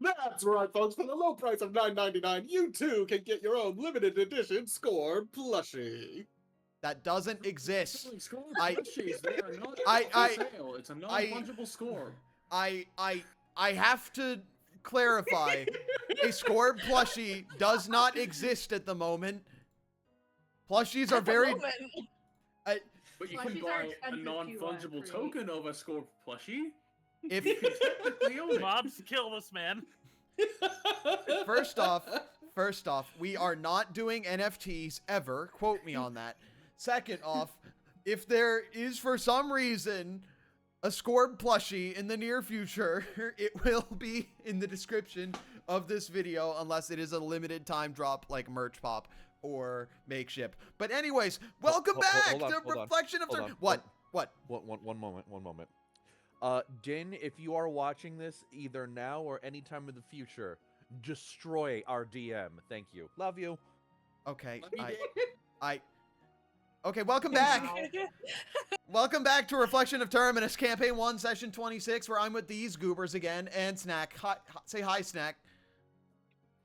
That's right, folks. For the low price of $9.99, you too can get your own limited edition Score plushie. That doesn't exist. Score I- plushies, they are not I- for sale. It's a non-fungible score. I have to clarify. A Score plushie does not exist at the moment. Plushies are very... But you Plushies can are buy a expensive to, non-fungible create. token of a Score plushie. If You can technically own it. Mobs, kill this man. First off, we are not doing NFTs ever. Quote me on that. Second off, if there is for some reason a Scored plushie in the near future, it will be in the description of this video unless it is a limited time drop like Merch Pop or Makeship. But anyways, welcome back to Reflection of Terminus. What? One moment. Din, if you are watching this either now or any time in the future, destroy our DM. Thank you. Love you. Okay, Okay, welcome back. Welcome back to Reflection of Terminus, Campaign 1, Session 26, where I'm with these goobers again, and Snack. Say hi, Snack.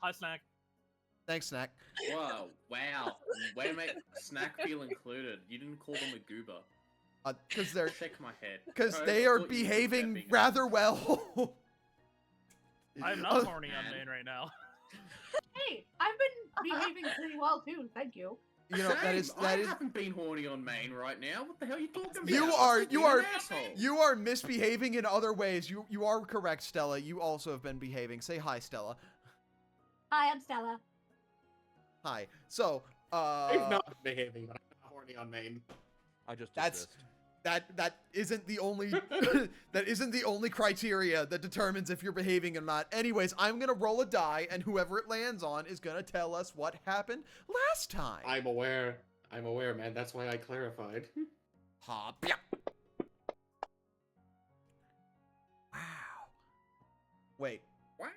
Hi, Snack. Thanks, Snack. Wow. Way to make Snack feel included. You didn't call them a goober. Because they're... Shake my head. Because I they are thought you were behaving stepping rather well. I'm not horny on main right now. Hey, I've been behaving pretty well too. Thank you. You know, that is... I haven't been horny on main right now. What the hell are you talking about? You You're an asshole. you are misbehaving in other ways. You are correct, Stella. You also have been behaving. Say hi, Stella. Hi, I'm Stella. Hi. So, I'm not behaving, but I'm not horny on main. I just That's- exist. that isn't the only that isn't the only criteria that determines if you're behaving or not. Anyways, I'm gonna roll a die, and whoever it lands on is gonna tell us what happened last time. I'm aware, man. That's why I clarified. Hop. Yeah. Wow. Wait. Wow.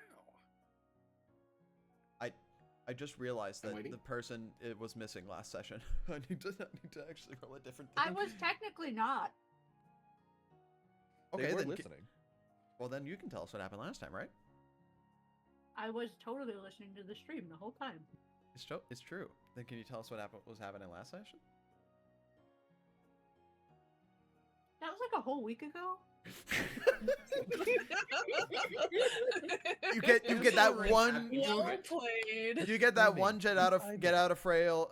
I just realized I'm that waiting. the person it was missing last session. I need to actually roll a different thing. I was technically not. Okay, They were then listening. well then you can tell us what happened last time, right? I was totally listening to the stream the whole time. It's true. Then can you tell us what was happening last session? That was like a whole week ago. You get that one. Well played. You get that Maybe. one get out of frail.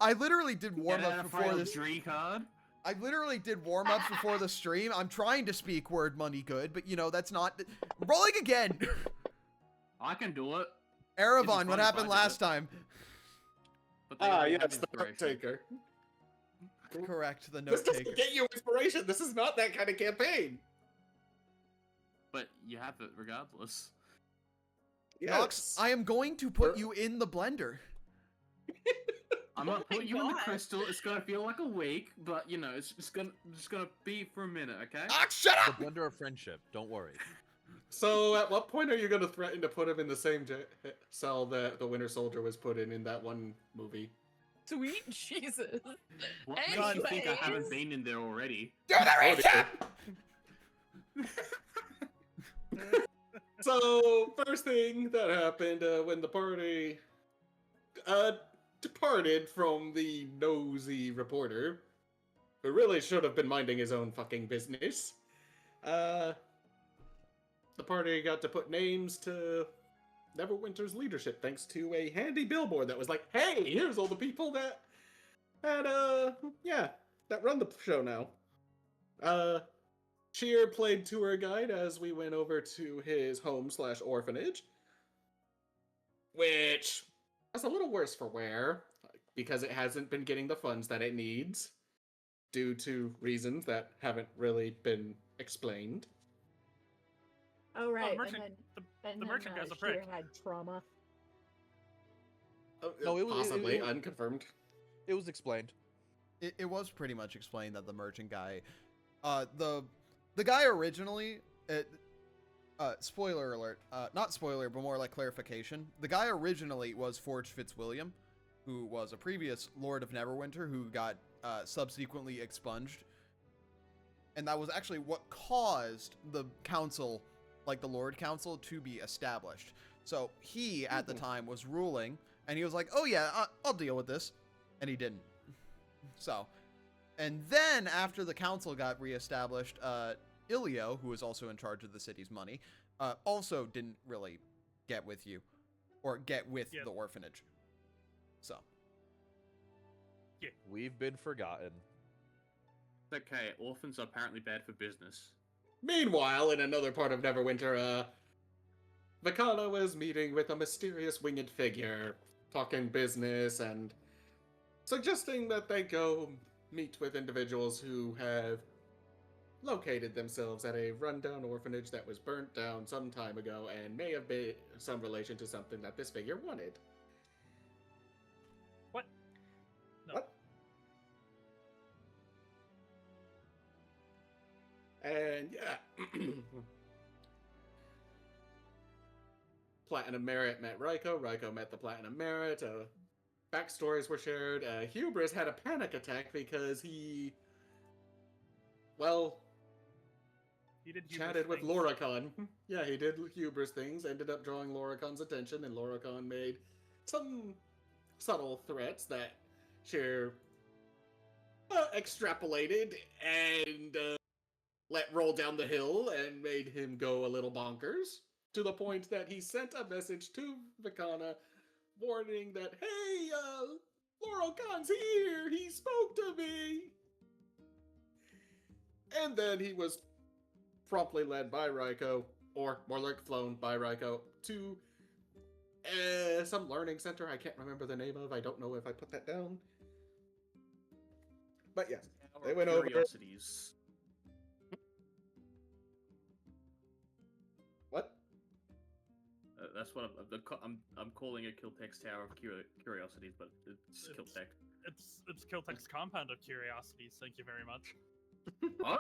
I literally did warm ups before this. card. I literally did warm ups before the stream. I'm trying to speak word money good, but you know that's not rolling again. I can do it. Eravon, what funny happened if I did last it. time? But they already have Yes, the note inspiration. taker. Correct, the This note doesn't taker. get you inspiration. This is not that kind of campaign. But you have it regardless. Nox, I am going to put you in the blender. I'm not putting you in the God. crystal. It's gonna feel like a week, but you know, it's just gonna be for a minute, okay? Nox, shut The up! blender of friendship. Don't worry. So, at what point are you going to threaten to put him in the same cell that the Winter Soldier was put in that one movie? Sweet Jesus. What makes you think I haven't Anyways. been in there already? Do the recap! So, first thing that happened when the party departed from the nosy reporter, who really should have been minding his own fucking business, the party got to put names to Neverwinter's leadership thanks to a handy billboard that was like, hey, here's all the people that run the show now. Cheer played tour guide as we went over to his home/orphanage, which is a little worse for wear because it hasn't been getting the funds that it needs due to reasons that haven't really been explained. Oh right, merchant- the merchant guy's a prick. Sheer had trauma. No, it was- possibly it- unconfirmed. It was explained. It was pretty much explained that the merchant guy, the guy originally, spoiler alert, not spoiler, but more like clarification. The guy originally was Forge Fitzwilliam, who was a previous Lord of Neverwinter who got subsequently expunged. And that was actually what caused the council like the Lord Council to be established. So he at the time was ruling, and he was like, "Oh yeah, I'll deal with this," and he didn't. So, and then after the council got reestablished, Ilio, who was also in charge of the city's money, also didn't really get with you, or get with the orphanage. So. We've been forgotten. Okay, orphans are apparently bad for business. Meanwhile, in another part of Neverwinter, Vakana was meeting with a mysterious winged figure, talking business and suggesting that they go meet with individuals who have located themselves at a rundown orphanage that was burnt down some time ago and may have been some relation to something that this figure wanted. What? No. What? And yeah. Platinum Merit met Raiko. Raiko met the Platinum Merit. Backstories were shared. Hubris had a panic attack because he did chatted with things. Loricon. Yeah, he did Hubris things, ended up drawing Loricon's attention, and Loricon made some subtle threats that Cher extrapolated and let roll down the hill and made him go a little bonkers, to the point that he sent a message to Vakana warning that, "Hey, Lorocon's here! He spoke to me!" And then he was promptly led by Raiko, or more like flown by Raiko, to some learning center I can't remember the name of. I don't know if I put that down. But yes, they went over. Curiosities. What? That's what I'm calling it Kiltech's Tower of Curiosities, but it's Kiltech. It's Kiltech's compound of curiosities. Thank you very much. Oh,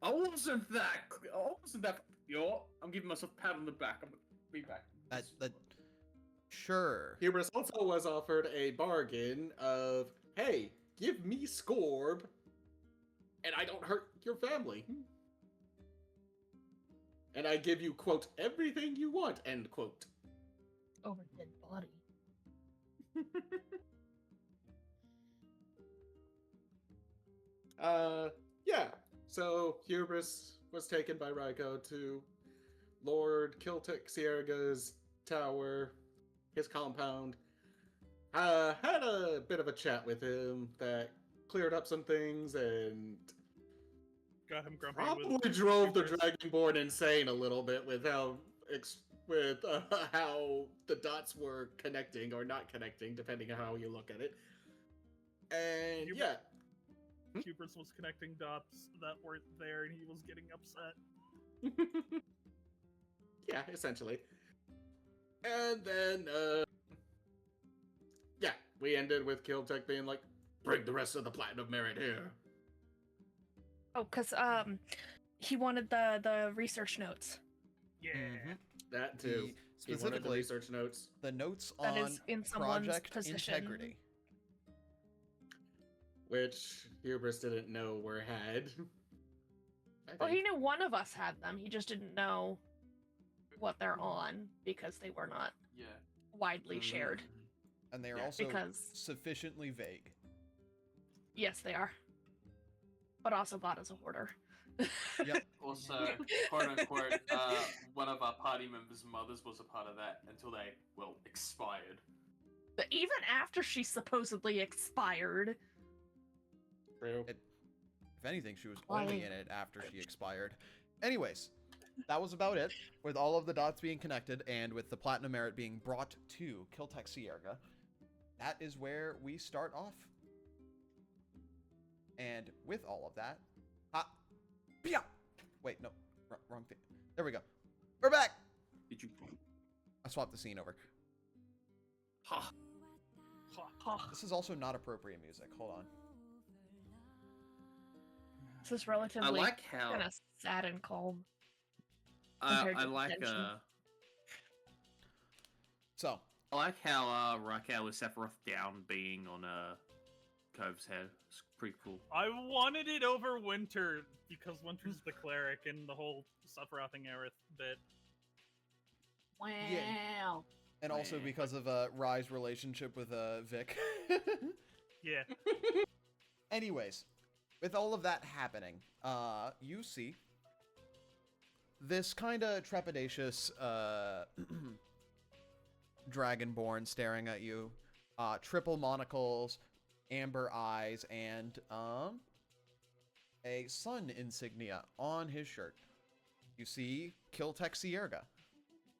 I wasn't that. Yo, I'm giving myself a pat on the back. I'm gonna be back. Sure. Hubris also was offered a bargain of, "Hey, give me Scorb, and I don't hurt your family. And I give you, quote, everything you want, end quote." Over dead body. Yeah. So Hubris was taken by Raiko to Lord Kiltech Sierga's tower, his compound. Had a bit of a chat with him that cleared up some things and Got him grumpy. probably drove the Dragonborn insane a little bit with how how the dots were connecting or not connecting, depending on how you look at it. And yeah. Hubris was connecting dots that weren't there, and he was getting upset. Yeah, essentially. And then, yeah, we ended with Kiltech being like, "Bring the rest of the Platinum Merit here." Oh, because he wanted the research notes. Yeah. That too. He wanted the Specifically, research notes. the notes That on is in someone's project position. integrity. Which Hubris didn't know were had. Well, he knew one of us had them. He just didn't know what they're on because they were not widely shared. And they are Yeah. also Because- sufficiently vague. Yes, they are. But also God is a hoarder. Yep. Also, quote unquote, one of our party members' mothers was a part of that until they, expired. But even after she supposedly expired, True. If anything, she was only in it after she expired. Anyways, that was about it. With all of the dots being connected and with the Platinum Merit being brought to Kiltech Sierga, that is where we start off. And with all of that, wait, no, wrong thing. There we go. We're back. Did you? I swapped the scene over. Ha. This is also not appropriate music. Hold on. this is relatively I like how kind of sad and calm. I compared to like Ascension. So, I like how Raquel with Sephiroth down being on Cove's head. It's pretty cool. I wanted it over Winter because Winter's the cleric and the whole Sephirothing Aerith bit. Wow. And also because of Rai's relationship with Vic. Yeah. Anyways, with all of that happening, you see this kind of trepidatious dragonborn staring at you, triple monocles, amber eyes, and a sun insignia on his shirt. You see Kiltek Sierga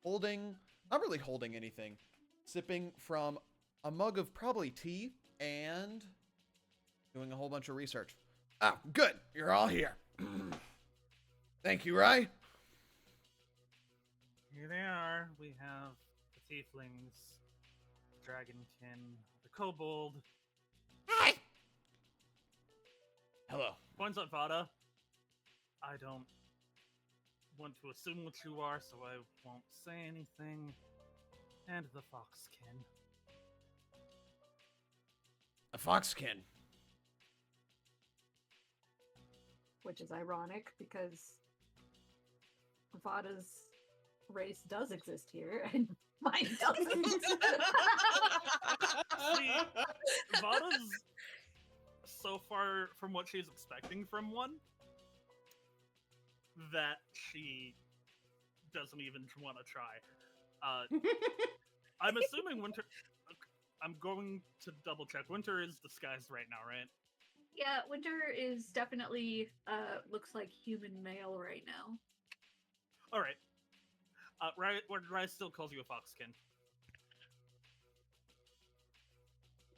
holding, not really holding anything, sipping from a mug of probably tea and doing a whole bunch of research. Ah, good. You're all here. Thank you, Rai. Here they are. We have the tieflings, the dragonkin, the kobold. Hi. Hello. Points at Vada. I don't want to assume what you are, so I won't say anything. And the foxkin. A foxkin. Which is ironic because Vada's race does exist here and mine doesn't. See, Vada's so far from what she's expecting from one that she doesn't even want to try. I'm assuming Winter. I'm going to double check. Winter is disguised right now, right? Yeah, Winter is definitely looks like human male right now. All right. Rai still calls you a foxkin.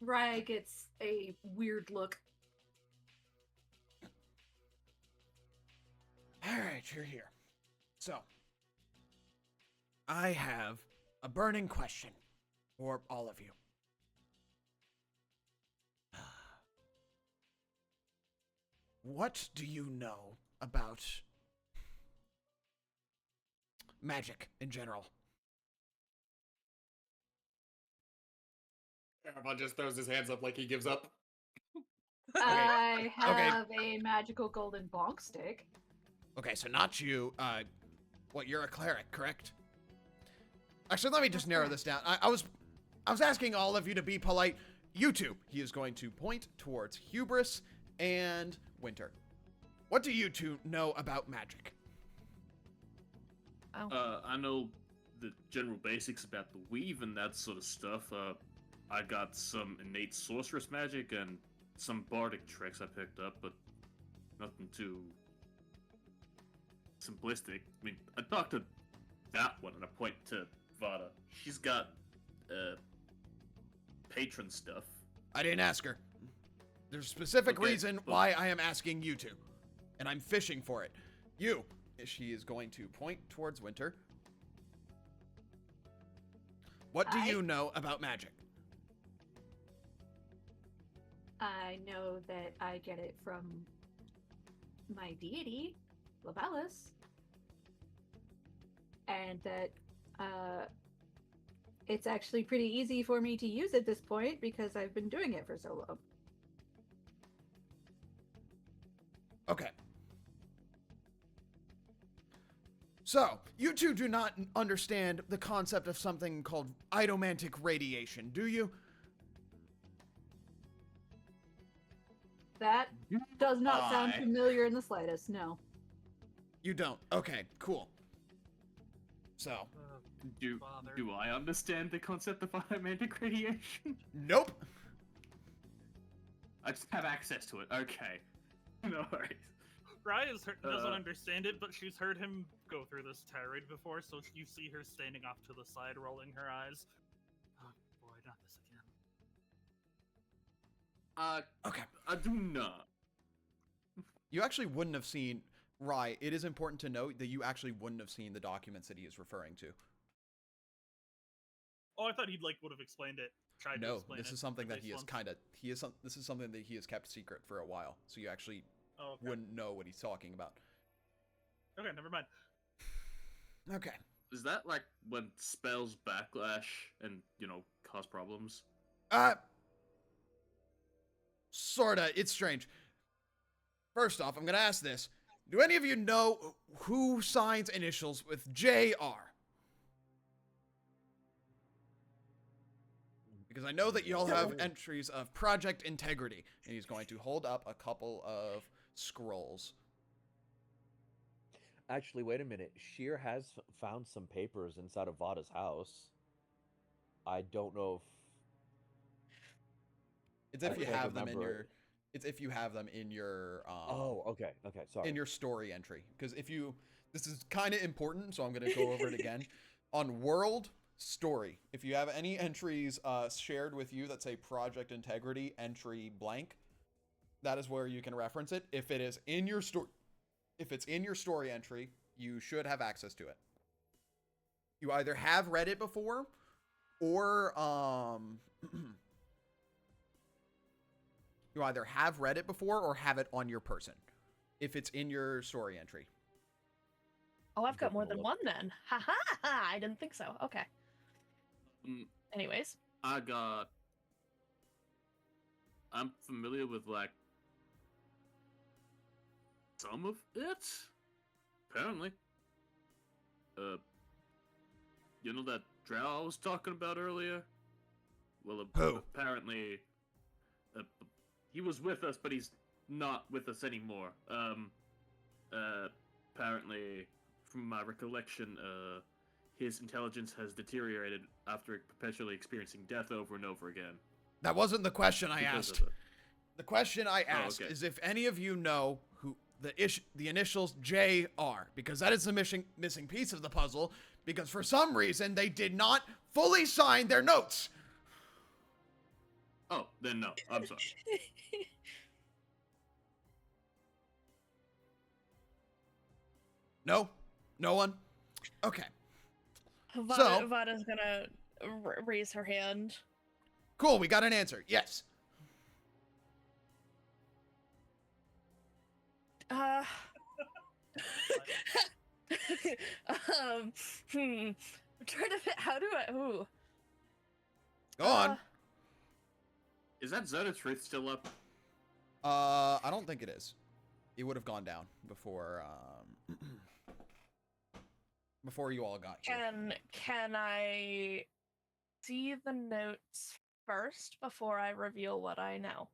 Raya gets a weird look. All right, you're here. So, I have a burning question for all of you. What do you know about magic in general? Everyone just throws his hands up like he gives up. I have a magical golden bonk stick. Okay, so not you. You're a cleric, correct? Actually, let me just narrow this down. I was asking all of you to be polite. You two. He is going to point towards Hubris and Winter. What do you two know about magic? I know the general basics about the weave and that sort of stuff. I got some innate sorceress magic and some bardic tricks I picked up, but nothing too simplistic. I mean, I talked to that one and I point to Vada. She's got patron stuff. I didn't ask her. There's a specific Okay, reason why I am asking you two, and I'm fishing for it. You. She is going to point towards Winter. What do you know about magic? I know that I get it from my deity, Labalus, and that it's actually pretty easy for me to use at this point because I've been doing it for so long. Okay. So, you two do not understand the concept of something called iodomantic radiation, do you? That does not sound familiar in the slightest, no. You don't. Okay, cool. So, Do I understand the concept of iodomantic radiation? nope. I just have access to it. Okay. No worries. Rai doesn't understand it, but she's heard him go through this tirade before, so you see her standing off to the side, rolling her eyes. Oh boy, not this again. Okay. I do not. You actually wouldn't have seen, Rai, it is important to note that you actually wouldn't have seen the documents that he is referring to. Oh, I thought he'd would have explained it. Tried to No, explain this it is something at that least he is once. this is something that he has kept secret for a while, so you actually Oh, okay. wouldn't know what he's talking about. Okay, never mind. Okay. Is that when spells backlash and, cause problems? Sorta. It's strange. First off, I'm gonna ask this. Do any of you know who signs initials with JR? Because I know that y'all have entries of Project Integrity, and he's going to hold up a couple of scrolls. Actually, wait a minute. Sheer has found some papers inside of Vada's house. I don't know It's if I you can't have them in remember. your. It's if you have them in your. Oh, okay, sorry. In your story entry, because if you, this is kind of important, so I'm gonna go over it again. On World Story, if you have any entries shared with you that say Project Integrity entry blank, that is where you can reference it. If it is in your story, if it's in your story entry, you should have access to it. You either have read it before, or you either have read it before or have it on your person. If it's in your story entry. Oh, I've got more than one then. Ha ha ha! I didn't think so. Okay. Anyways. I'm familiar with, like, some of it? Apparently. You know that drow I was talking about earlier? Well, Who? apparently, he was with us, but he's not with us anymore. Apparently, from my recollection, his intelligence has deteriorated after perpetually experiencing death over and over again. That wasn't the question I Because asked. of it. The question I asked okay. is if any of you know who the initials JR, because that is the missing piece of the puzzle, because for some reason they did not fully sign their notes. Oh, then no. I'm sorry. No? No one? Okay. Vada's gonna raise her hand. Cool, we got an answer. Yes. I'm trying to fit. How do I? Ooh. Go on. Is that Zone of Truth still up? I don't think it is. It would have gone down before before you all got here. Can I see the notes first before I reveal what I know?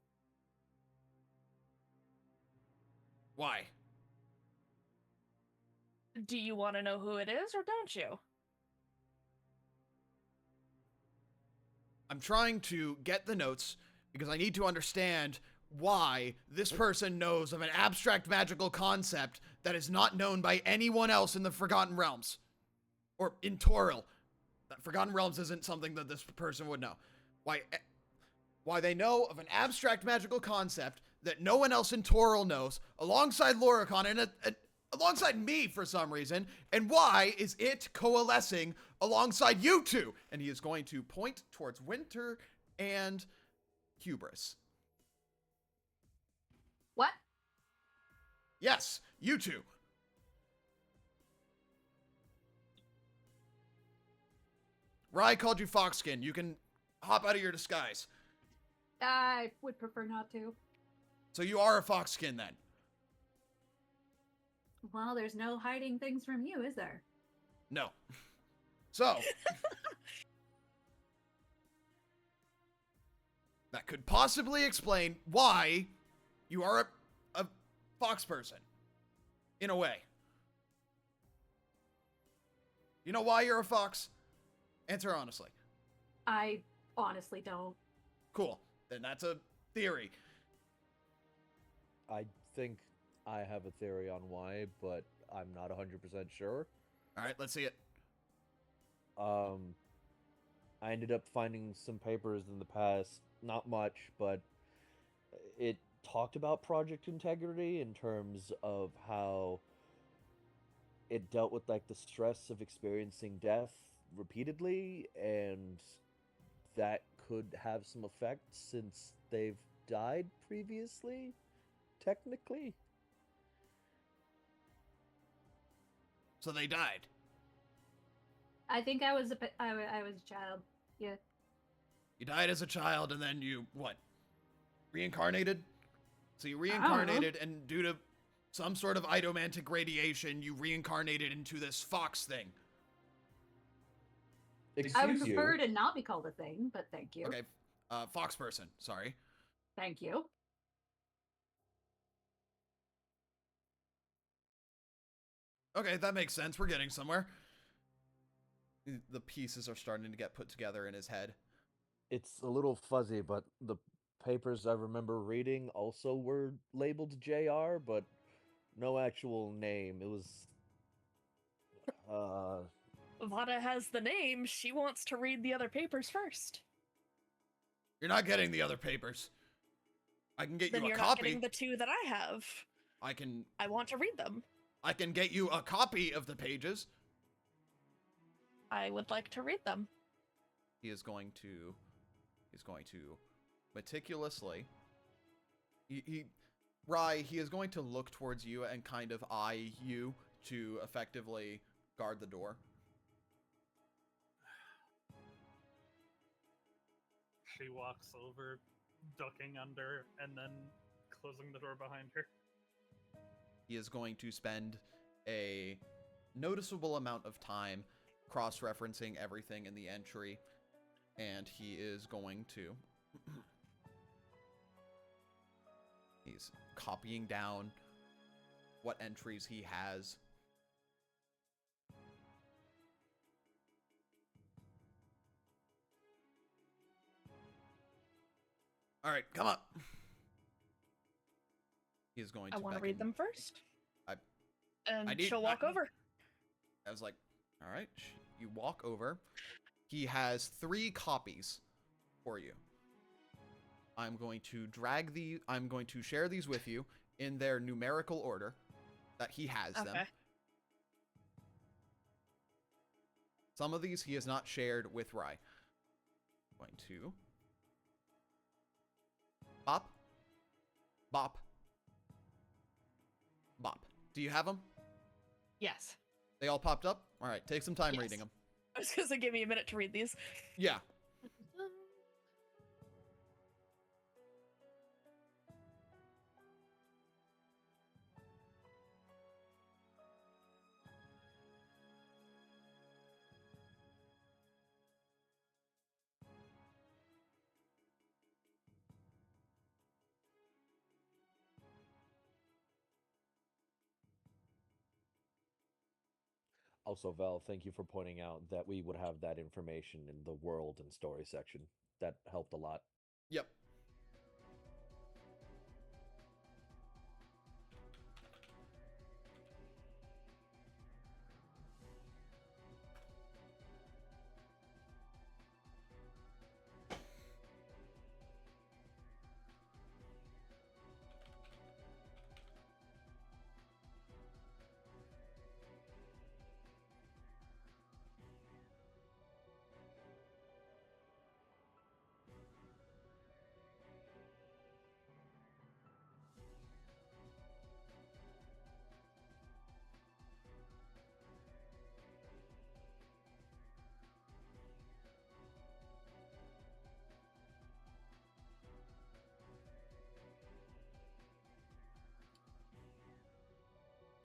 Why? Do you want to know who it is, or don't you? I'm trying to get the notes because I need to understand why this person knows of an abstract magical concept that is not known by anyone else in the Forgotten Realms. Or in Toril. Forgotten Realms isn't something that this person would know. Why they know of an abstract magical concept that no one else in Toril knows, alongside Loricon and alongside me for some reason, and why is it coalescing alongside you two? And he is going to point towards Winter and Hubris. What? Yes, you two. Rye called you Foxskin. You can hop out of your disguise. I would prefer not to. So you are a Foxskin then? Well, there's no hiding things from you, is there? No. So. That could possibly explain why you are a fox person. In a way. You know why you're a fox? Answer honestly. I honestly don't. Cool. Then that's a theory. I think I have a theory on why, but I'm not 100% sure. All right, let's see it. I ended up finding some papers in the past, not much, but it talked about Project Integrity in terms of how it dealt with like the stress of experiencing death repeatedly, and that could have some effect since they've died previously, technically. So they died. I think I was I was a child. Yeah. You died as a child and then you, what? Reincarnated. So you reincarnated, and due to some sort of idomantic radiation, you reincarnated into this fox thing. I would Excuse you. prefer to not be called a thing, but thank you. Okay, fox person. Sorry. Thank you. Okay, that makes sense. We're getting somewhere. The pieces are starting to get put together in his head. It's a little fuzzy, but the papers I remember reading also were labeled JR, but no actual name. It was Vada has the name. She wants to read the other papers first. You're not getting the other papers. I can get Then you a you're not copy. getting the two that I have. I want to read them. I can get you a copy of the pages. I would like to read them. He's going to meticulously Rye, he is going to look towards you and kind of eye you to effectively guard the door. She walks over, ducking under, and then closing the door behind her. He is going to spend a noticeable amount of time cross-referencing everything in the entry, and he is going to... He's copying down what entries he has. All right, come up. He is going to. I want to read them first. I she'll walk over. I was like, all right. You walk over. He has 3 copies for you. I'm going to share these with you in their numerical order that he has them. Some of these he has not shared with Rye. I'm going to bop, bop, bop. Do you have them? Yes. They all popped up? All right, take some time reading them. I was going to give me a minute to read these. Yeah. Also, Val, thank you for pointing out that we would have that information in the world and story section. That helped a lot. Yep.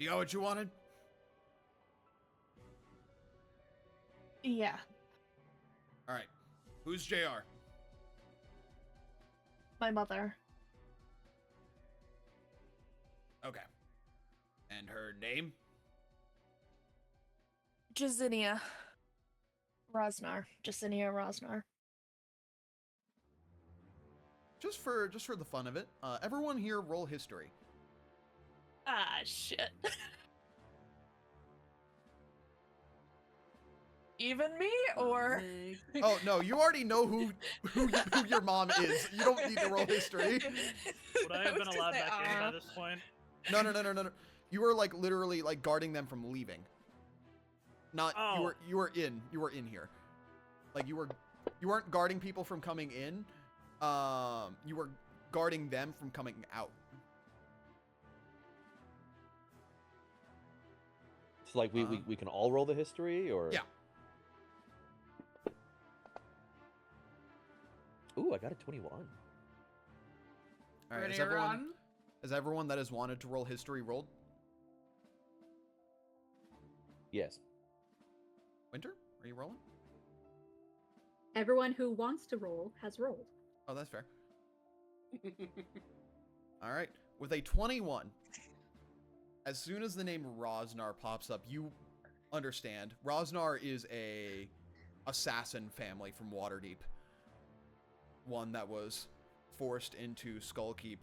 You got what you wanted? Yeah. All right. Who's JR? My mother. Okay. And her name? Jazinia Rosnar. Jazinia Rosnar. Just for the fun of it, everyone here roll history. Ah, shit. Even me, or? Oh no, you already know who your mom is. You don't need to roll history. Would I have been allowed back in by this point? No. You were like literally like guarding them from leaving. Not you were in here. Like you weren't guarding people from coming in. You were guarding them from coming out. It's like we can all roll the history, or yeah. Ooh, I got a 21. All right, Ready has to everyone, run? has everyone that has wanted to roll history rolled? Yes. Winter, are you rolling? Everyone who wants to roll has rolled. Oh, that's fair. All right, with a 21, as soon as the name Rosnar pops up, you understand. Rosnar is a assassin family from Waterdeep. One that was forced into Skullkeep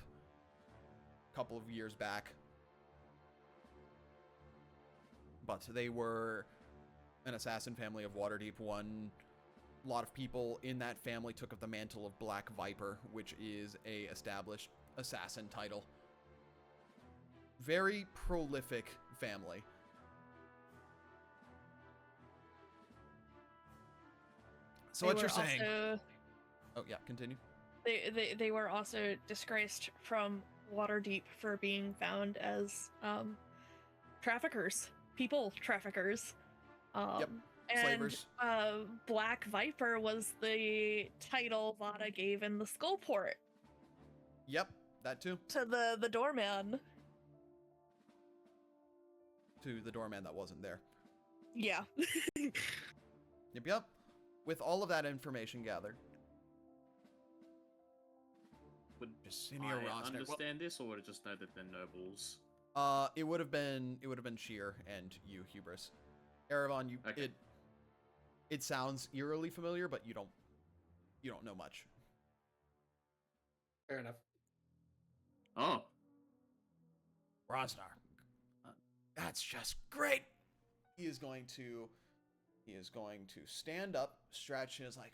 a couple of years back. But they were an assassin family of Waterdeep. A lot of people in that family took up the mantle of Black Viper, which is a established assassin title. Very prolific family. So what you're saying? Oh yeah, continue. They were also disgraced from Waterdeep for being found as traffickers, people traffickers. Yep, and slavers. Black Viper was the title Vada gave in the Skullport Yep, that too. to the doorman. To the doorman that wasn't there. Yeah. Yep. With all of that information gathered. Would Senior I Rosnar. understand this, or would it just know that they're nobles? It would have been Sheer and you, Hubris. Erevan, you Okay. it sounds eerily familiar, but you don't know much. Fair enough. Oh, Rosnar. That's just great. He is going to stand up, stretch, and is like,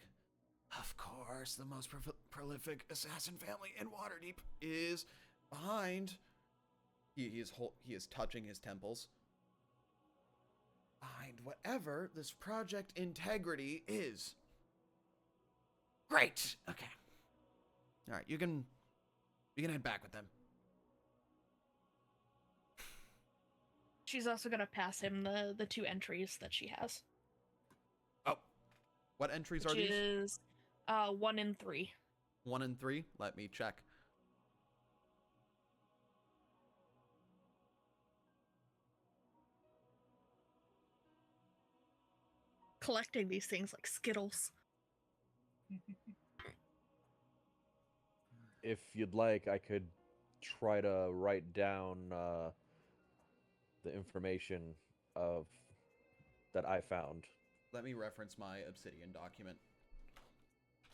of course, the most prolific assassin family in Waterdeep is behind. He is touching his temples. Behind whatever this Project Integrity is. Great. Okay. All right, you can head back with them. She's also gonna pass him the 2 entries that she has. Oh, what entries Which are these? is 1 and 3. 1 and 3. Let me check. Collecting these things like Skittles. If you'd like, I could try to write down the information of that I found. Let me reference my Obsidian document.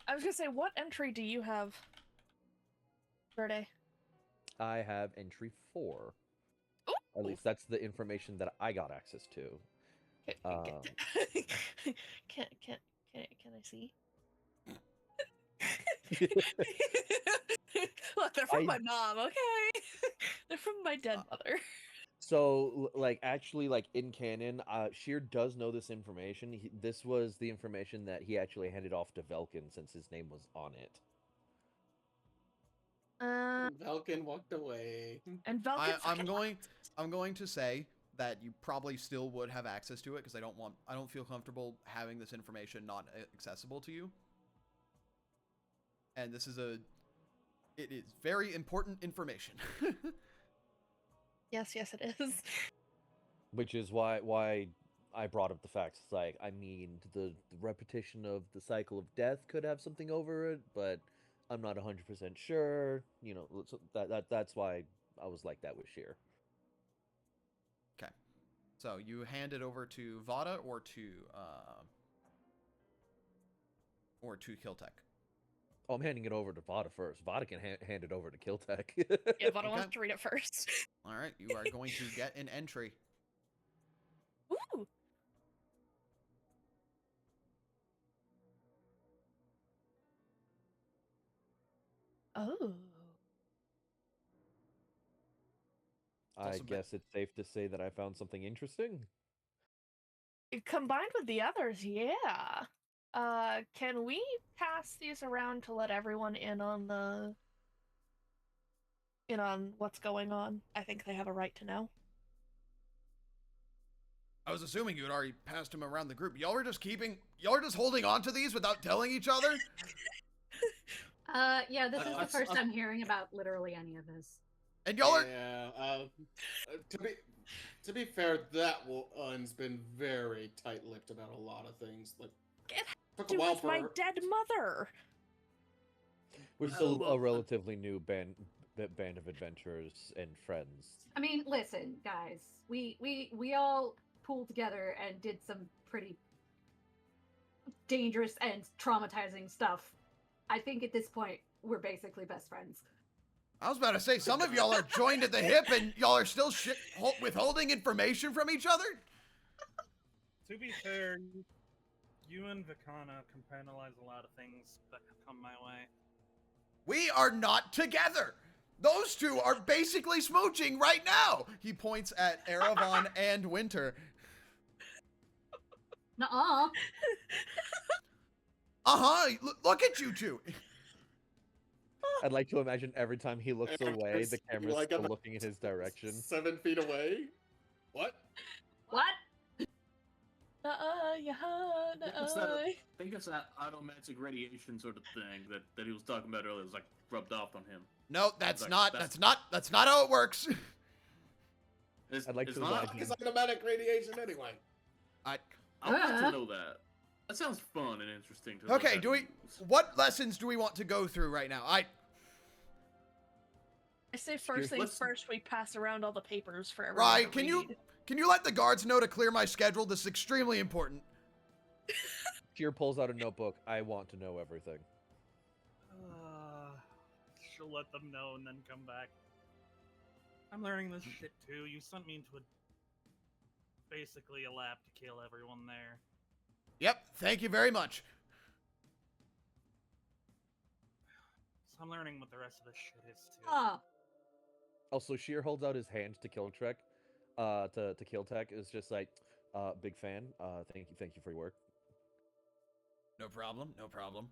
I was gonna say, what entry do you have, Verde? I have entry 4. Ooh. At least that's the information that I got access to. Can I see? Look, they're from my mom, okay? They're from my dead mother. So, like, actually, like, in canon, Sheer does know this information. This was the information that he actually handed off to Velkin since his name was on it. Valken walked away. And Velkin I'm going to say that you probably still would have access to it because I don't feel comfortable having this information not accessible to you. And it is very important information. Yes, it is. Which is why I brought up the facts. It's like, I mean, the repetition of the cycle of death could have something over it, but I'm not 100% sure. You know, so that's why I was like that with Sheer. Okay. So you hand it over to Vada or to Kiltek? Oh, I'm handing it over to Vada first. Vada can hand it over to Kiltek. Yeah, Vada Okay. wants to read it first. All right, you are going to get an entry. Ooh. Oh. I also guess it's safe to say that I found something interesting. Combined with the others, yeah. Can we pass these around to let everyone in on what's going on? I think they have a right to know. I was assuming you had already passed him around the group. Y'all are just holding on to these without telling each other? Yeah, this is the Let's- first let's- I'm hearing about literally any of this. And y'all are Yeah. To be fair, that one's been very tight-lipped about a lot of things. Like, It took a Do while with for my her. dead mother. We're still a well, relatively new band of adventurers and friends. I mean, listen, guys, we all pooled together and did some pretty dangerous and traumatizing stuff. I think at this point we're basically best friends. I was about to say, some of y'all are joined at the hip and y'all are still withholding information from each other? To be fair, you and Vikana compartmentalize a lot of things that come my way. We are not together. Those two are basically smooching right now. He points at Erevan and Winter. Nuh-uh. Uh-huh. Look at you two. I'd like to imagine every time he looks And away, there's, the camera's like, still about looking in his direction. 7 feet away. What? What? Yeah, I think it's that automatic radiation sort of thing that he was talking about earlier. It was like rubbed off on him. No, that's Like, not how it works. It's, I'd like it's to not. imagine- It's automatic radiation anyway. I want to know that. That sounds fun and interesting. To Okay, look at. what lessons do we want to go through right now? I say first things Let's- first, we pass around all the papers for everyone Right, to read. can you let the guards know to clear my schedule? This is extremely important. Tyr pulls out a notebook. I want to know everything. She'll let them know and then come back. I'm learning this shit too. You sent me into basically a lab to kill everyone there. Yep, thank you very much. So I'm learning what the rest of this shit is too. Huh. Also, Sheer holds out his hand to Kill Trek, to Kill Tech. Is just like, big fan. Thank you for your work. No problem, no problem.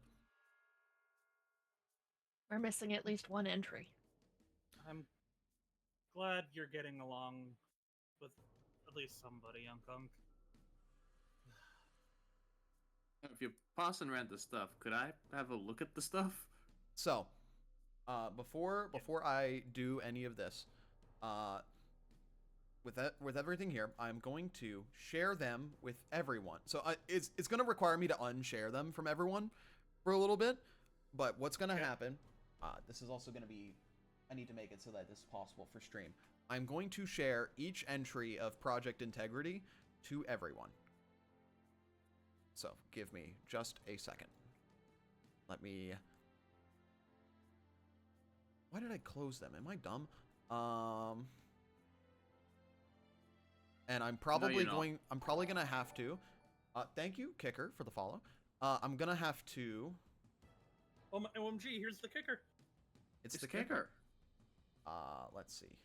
We're missing at least one entry. I'm glad you're getting along with at least somebody, Young Kunk. If you're passing around the stuff, could I have a look at the stuff? So, before I do any of this, with everything here, I'm going to share them with everyone. So it's going to require me to unshare them from everyone for a little bit. But what's going to happen? This is also going to be. I need to make it so that this is possible for stream. I'm going to share each entry of Project Integrity to everyone. So give me just a second. Let me. Why did I close them? Am I dumb? And I'm probably going. I'm probably gonna have to. Thank you, Kicker, for the follow. I'm gonna have to. OMG, here's the kicker. It's the kicker. Let's see.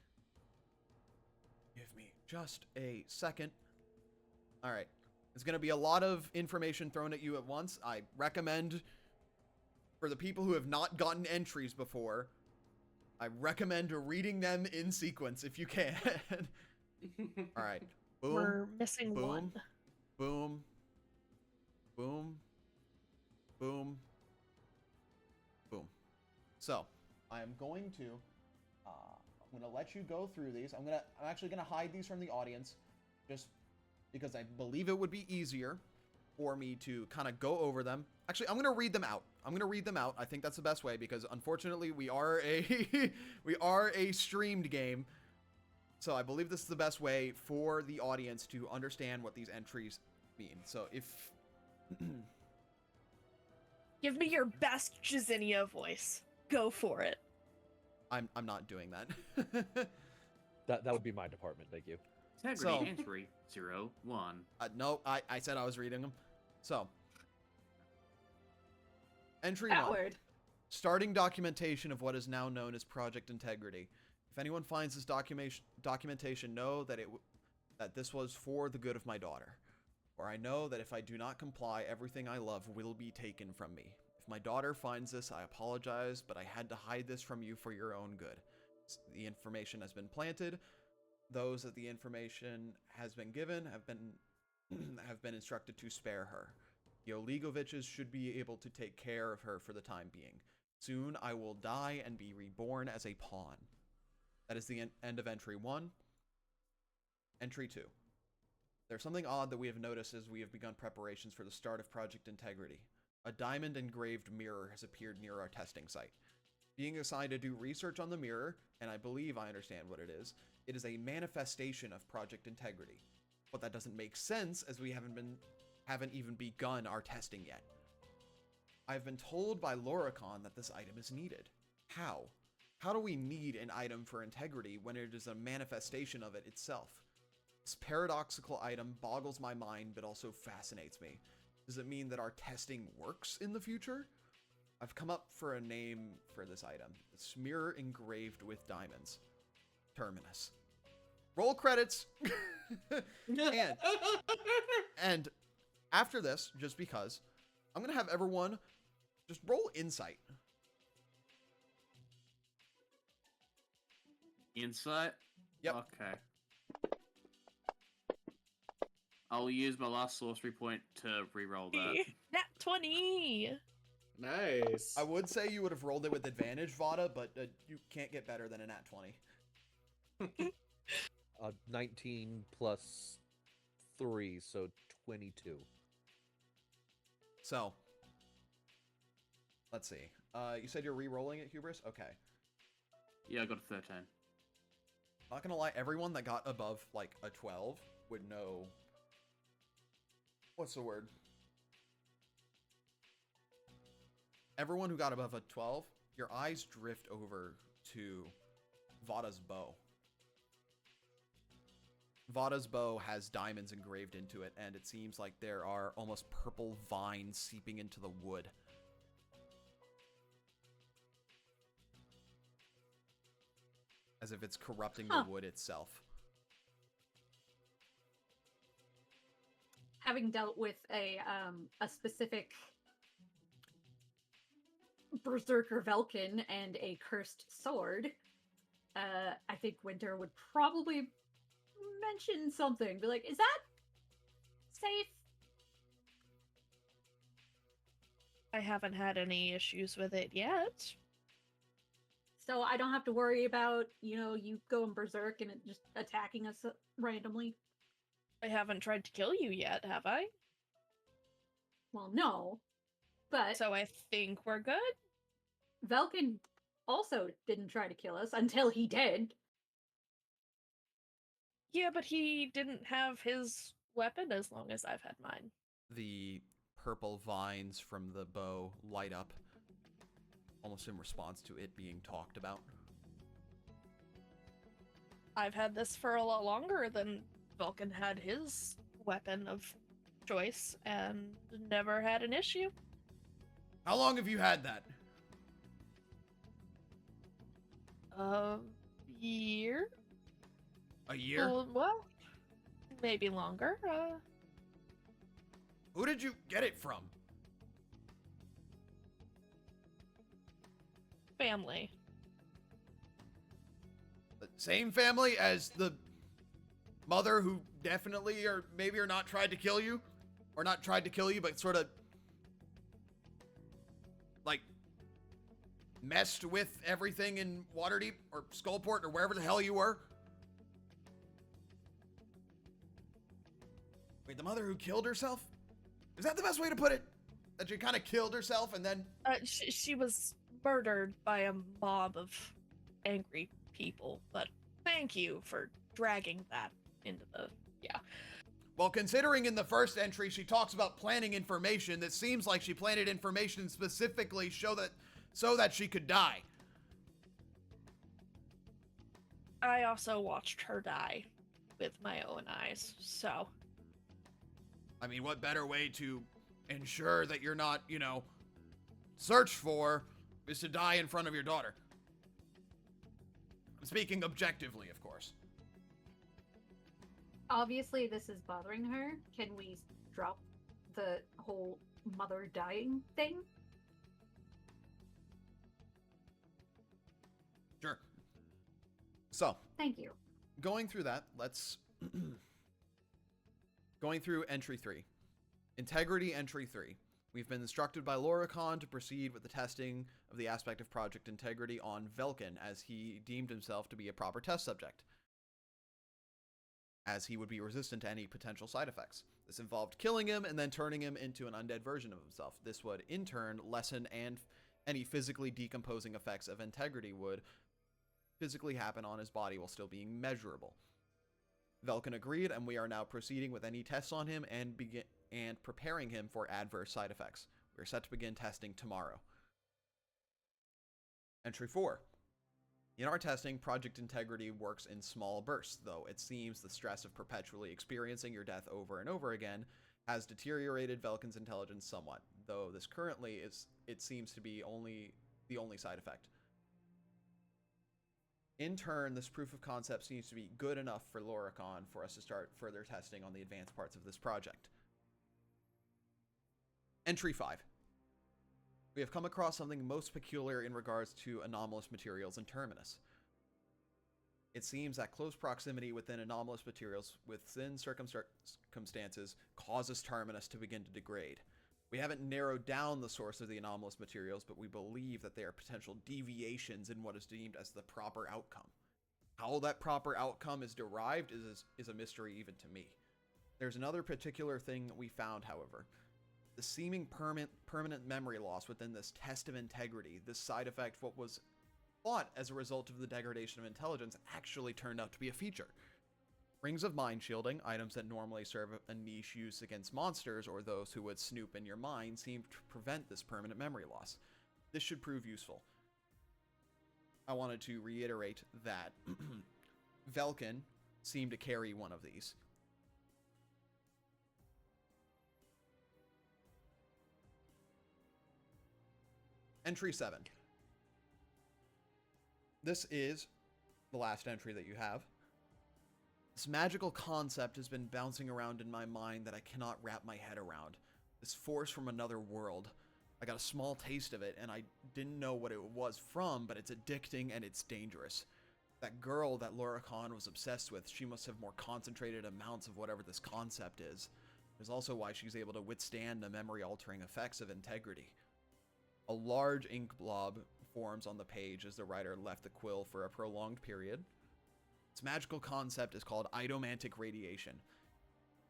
Give me just a second. All right. It's going to be a lot of information thrown at you at once. I recommend, for the people who have not gotten entries before, I recommend reading them in sequence if you can. All right. Boom. We're missing boom, one. Boom. Boom. Boom. Boom. So, I'm going to let you go through these. I'm actually gonna hide these from the audience, just because I believe it would be easier for me to kind of go over them. Actually, I'm gonna read them out. I think that's the best way because unfortunately we are a streamed game, so I believe this is the best way for the audience to understand what these entries mean. So if Give me your best Jazinia voice. Go for it. I'm not doing that. That would be my department. Thank you. Integrity entry 01. No, I said I was reading them. So, entry That 1. word. Starting documentation of what is now known as Project Integrity. If anyone finds this documentation, know that that this was for the good of my daughter. For I know that if I do not comply, everything I love will be taken from me. If my daughter finds this, I apologize, but I had to hide this from you for your own good. The information has been planted. Those that the information has been given have been instructed to spare her. The Oligoviches should be able to take care of her for the time being. Soon I will die and be reborn as a pawn. That is the end of entry 1. Entry 2. There's something odd that we have noticed as we have begun preparations for the start of Project Integrity. A diamond engraved mirror has appeared near our testing site. Being assigned to do research on the mirror, and I believe I understand what it is a manifestation of Project Integrity. But that doesn't make sense as we haven't even begun our testing yet. I've been told by Loricon that this item is needed. How? How do we need an item for integrity when it is a manifestation of it itself? This paradoxical item boggles my mind but also fascinates me. Does it mean that our testing works in the future? I've come up for a name for this item. This mirror engraved with diamonds. Terminus. Roll credits! and after this, just because, I'm going to have everyone just roll insight. Insight? Yep. Okay. I'll use my last sorcery point to reroll that. Nat 20! Nice. I would say you would have rolled it with advantage, Vada, but you can't get better than a nat 20. 19 plus 3, so 22. So, let's see. You said you're re-rolling it, Hubris? Okay. Yeah, I got a 13. Not gonna lie, everyone that got above, like, a 12 would know... What's the word? Everyone who got above a 12, your eyes drift over to Vada's bow. Vada's bow has diamonds engraved into it, and it seems like there are almost purple vines seeping into the wood. As if it's corrupting the wood itself. Having dealt with a specific Berserker Velkin and a cursed sword, I think Winter would probably mention something. Be like, is that safe? I haven't had any issues with it yet. So I don't have to worry about, you going berserk and it just attacking us randomly. I haven't tried to kill you yet, have I? Well, no. But So I think we're good? Velkin also didn't try to kill us until he did. Yeah, but he didn't have his weapon as long as I've had mine. The purple vines from the bow light up, almost in response to it being talked about. I've had this for a lot longer than Vulcan had his weapon of choice and never had an issue. How long have you had that? A year? A year? Well, maybe longer. Who did you get it from? Family. The same family as the mother who definitely or maybe or not tried to kill you? Or not tried to kill you, but sort of like messed with everything in Waterdeep or Skullport or wherever the hell you were? Wait, the mother who killed herself? Is that the best way to put it? That she kind of killed herself and then... She was murdered by a mob of angry people, but thank you for dragging that into the... Yeah. Well, considering in the first entry she talks about planting information, that seems like she planted information specifically so that she could die. I also watched her die with my own eyes, so... I mean, what better way to ensure that you're not, searched for is to die in front of your daughter. I'm speaking objectively, of course. Obviously, this is bothering her. Can we drop the whole mother dying thing? Sure. So, Thank you. going through that, let's... Going through entry 3. Integrity entry 3. We've been instructed by Loricon to proceed with the testing of the aspect of Project Integrity on Velkin, as he deemed himself to be a proper test subject, as he would be resistant to any potential side effects. This involved killing him and then turning him into an undead version of himself. This would, in turn, lessen any physically decomposing effects of Integrity would physically happen on his body while still being measurable. Velkin agreed, and we are now proceeding with any tests on him and preparing him for adverse side effects. We are set to begin testing tomorrow. Entry 4. In our testing, Project Integrity works in small bursts, though it seems the stress of perpetually experiencing your death over and over again has deteriorated Velkin's intelligence somewhat, though this currently it seems to be the only side effect. In turn, this proof of concept seems to be good enough for Loricon for us to start further testing on the advanced parts of this project. Entry 5. We have come across something most peculiar in regards to anomalous materials in Terminus. It seems that close proximity within anomalous materials within circumstances causes Terminus to begin to degrade. We haven't narrowed down the source of the anomalous materials, but we believe that they are potential deviations in what is deemed as the proper outcome. How that proper outcome is derived is a mystery even to me. There's another particular thing that we found, however. The seeming permanent memory loss within this test of integrity, this side effect, what was thought as a result of the degradation of intelligence, actually turned out to be a feature. Rings of mind shielding, items that normally serve a niche use against monsters or those who would snoop in your mind, seem to prevent this permanent memory loss. This should prove useful. I wanted to reiterate that Velkin seemed to carry one of these. Entry 7. This is the last entry that you have. This magical concept has been bouncing around in my mind that I cannot wrap my head around. This force from another world. I got a small taste of it, and I didn't know what it was from, but it's addicting and it's dangerous. That girl that Loricon was obsessed with, she must have more concentrated amounts of whatever this concept is. There's also why she's able to withstand the memory-altering effects of integrity. A large ink blob forms on the page as the writer left the quill for a prolonged period. Its magical concept is called idomantic radiation.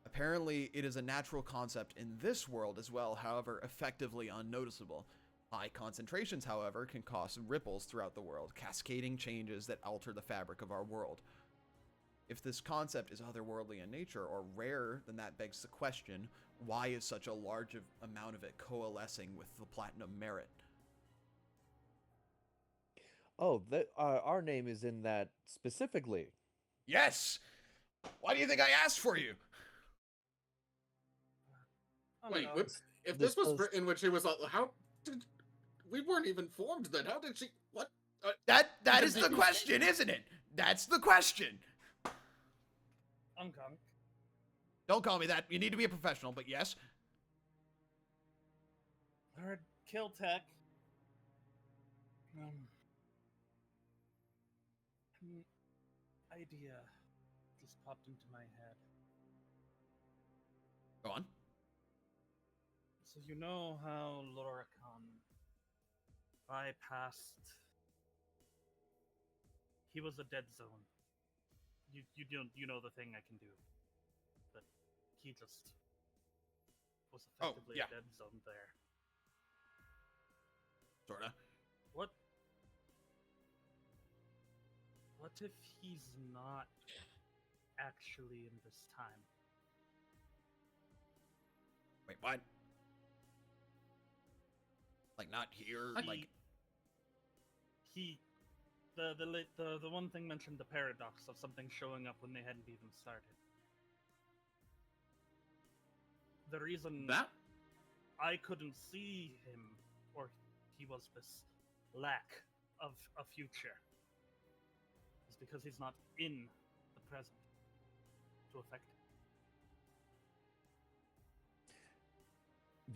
Apparently, it is a natural concept in this world as well, however, effectively unnoticeable. High concentrations, however, can cause ripples throughout the world, cascading changes that alter the fabric of our world. If this concept is otherworldly in nature or rare, then that begs the question, why is such a large amount of it coalescing with the platinum merit? Oh, our name is in that specifically. Yes! Why do you think I asked for you? Wait, if this was in which it was, how did we weren't even formed then? How did she? What? That is the question, isn't it? That's the question. Unkong. Don't call me that. You need to be a professional, but yes. Lord Killtech. An idea just popped into my head. Go on. So you know how Loricon bypassed. He was a dead zone. You know the thing I can do, but he just was effectively a dead zone there. Sorta. What if he's not actually in this time? Wait, what? Like not here? The one thing mentioned the paradox of something showing up when they hadn't even started. The reason That? I couldn't see him, or he was this lack of a future, is because he's not in the present to affect it.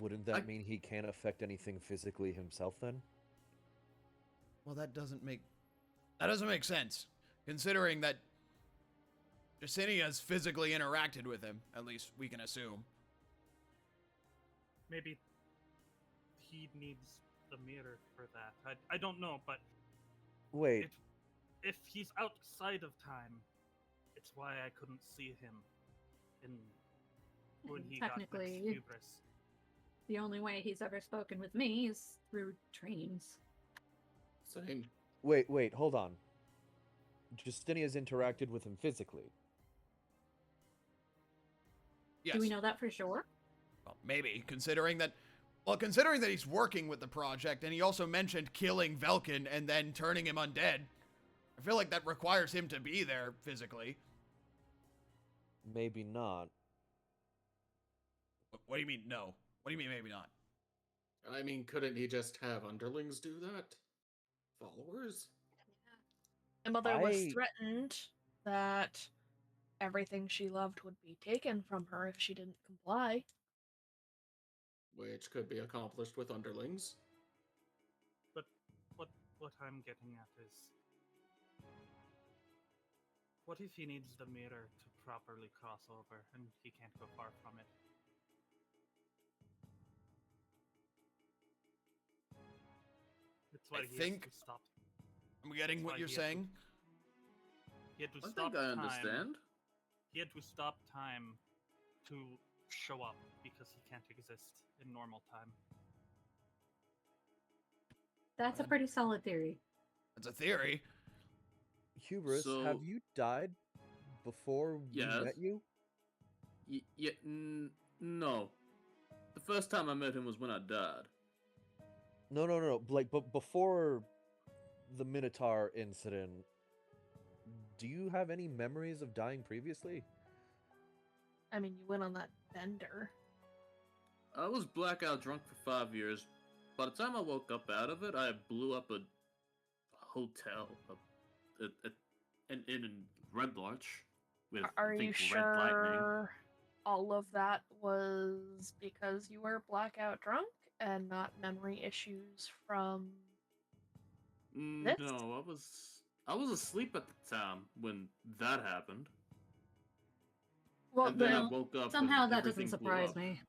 Wouldn't that mean he can't affect anything physically himself then? Well, that doesn't make sense, considering that Jasinia's physically interacted with him. At least we can assume. Maybe he needs the mirror for that. I don't know, but Wait, if he's outside of time, it's why I couldn't see him when he got next Technically, hubris. the only way he's ever spoken with me is through dreams. Same. wait, hold on. Justinia's interacted with him physically. Yes. Do we know that for sure? Well, maybe, considering that he's working with the project, and he also mentioned killing Velkin and then turning him undead. I feel like that requires him to be there physically. Maybe not. What do you mean, no? What do you mean, maybe not? I mean, couldn't he just have underlings do that? Followers? My mother was I- threatened that everything she loved would be taken from her if she didn't comply. Which could be accomplished with underlings. But what I'm getting at is, what if he needs the mirror to properly cross over and he can't go far from it? That's why I he think- has to stop. I'm getting That's what why you're he had to- saying. He had to I stop think I time. understand. He had to stop time to show up because he can't exist in normal time. That's a pretty solid theory. That's a theory. Hubris, So- have you died before we Yes. met you? No. The first time I met him was when I died. No. Like, but before the Minotaur incident, do you have any memories of dying previously? I mean, you went on that bender. I was blackout drunk for 5 years. By the time I woke up out of it, I blew up a hotel in Red Larch with Are I you think, red lightning. sure all of that was because you were blackout drunk and not memory issues from this? No, I was asleep at the time when that happened. Well, and then I the, woke up. Somehow and that doesn't everything blew surprise up. me.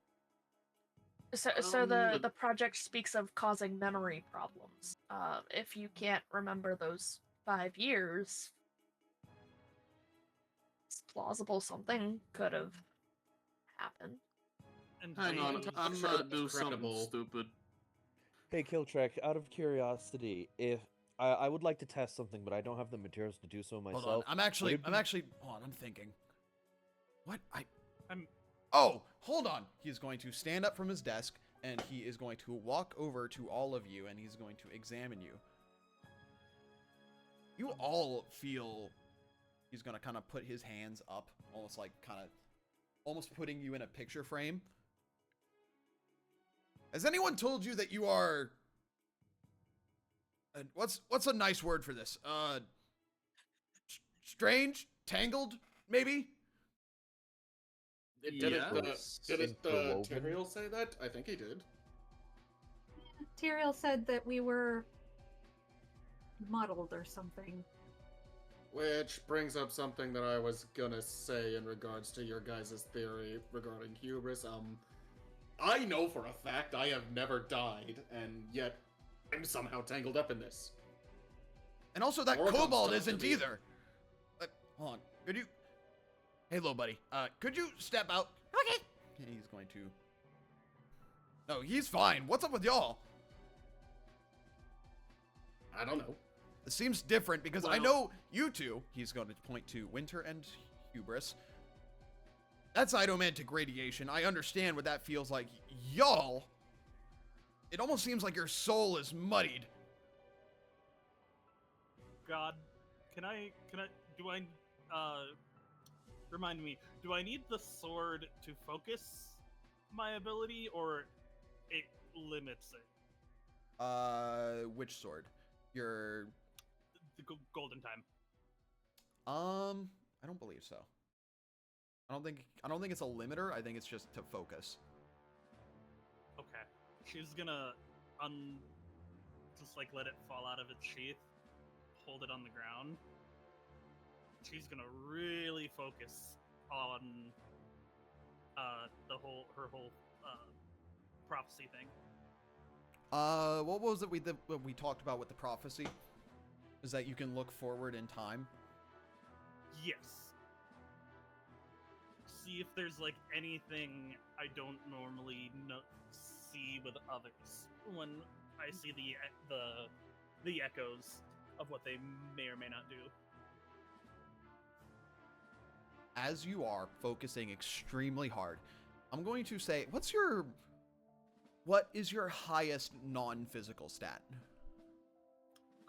so the but- the project speaks of causing memory problems. If you can't remember those 5 years, it's plausible something could have happened. And Hang on, they- I'm sure not that's doing something credible. stupid. Hey, Killtrek, out of curiosity, if I would like to test something, but I don't have the materials to do so myself. Hold on. I'm actually it be- hold on, I'm thinking. What? I'm Oh, hold on. He's going to stand up from his desk and he is going to walk over to all of you and he's going to examine you. You all feel he's going to kind of put his hands up, almost like almost putting you in a picture frame. Has anyone told you that you are what's a nice word for this? Strange? Tangled? Maybe? Didn't Yes. Interwoven. Tyrael say that? I think he did. Tyrael said that we were muddled or something. Which brings up something that I was gonna say in regards to your guys' theory regarding hubris. I know for a fact I have never died, and yet I'm somehow tangled up in this. And also that Or kobold stuff to isn't be. either. Hold on. Could you... Hey, little buddy. Could you step out? Okay. He's going to... No, he's fine. What's up with y'all? I don't know. It seems different because I Well- know you two. He's going to point to Winter and Hubris. That's idomantic radiation. I understand what that feels like. Y'all... It almost seems like your soul is muddied. God, remind me, do I need the sword to focus my ability, or it limits it? Which sword? Your... The golden time. I don't believe so. I don't think it's a limiter. I think it's just to focus. Okay. She's gonna just like let it fall out of its sheath, hold it on the ground. She's gonna really focus on her whole prophecy thing. What was it what we talked about with the prophecy? Is that you can look forward in time? Yes. See if there's like anything I don't normally see with others when I see the echoes of what they may or may not do. As you are focusing extremely hard, I'm going to say, what is your highest non-physical stat?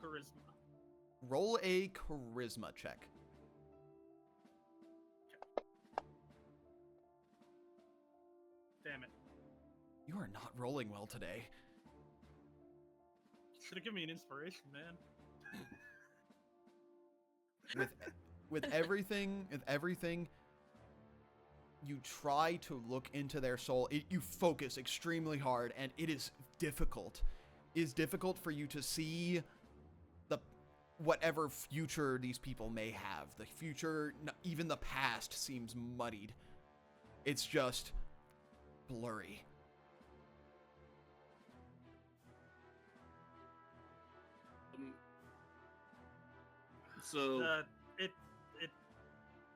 Charisma. Roll a charisma check. Damn it. You are not rolling well today. Should have given me an inspiration, man. With everything, you try to look into their soul. You focus extremely hard, and it is difficult. It is difficult for you to see whatever future these people may have. The future, even the past, seems muddied. It's just blurry. So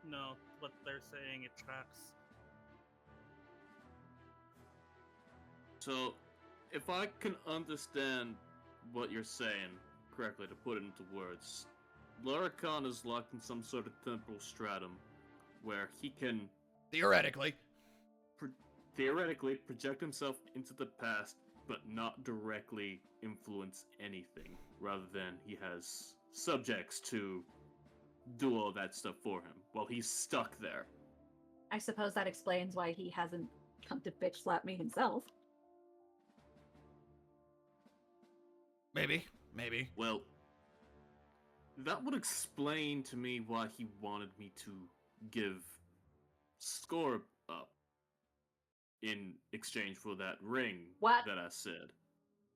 no, what they're saying, it tracks. So, if I can understand what you're saying correctly, to put it into words, Lurakan is locked in some sort of temporal stratum where he can Theoretically. theoretically project himself into the past, but not directly influence anything, rather than he has subjects to do all that stuff for him while he's stuck there. I suppose that explains why he hasn't come to bitch slap me himself. Maybe. Well, that would explain to me why he wanted me to give Scorb up in exchange for that ring What? that I said.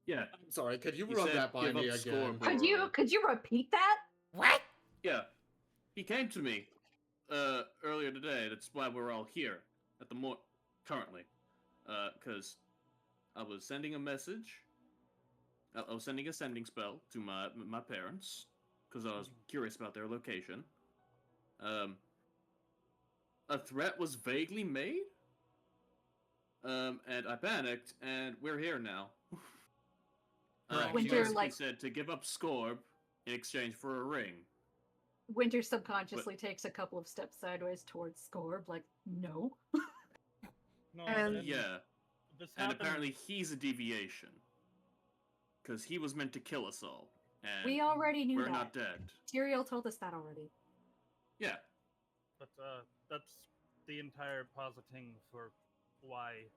Yeah, I'm sorry, could you He run said that by give me up again? score. Could you repeat that? What? yeah. He came to me earlier today. That's why we're all here at the currently. Because I was sending a message. I was sending a sending spell to my parents because I was curious about their location. A threat was vaguely made. And I panicked, and we're here now. Correct. He Winter, basically like- said to give up Scorb in exchange for a ring. Winter subconsciously takes a couple of steps sideways towards Scorb, like, no. No, And- Yeah, this and happened. apparently he's a deviation. Because he was meant to kill us all. And We already knew we're that. not dead. Tyrael told us that already. Yeah. But that's the entire positing for why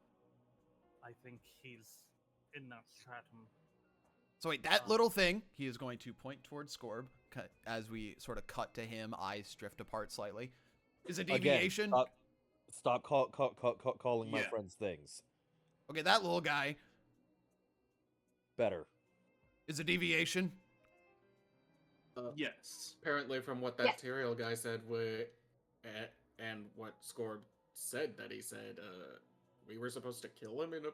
I think he's in that stratum. So wait, that little thing, he is going to point towards Scorb, as we sort of cut to him, eyes drift apart slightly. Is a deviation. Again, stop calling my Yeah. friends things. Okay, that little guy Better. is a deviation. Yes. Apparently, from what that Yes. Tyrael guy said, and what Scorb said that he said, we were supposed to kill him in a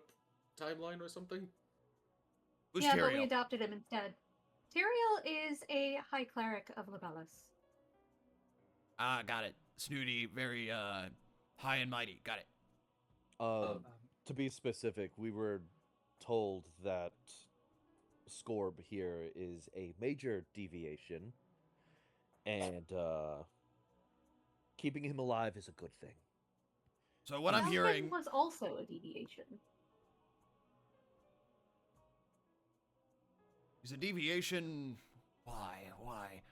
timeline or something? Who's yeah, but we Tyrael? adopted him instead. Tyrael is a high cleric of Libellus. Ah, got it. Snooty, very high and mighty. Got it. To be specific, we were told that Scorb here is a major deviation, and keeping him alive is a good thing. So what I'm Malcolm hearing, was also a deviation. is a deviation. Why?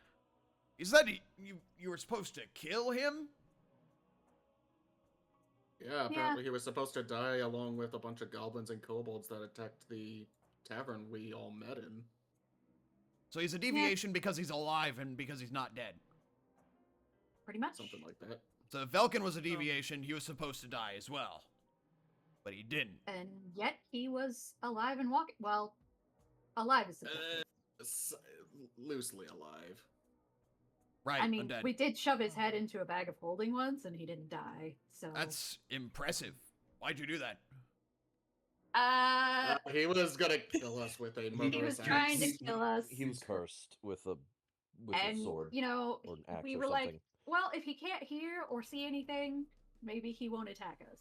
Is that you were supposed to kill him? Yeah, apparently he was supposed to die along with a bunch of goblins and kobolds that attacked the tavern we all met in. So he's a deviation because he's alive and because he's not dead. Pretty much. Something like that. So if Velkin was a deviation, he was supposed to die as well. But he didn't. And yet he was alive and walking. Well, alive is subjective. Loosely alive. Right, I mean, undead. we did shove his head into a bag of holding once, and he didn't die. So That's impressive. Why'd you do that? He was gonna kill us with a he murderous was trying to axe. kill us. He was cursed with a And, sword you know, or an axe we or were something. like, well, if he can't hear or see anything, maybe he won't attack us.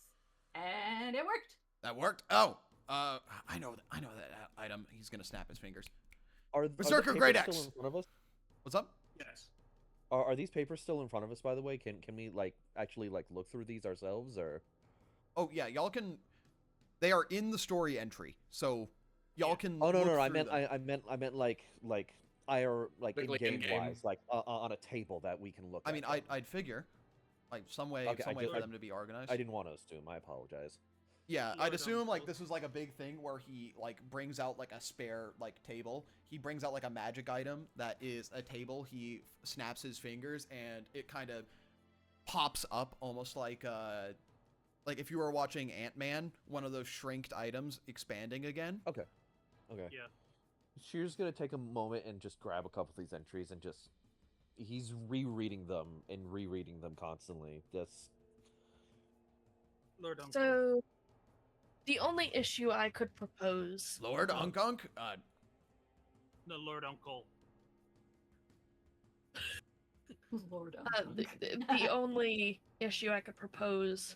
And it worked. That worked. Oh, I know that item. He's gonna snap his fingers. Are Berserker the Great papers Axe. still in front of us? What's up? Yes. Are these papers still in front of us? By the way, can we like actually like look through these ourselves or? Oh yeah, y'all can. They are in the story entry, so y'all can. Oh no, look no, I through meant them. I meant like IR like Like in in-game. game wise, like on a table that we can look. I at mean, them. I'd figure, like some way Okay, for them to be organized. I didn't want to assume. I apologize. Yeah, Lord I'd assume like Uncle. this was like a big thing where he like brings out like a spare like table. He brings out like a magic item that is a table. He snaps his fingers and it kind of pops up almost like if you were watching Ant-Man, one of those shrinked items expanding again. Okay. Yeah. Shear's gonna take a moment and just grab a couple of these entries and just he's rereading them and rereading them constantly. That's Lord Uncle. So, the only issue I could propose. Lord Unk. No, Lord Uncle. Lord The only issue I could propose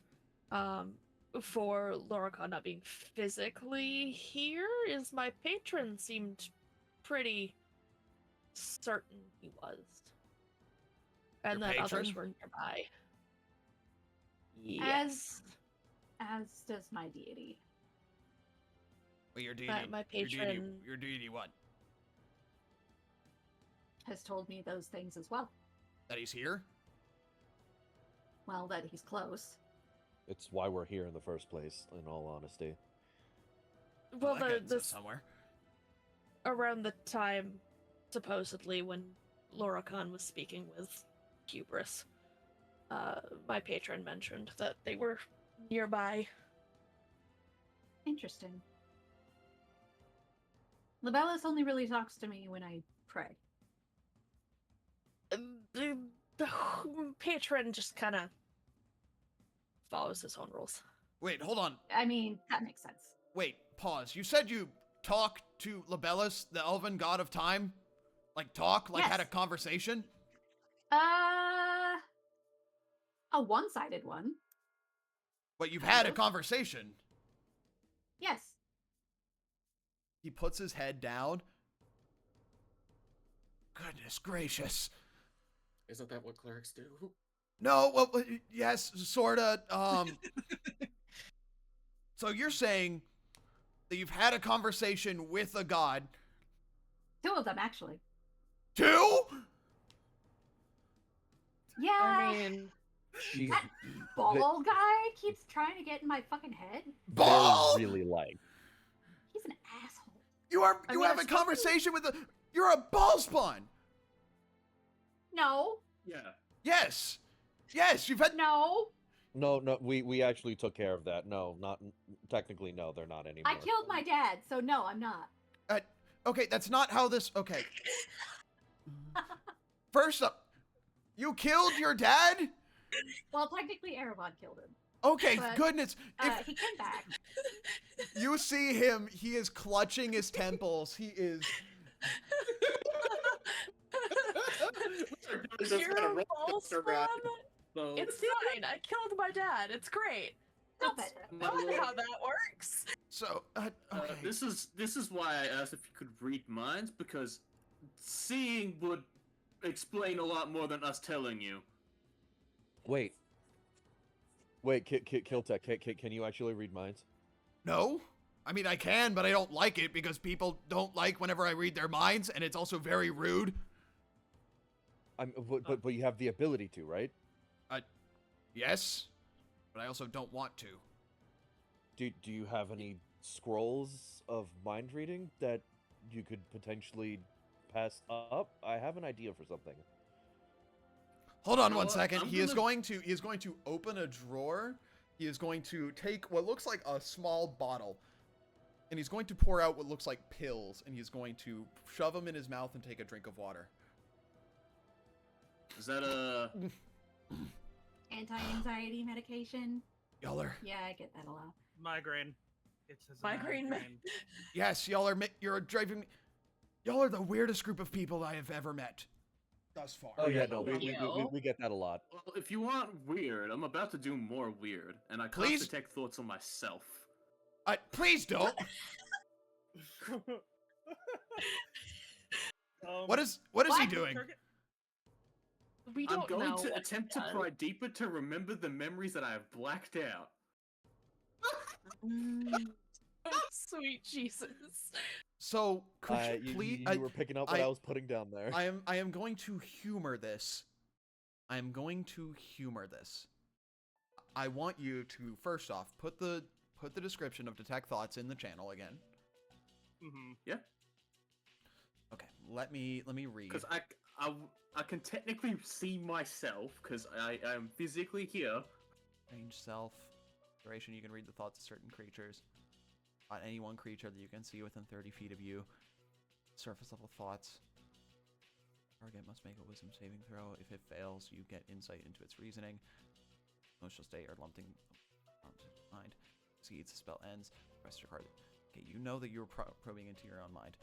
for Loricon not being physically here is my patron seemed pretty certain he was. And Your that patron? others were nearby. Yes. As does my deity. Well, your deity. But my patron- Your deity what? Has told me those things as well. That he's here? Well, that he's close. it's why we're here in the first place. In all honesty, Well, that gets us the somewhere. around the time, supposedly, when Loricon was speaking with Hubris, my patron mentioned that they were nearby. Interesting. Libellus only really talks to me when I pray. The patron just kind of follows his own rules. Wait, hold on. I mean, that makes sense. Wait, pause. You said you talked to Libellus, the elven god of time? Like talk? Like had a Yes. conversation? A one-sided one. But you've had a Kind of. conversation. Yes. He puts his head down. Goodness gracious. Isn't that what clerics do? No, well, yes, sorta. So you're saying that you've had a conversation with a god. Two of them, actually. Two? Yeah. I mean, she's That ball guy keeps trying to get in my fucking head. Ball! really like. He's an asshole. You I have mean, a it's conversation with a. You're a ball spawn. No. Yeah. Yes. Yes, you've had. No. No, we actually took care of that. No, not technically. No, they're not anymore. I killed my dad, so no, I'm not. Okay, that's not how this. Okay. First up, you killed your dad? Well, technically, Erebon killed him. Okay, But, goodness. If He came back. you see him, he is clutching his temples. He is. you're a false one? So, It's fine. I killed my dad. It's great. Stop That's it. not how that works. So, okay. this is why I asked if you could read minds, because seeing would explain a lot more than us telling you. Wait, Kiltech, can you actually read minds? No? I mean, I can, but I don't like it because people don't like whenever I read their minds, and it's also very rude. But you have the ability to, right? Yes, but I also don't want to. Do you have any scrolls of mind reading that you could potentially pass up? I have an idea for something. Hold on You know one what? second. I'm He is gonna- going to open a drawer. He is going to take what looks like a small bottle, and he's going to pour out what looks like pills, and he's going to shove them in his mouth and take a drink of water. Is that a Anti-anxiety medication. Y'all are. Yeah, I get that a lot. Migraine. It's his Migraine man. Yes, y'all are you're driving me. Y'all are the weirdest group of people I have ever met thus far. Oh yeah, no, Thank you. we get that a lot. Well, if you want weird, I'm about to do more weird, and I Please? can't detect thoughts on myself. Please don't. What is he doing? We I'm don't going know to what attempt he to does. pry deeper to remember the memories that I have blacked out. Sweet Jesus. So could you please? You were picking up what I was putting down there. I am going to humor this. I am going to humor this. I want you to first off put the description of Detect Thoughts in the channel again. Mm-hmm. Yeah. Okay, let me read. Because I can technically see myself, because I am physically here. Range self. Duration, you can read the thoughts of certain creatures. On any one creature that you can see within 30 feet of you. Surface level thoughts. Target must make a wisdom saving throw. If it fails, you get insight into its reasoning. Emotional state or lumping mind. Succeeds, the spell ends. Rest your card. Okay, you know that you're probing into your own mind.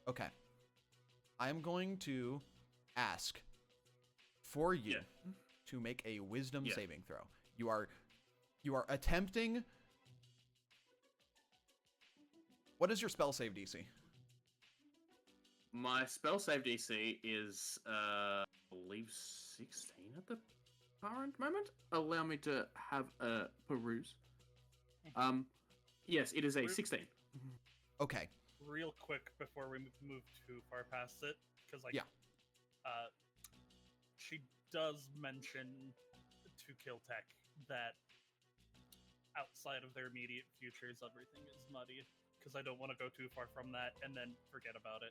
Okay. I am going to ask for you to make a wisdom saving throw. You are attempting. What is your spell save DC? My spell save DC is, I believe 16 at the current moment. Allow me to have a peruse. Yes, it is a 16. Okay. Real quick before we move too far past it, because she does mention to Killtech that outside of their immediate futures, everything is muddy. Because I don't want to go too far from that and then forget about it.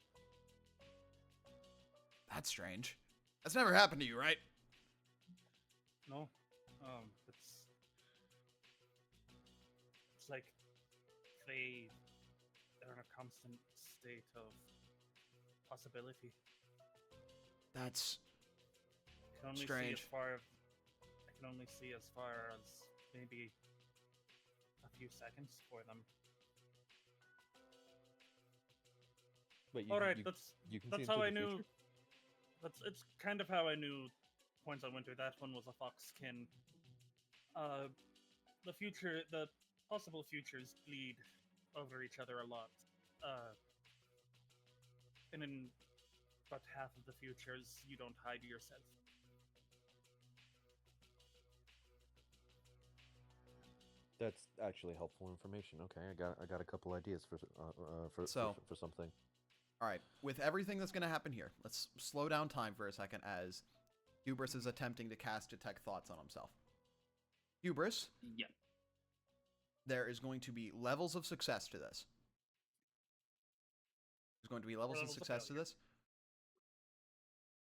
That's strange. That's never happened to you, right? No, it's like they're in a constant state of possibility. That's I can only strange. I can only see as far as maybe a few seconds for them. Wait, All right, you that's can see how into I the knew. future? It's kind of how I knew Points on Winter. That one was a foxkin. The future, the possible futures bleed over each other a lot. And in about half of the futures, you don't hide yourself. That's actually helpful information. Okay, I got a couple ideas for something. all right. With everything that's going to happen here, let's slow down time for a second as Hubris is attempting to cast Detect Thoughts on himself. Hubris, Yeah. there is going to be levels of success to this. There's going to be levels of success to this.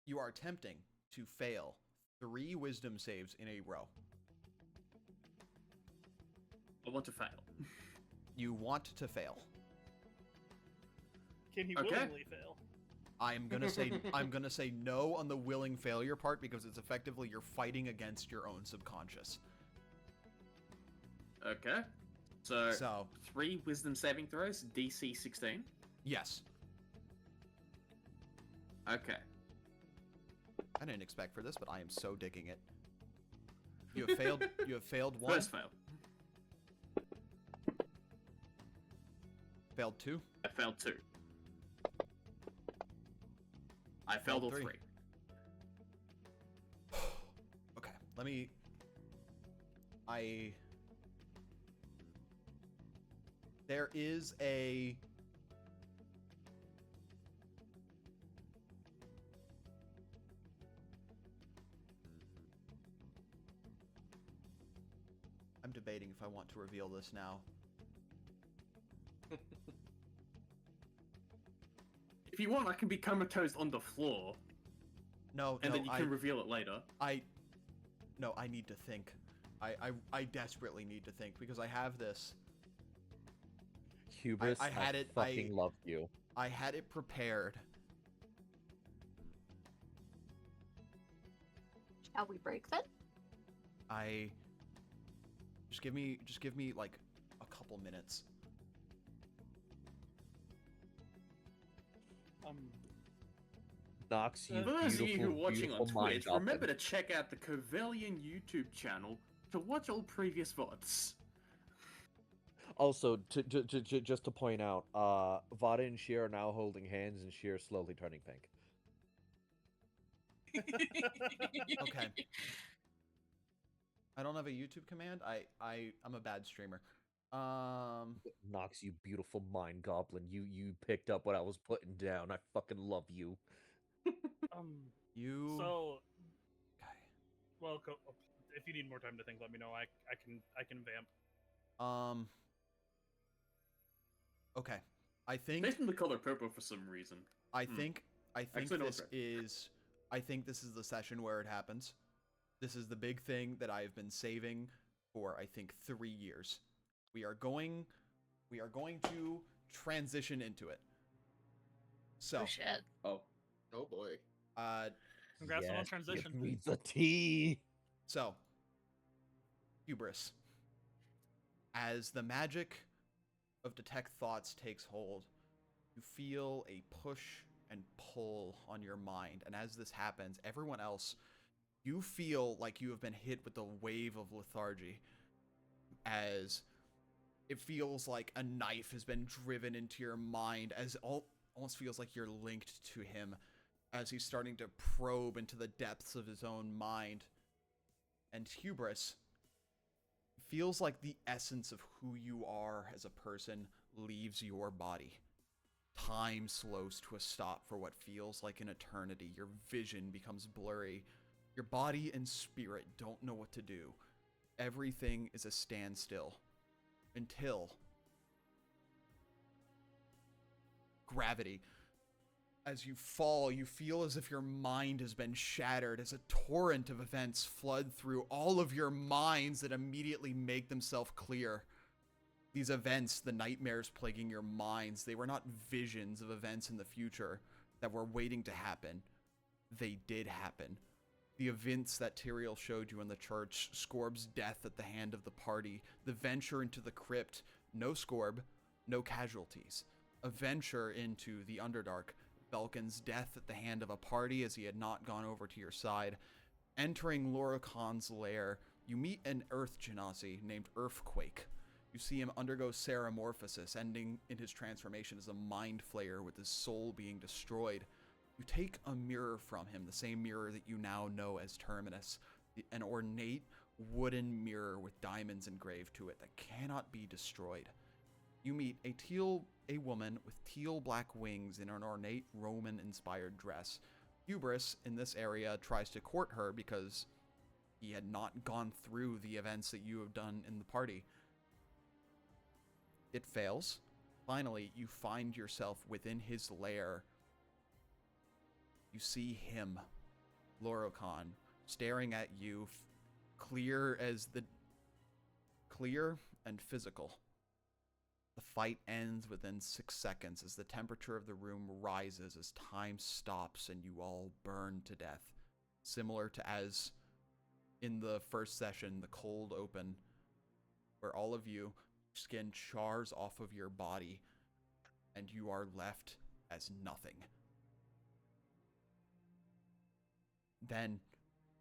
You are attempting to fail 3 wisdom saves in a row. I want to fail. You want to fail. Can he Okay. willingly fail? I'm gonna say no on the willing failure part because it's effectively you're fighting against your own subconscious. Okay. So, So 3 wisdom saving throws, DC 16. yes, Okay. I didn't expect for this, but I am so digging it. You have failed. You have failed 1. First fail. Failed 2. I failed 2. I failed all 3. Okay, let me. There is a. I'm debating if I want to reveal this now. If you want, I can be comatose on the floor, No, and no, then you can reveal it later. No, I need to think. I desperately need to think because I have this. Hubris, I had it- fucking love you. I had it prepared. Shall we break then? Just give me like a couple minutes. Nox, you For those of you who are beautiful, watching beautiful on mind Twitch, goblin. remember to check out the Covelian YouTube channel to watch all previous VODs. Also, just to point out, Vada and Sheer are now holding hands, and Sheer is slowly turning pink. Okay. I don't have a YouTube command. I'm a bad streamer. Nox, you beautiful mind goblin. You picked up what I was putting down. I fucking love you. You. So, Okay. well, if you need more time to think, let me know. I can vamp. Okay. I think. Based on the color purple for some reason. I think Actually, no, this it's is. I think this is the session where it happens. This is the big thing that I've been saving for, I think, 3 years. We are going to transition into it. So, Oh shit. Oh. Oh boy. Congrats on Yes, transition. Give me the tea. So, hubris. As the magic of detect thoughts takes hold, you feel a push and pull on your mind. And as this happens, everyone else, you feel like you have been hit with a wave of lethargy. As it feels like a knife has been driven into your mind, as almost feels like you're linked to him, as he's starting to probe into the depths of his own mind. And hubris feels like the essence of who you are as a person leaves your body. Time slows to a stop for what feels like an eternity. Your vision becomes blurry. Your body and spirit don't know what to do. Everything is a standstill. Until gravity. As you fall, you feel as if your mind has been shattered, as a torrent of events flood through all of your minds that immediately make themselves clear. These events, the nightmares plaguing your minds, they were not visions of events in the future that were waiting to happen. They did happen. The events that Tyrael showed you in the church, Scorb's death at the hand of the party, the venture into the crypt, no Scorb, no casualties. A venture into the Underdark, Belkin's death at the hand of a party as he had not gone over to your side. Entering Laura Khan's lair, you meet an Earth Genasi named Earthquake. You see him undergo Ceramorphosis, ending in his transformation as a Mind Flayer with his soul being destroyed. You take a mirror from him, the same mirror that you now know as Terminus, an ornate wooden mirror with diamonds engraved to it that cannot be destroyed. You meet a woman with teal black wings in an ornate Roman-inspired dress. Hubris, in this area, tries to court her because he had not gone through the events that you have done in the party. It fails. Finally, you find yourself within his lair. You see him, Lorokhan, staring at you, clear and physical. The fight ends within 6 seconds as the temperature of the room rises as time stops and you all burn to death. Similar to as in the first session, the cold open, where all of you, skin chars off of your body and you are left as nothing. Then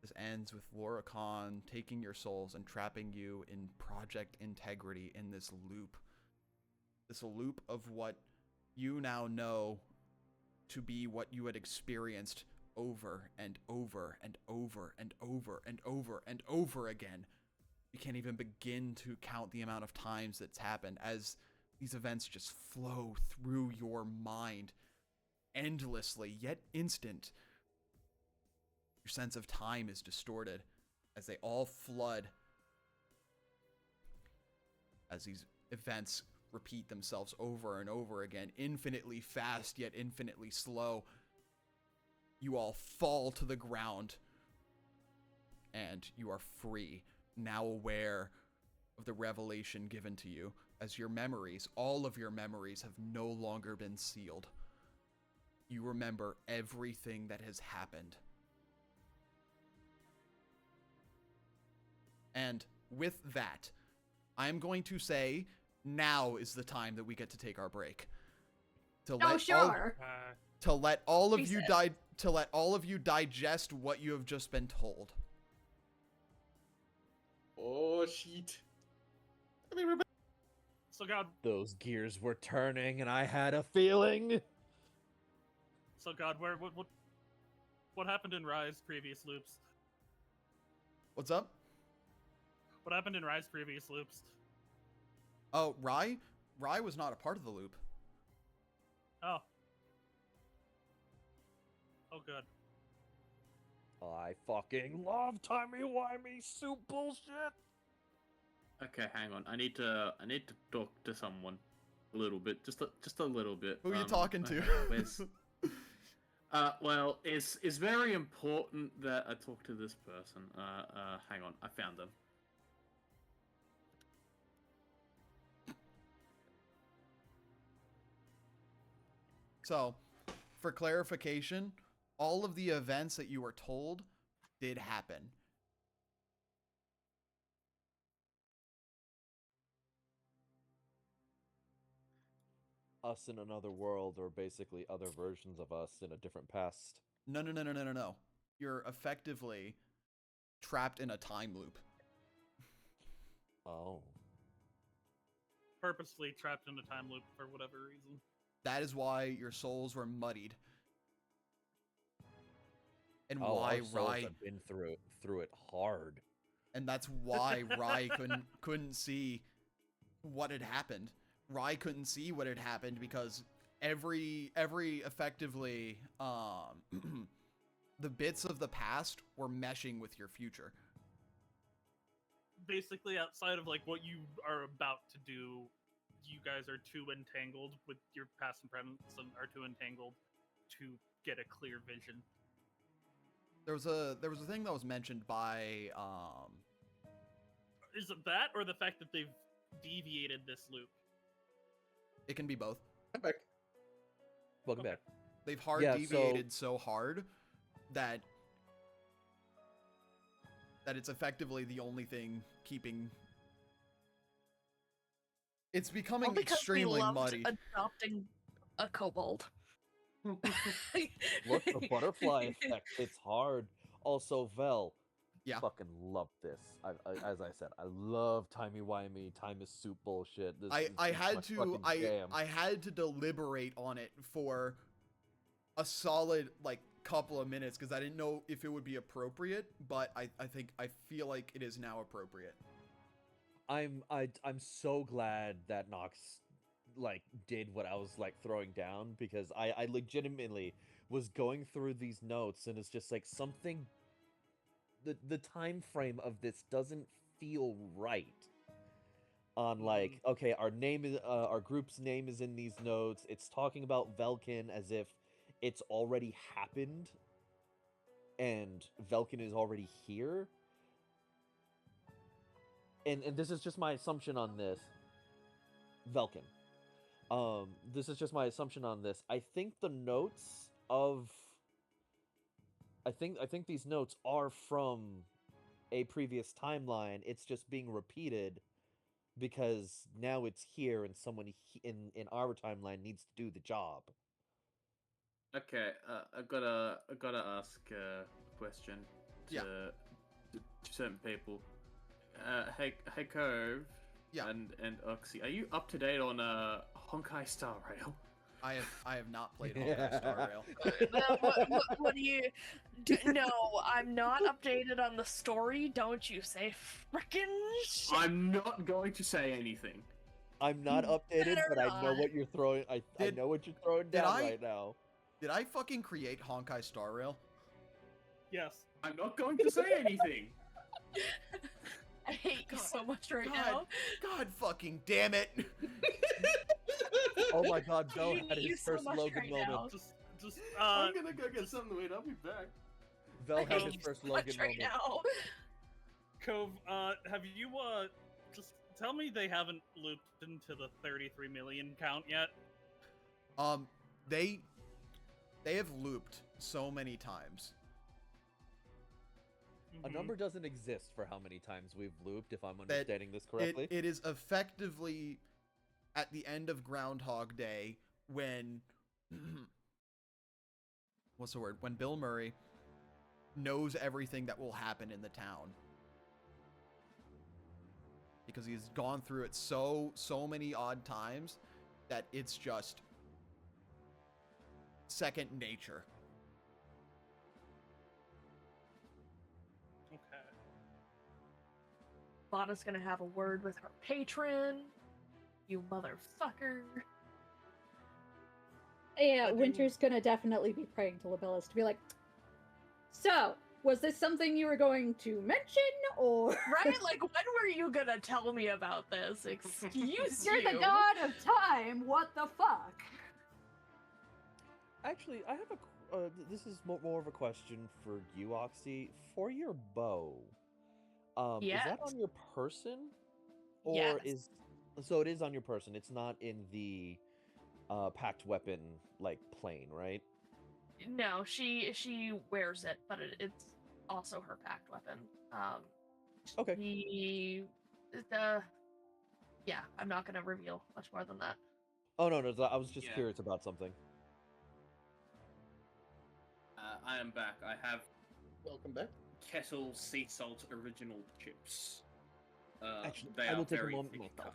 this ends with Laura Khan taking your souls and trapping you in Project Integrity in this loop. This loop of what you now know to be what you had experienced over and over and over and over and over and over again. You can't even begin to count the amount of times that's happened as these events just flow through your mind endlessly, yet instant. Your sense of time is distorted as they all flood, as these events repeat themselves over and over again, infinitely fast yet infinitely slow. You all fall to the ground, and you are free, now aware of the revelation given to you, as your memories, all of your memories, have no longer been sealed. You remember everything that has happened. And with that, I'm going to say now is the time that we get to take our break. To Oh, sure. to let all of you Reset. digest what you have just been told. Oh shit. I mean, we're back. So God, Those gears were turning, and I had a feeling. what happened in Rise previous loops? What's up? What happened in Rise previous loops? Oh, Rye was not a part of the loop. Oh. Oh, good. I fucking love timey-wimey soup bullshit. Okay, hang on. I need to talk to someone a little bit, just a little bit. Who are you talking to? okay, where's- well, it's very important that I talk to this person. Hang on, I found them. So, for clarification, all of the events that you were told did happen. Us in another world, or basically other versions of us in a different past. No. You're effectively trapped in a time loop. Oh. Purposely trapped in a time loop for whatever reason. That is why your souls were muddied. And Oh, why our souls Rye have been through it hard. and that's why Rye couldn't see what had happened. Rye couldn't see what had happened because every effectively the bits of the past were meshing with your future. Basically, outside of like what you are about to do, you guys are too entangled with your past and present and are too entangled to get a clear vision. There was a thing that was mentioned by Is it that or the fact that they've deviated this loop? it can be both. I'm back. Welcome Okay. back. They've hard Yeah, deviated so hard that it's effectively the only thing keeping. It's becoming All because extremely we loved muddy. adopting a kobold. Look, the butterfly effect. It's hard. Also, Vel. Yeah. Fucking love this. As I said, I love timey-wimey, time is soup bullshit. This I is my had to fucking jam. I had to deliberate on it for a solid like couple of minutes because I didn't know if it would be appropriate, but I feel like it is now appropriate. I'm so glad that Nox like did what I was like throwing down, because I legitimately was going through these notes and it's just like something, the time frame of this doesn't feel right. On like, okay, our name is our group's name is in these notes. It's talking about Velkin as if it's already happened and Velkin is already here. And this is just my assumption on this. Velkin. This is just my assumption on this. I think the notes of I think these notes are from a previous timeline. It's just being repeated because now it's here and someone in our timeline needs to do the job. Okay, I gotta ask a question to, Yeah. to certain people. Hey Cove, Yeah. and Oxy, are you up to date on Honkai Star Rail? I have not played Honkai Star Rail. What do you? No, I'm not updated on the story. Don't you say frickin' shit. I'm not going to say anything. I'm not updated, better but I know not. what you're throwing. I know what you're throwing did down I- right now. Did I fucking create Honkai Star Rail? Yes. I'm not going to say anything. I hate you so much right God, now. God fucking damn it! Oh my god, Bell I had hate you his so first much Logan right moment. now. Just I'm gonna go get something to eat. I'll be back. Bell I had hate his you first so Logan much right moment. now. Cove, have you just tell me they haven't looped into the 33 million count yet? They have looped so many times. A Mhm. number doesn't exist for how many times we've looped, if I'm That understanding this correctly. It is effectively at the end of Groundhog Day when what's the word? When Bill Murray knows everything that will happen in the town. Because he's gone through it so many odd times that it's just second nature. Okay. Lana's gonna have a word with her patron. You motherfucker. Yeah, But Winter's gonna definitely be praying to Libellus to be like, so, was this something you were going to mention, or... Right? Like, when were you gonna tell me about this? Excuse You're you. the god of time, what the fuck? Actually, I have this is more of a question for you, Oxy. For your bow, is Yes. that on your person, or Yes. so it is on your person? It's not in the packed weapon like plane, right? No, she wears it, but it's also her packed weapon. Okay. Yeah, I'm not gonna reveal much more than that. Oh no, I was just Yeah. curious about something. I am back. I have Welcome back. kettle sea salt original chips. Actually, they I are will take a very moment thick myself. cut.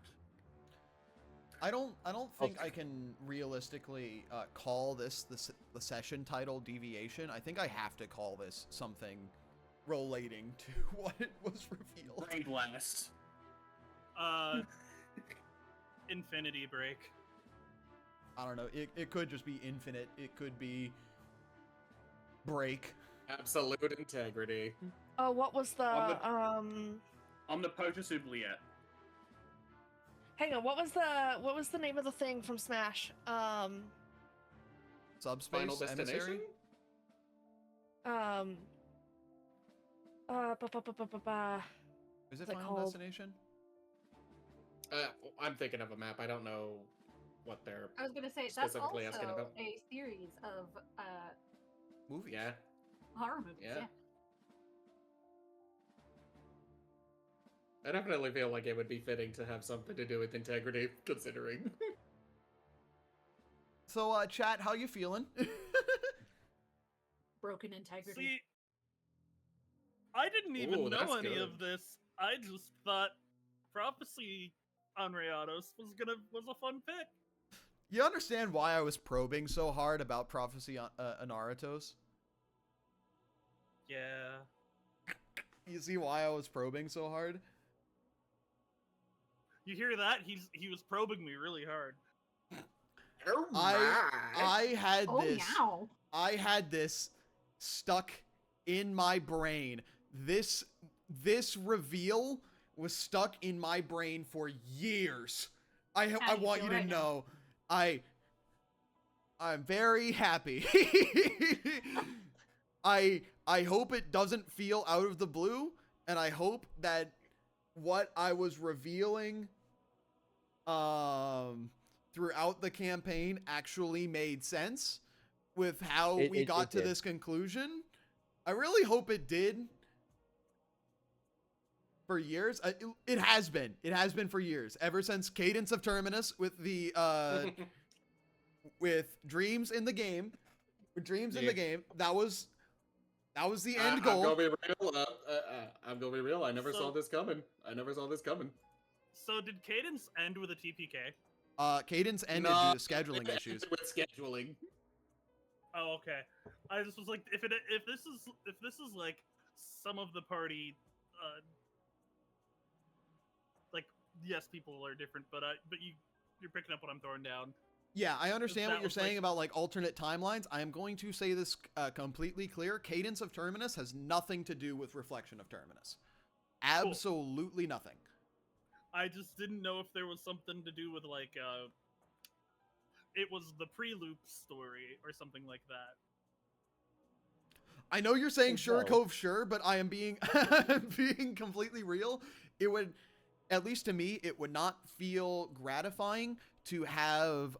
I don't think Okay. I can realistically call this the session title deviation. I think I have to call this something relating to what it was revealed. Brain blast. Infinity break. I don't know. It could just be infinite. It could be break. Absolute integrity. Oh, what was the Omnipotent oubliette. hang on, what was the name of the thing from Smash? Subspace Final emissary. destination? Ba, Is it What's it Final called? Destination? I'm thinking of a map. I don't know what they're I was gonna say, that's also specifically asking about. a series of Movies. Yeah. horror movies, Yeah. yeah. I definitely feel like it would be fitting to have something to do with integrity, considering. So, chat, how you feeling? Broken integrity. See, I didn't even Ooh, know that's any good. of this. I just thought Prophecy on Rayados was a fun pick. You understand why I was probing so hard about Prophecy on Naruto's? Yeah. You see why I was probing so hard? You hear that? He was probing me really hard. Oh I had Oh, this. meow. I had this stuck in my brain. This reveal was stuck in my brain for years. How I do want feel you to right now? know, I'm very happy. I hope it doesn't feel out of the blue, and I hope that what I was revealing throughout the campaign actually made sense with how we got it to did. this conclusion. I really hope it did. For years, it has been. It has been for years, ever since Cadence of Terminus with the with Dreams in the game. With Dreams in Yeah. the game, that was the end goal. I'm gonna be real. I'm gonna be real. I never saw So- this coming. I never saw this coming. So did Cadence end with a TPK? Cadence ended No, due to scheduling issues. With scheduling. Oh, okay. I just was like, if this is like some of the party, like yes, people are different, but you're picking up what I'm throwing down. Yeah, I understand That what you're was like- saying about like alternate timelines. I am going to say this completely clear. Cadence of Terminus has nothing to do with Reflection of Terminus. Absolutely nothing. I just didn't know if there was something to do with like it was the pre-loop story or something like that. I know you're saying Oh, sure, no. Cove, sure, but I am being being completely real. It would, at least to me, it would not feel gratifying to have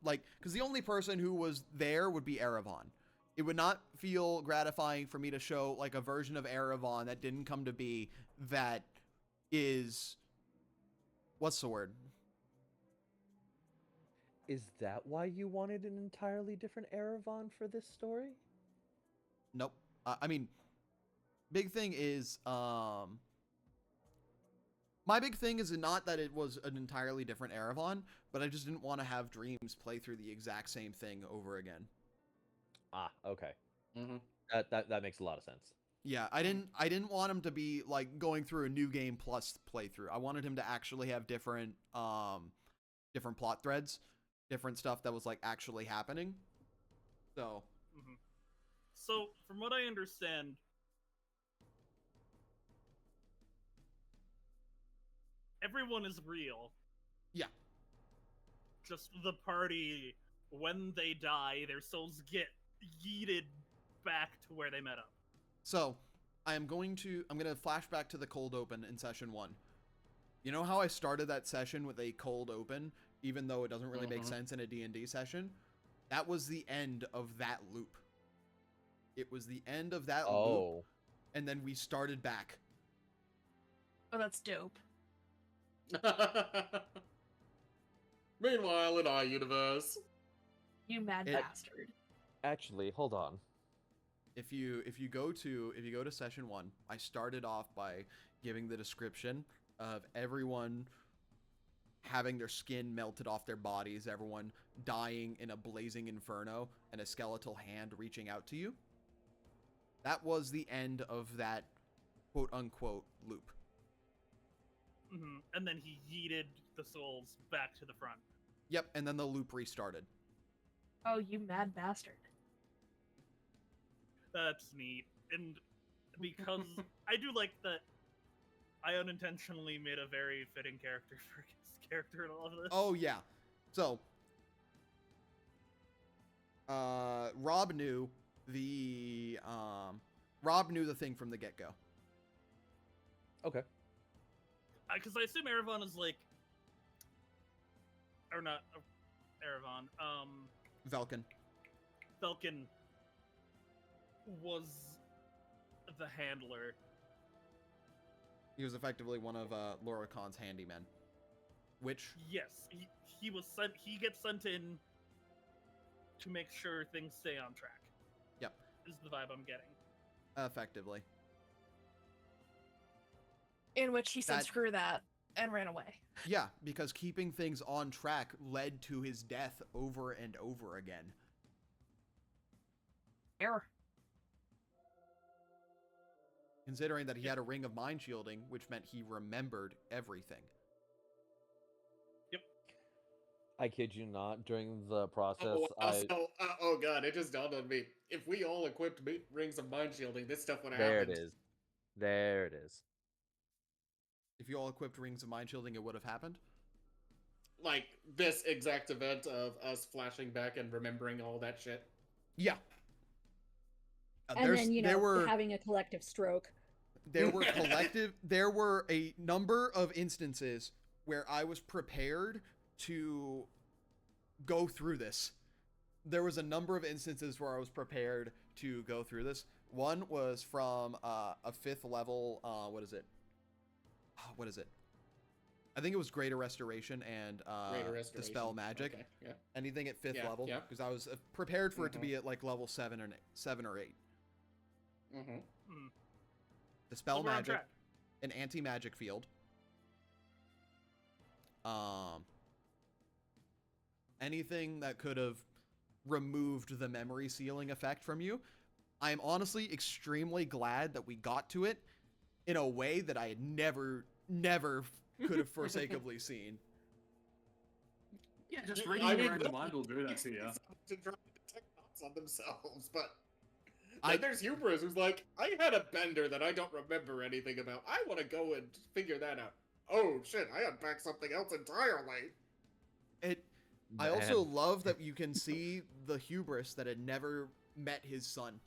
like, because the only person who was there would be Erevan. It would not feel gratifying for me to show like a version of Erevan that didn't come to be, that is, what's the word? Is that why you wanted an entirely different Erevan for this story? Nope. I mean, big thing is, my big thing is not that it was an entirely different Erevan, but I just didn't want to have Dreams play through the exact same thing over again. Ah, okay. Mm-hmm. That makes a lot of sense. Yeah, I didn't want him to be like going through a new game plus playthrough. I wanted him to actually have different different plot threads, different stuff that was like actually happening. So, Mhm. So, from what I understand, everyone is real. yeah. Just the party, when they die, their souls get yeeted back to where they met up. So, I'm going to flash back to the cold open in session 1. You know how I started that session with a cold open, even though it doesn't really make sense in a D&D session? That was the end of that loop. It was the end of that loop, and then we started back. Oh, that's dope. Meanwhile, in our universe, You mad It- bastard. Actually, hold on. If you go to session 1, I started off by giving the description of everyone having their skin melted off their bodies, everyone dying in a blazing inferno, and a skeletal hand reaching out to you. That was the end of that quote unquote loop. And then he yeeted the souls back to the front. Yep, and then the loop restarted. Oh, you mad bastard. That's neat. And because I do like that I unintentionally made a very fitting character for his character in all of this. Oh yeah. So Rob knew the thing from the get-go. Okay. Because I assume Erevan is like, or not Erevan. Velkin. Falcon was the handler. He was effectively one of Laura Khan's handymen. Which Yes, he was sent. He gets sent in to make sure things stay on track. Yep. Is the vibe I'm getting. effectively. In which he said, That- screw that, and ran away. Yeah, because keeping things on track led to his death over and over again. Error. Considering that he had a ring of mind shielding, which meant he remembered everything. I kid you not. During the process, oh god, it just dawned on me. If we all equipped rings of mind shielding, this stuff would have there happened. it is. There it is. If you all equipped rings of mind shielding, it would have happened. Like this exact event of us flashing back and remembering all that shit. Yeah. And then, having a collective stroke. There were a number of instances where I was prepared to go through this. There was a number of instances where I was prepared to go through this. One was from a 5th level, what is it? I think it was Greater Restoration and Dispel Magic. Okay, yeah. Anything at 5th Yeah, level, yeah. because I was prepared for it to be at like level 7 or 8. Mm-hmm. Dispel So we're on Magic, track. an anti-magic field. Anything that could have removed the memory sealing effect from you. I am honestly extremely glad that we got to it in a way that I had never could have forsakably seen. Yeah, just I reading mean, your own mind will do that to you. To try to detect thoughts on themselves, but I- then there's hubris who's like, I had a bender that I don't remember anything about. I want to go and figure that out. Oh shit, I unpacked something else entirely. I also love that you can see the hubris that had never met his son.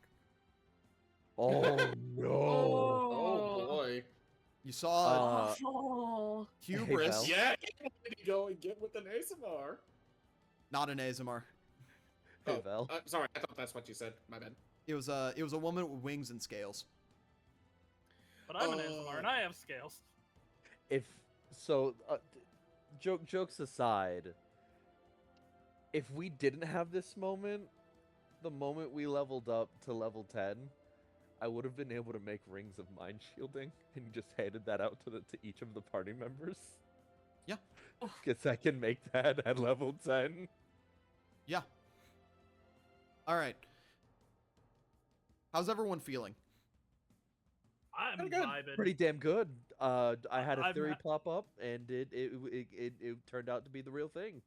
Oh no. Oh boy. You saw Oh. hubris, Well. Yeah, he wanted to go and get with an ASMR. not an ASMR. Hey, Vel. Sorry, I thought that's what you said. My bad. It was a woman with wings and scales. But I'm an ASMR and I have scales. If so, jokes aside, if we didn't have this moment, the moment we leveled up to level 10, I would have been able to make rings of mind shielding and just handed that out to each of the party members. Yeah. Guess I can make that at level 10. Yeah. All right. How's everyone feeling? I'm Pretty good. vibing. Pretty damn good. I had a I'm theory ha- pop up, and it turned out to be the real thing.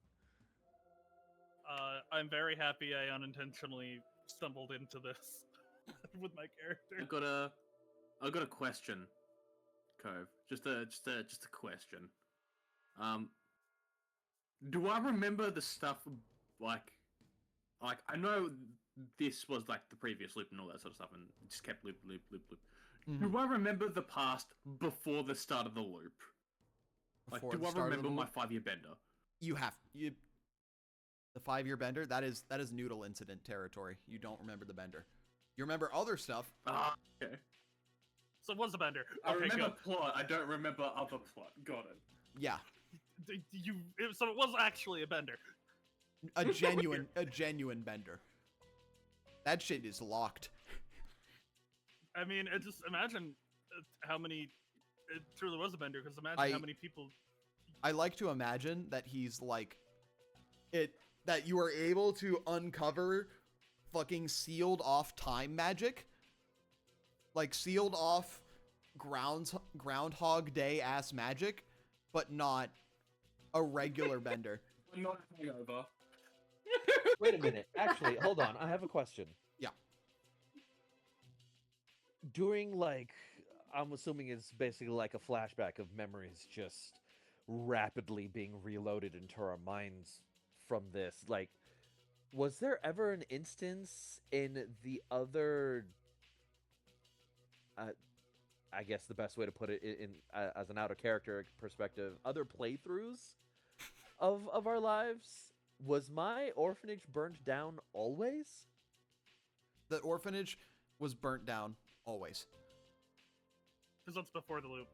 I'm very happy I unintentionally stumbled into this with my character. I've got a question, Cove. Just a question. Do I remember the stuff like I know this was like the previous loop and all that sort of stuff, and it just kept loop. Mhm. Do I remember the past before the start of the loop? Before Do the I start of remember the my loop? 5-year bender? The 5-year bender, that is noodle incident territory. You don't remember the bender. You remember other stuff. Ah, okay. So it was a bender. I Okay, remember good. plot. I don't remember other plot. Got it. Yeah. So it was actually a bender. A genuine bender. That shit is locked. I mean, just imagine how many. It truly was a bender, because imagine how many people. I like to imagine that he's like that you are able to uncover fucking sealed off time magic. Like sealed off Groundhog Day ass magic, but not a regular bender. Not hangover. Wait a minute. Actually, hold on. I have a question. Yeah. During, like, I'm assuming it's basically like a flashback of memories just rapidly being reloaded into our minds from this. Like, was there ever an instance in the other... I guess the best way to put it in as an out of character perspective, other playthroughs of our lives? Was my orphanage burnt down always? The orphanage was burnt down always. Because that's before the loop.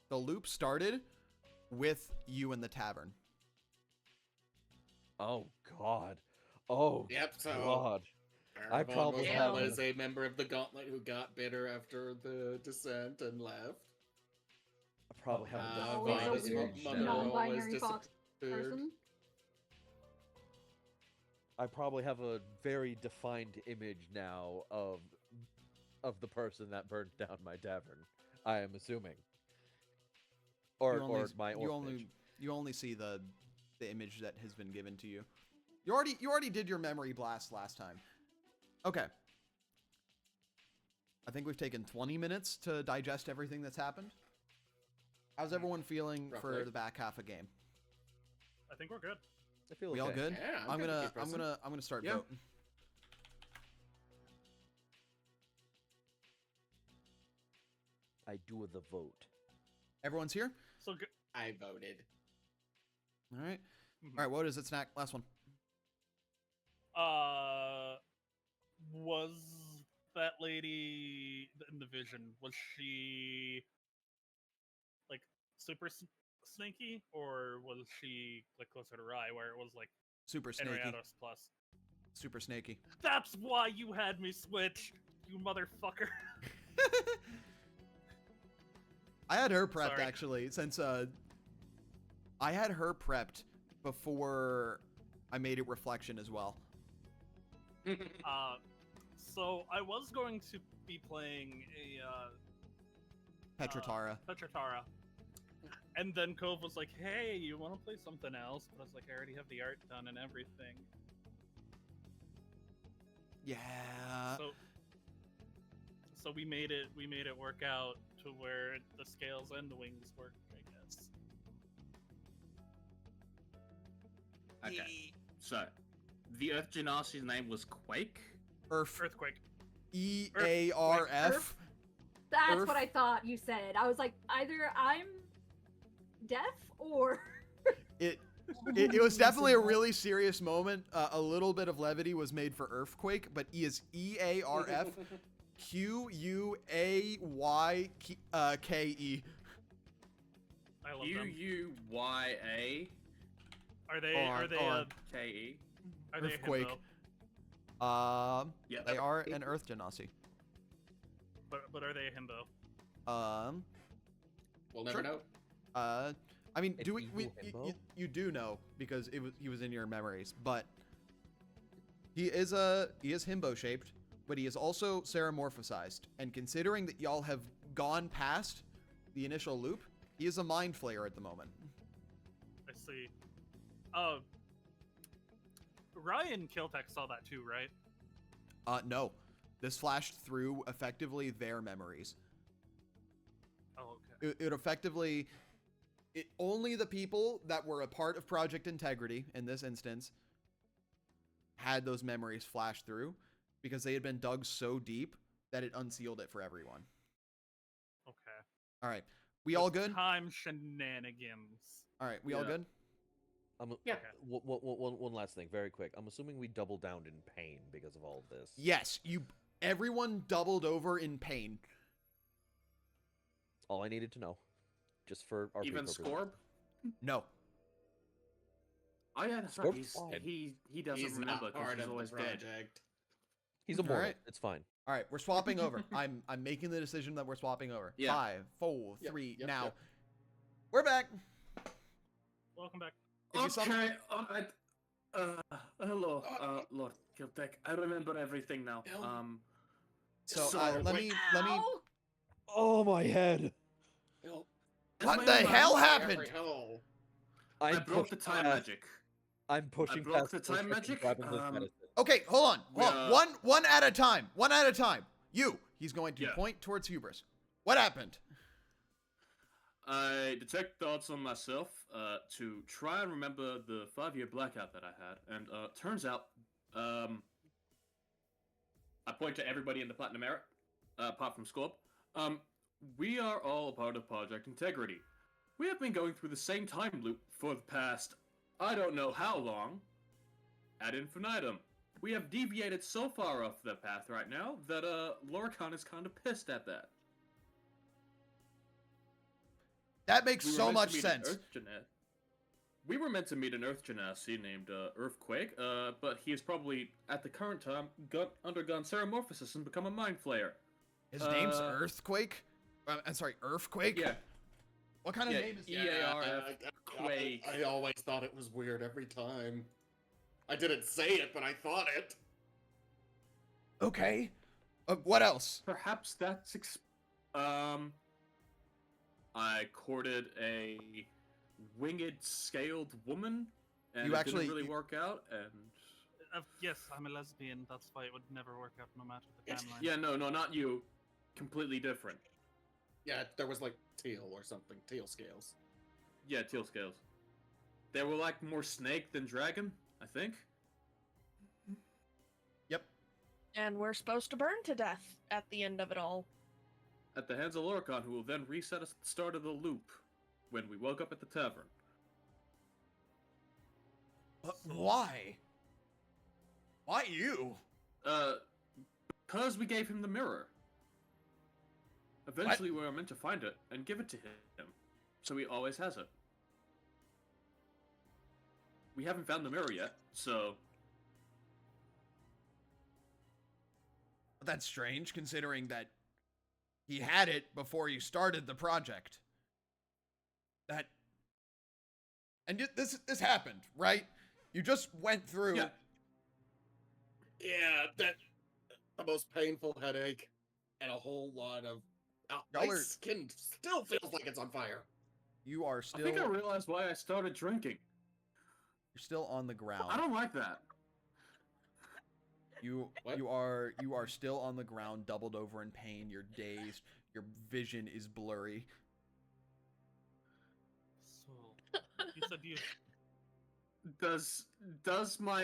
The loop started with you in the tavern. Oh God. Oh Yep, so God. I Arvon probably was have always a member of the Gauntlet who got bitter after the descent and left. I probably have a Always defined a weird image mother now. non-binary always fox disappeared. person. I probably have a very defined image now of the person that burned down my tavern. I am assuming, or my orphanage. You only see the image that has been given to you. You already did your memory blast last time. Okay. I think we've taken 20 minutes to digest everything that's happened. How's everyone feeling for Roughly. the back half of game? I think we're good. I feel We all okay. good? Yeah, I'm good to gonna keep pressing. start Yeah. voting. I do the vote. Everyone's here? So good. I voted. All right. Mhm. All right, what is it, Snack? Last one. Was that lady in the vision? Was she like super snaky, or was she like closer to Rye, where it was like Super snaky. Henriados plus? Super snaky. That's why you had me switch, you motherfucker. I had her prepped Sorry. actually, since I had her prepped before I made it reflection as well. So I was going to be playing a Petratara. Petratara, and then Cove was like, "Hey, you want to play something else?" But I was like, "I already have the art done and everything." Yeah. So we made it work out to where the scales and the wings work, I guess. Okay. So, the Earth Genasi's name was Quake. Earthquake. EARF. That's Earth. what I thought you said. I was like, either I'm deaf or It was definitely a really serious moment. A little bit of levity was made for Earthquake, but E is EARF QUAYKE. I love them. UUYA Are they Or- a KE. Are they a Earthquake. himbo? Yeah, They are an Earth Genasi. But are they a himbo? We'll never Sure. know. I mean, An do we? evil himbo? You do know because he was in your memories, but he is himbo shaped, but he is also ceramorphosized. And considering that y'all have gone past the initial loop, he is a mind flayer at the moment. I see. Ryan Kiltech saw that too, right? No, this flashed through effectively their memories. Oh, okay. It effectively, only the people that were a part of Project Integrity in this instance had those memories flash through because they had been dug so deep that it unsealed it for everyone. Okay. All right, we all good? Time shenanigans. All right, we all Yeah. good? Yeah. One last thing, very quick. I'm assuming we doubled down in pain because of all of this. Yes, everyone doubled over in pain. All I needed to know, just for our Even Scorb? No, Oh yeah, that's Scorp's right. fine. He doesn't He's remember not because part he's of the always dead. project. He's immortal. Alright. It's fine. all right, we're swapping over. I'm making the decision that we're swapping over. Yeah. 5, 4, Yep, 3. yep, Now yep. we're back. Welcome back. If you sum- Okay, alright. Hello, Lord Kiltech. I remember everything now. So, So, let me. Ow! Oh, my head! What the hell happened? Hell. I broke the time magic. I'm pushing broke past the time restriction, magic, grabbing this medicine. Okay, hold on. One at a time. One at a time. He's going to Yeah. point towards Hubris. What happened? I detect thoughts on myself to try and remember the 5-year blackout that I had, and turns out, I point to everybody in the Platinum Era, apart from Scorp. We are all a part of Project Integrity. We have been going through the same time loop for the past, I don't know how long, ad infinitum. We have deviated so far off the path right now that Lorcan is kind of pissed at that. That makes We were so meant to much meet an sense. Earth We were meant to meet an Earth Genasi named Earthquake, but he has probably, at the current time, undergone ceramorphosis and become a mind flayer. His name's Uh, Earthquake? I'm sorry, Earthquake? Yeah, What kind of yeah, name is EARF Quake. I always thought it was weird every time. I didn't say it, but I thought it. Okay. What else? Perhaps that's I courted a winged scaled woman, and You it actually- didn't really work out. And Yes, I'm a lesbian. That's why it would never work out no matter the timeline. yeah, no, not you. Completely different. Yeah, there was like teal or something. Teal scales. Yeah, teal scales. They were like more snake than dragon, I think. Yep. And we're supposed to burn to death at the end of it all. At the hands of Lorcan, who will then reset us at the start of the loop when we woke up at the tavern. But why? Why you? Because we gave him the mirror. Eventually, we were meant to find it and give it to him, so he always has it. We haven't found the mirror yet, so That's strange, considering that he had it before you started the project. This happened, right? You just went through. Yeah. Yeah, that the most painful headache and a whole lot of. Y'all My are- skin still feels like it's on fire. You are I still. think I realized why I started drinking. You're still on the ground. I don't like that. You What? you are still on the ground, doubled over in pain. You're dazed. Your vision is blurry. So, you said you. Does my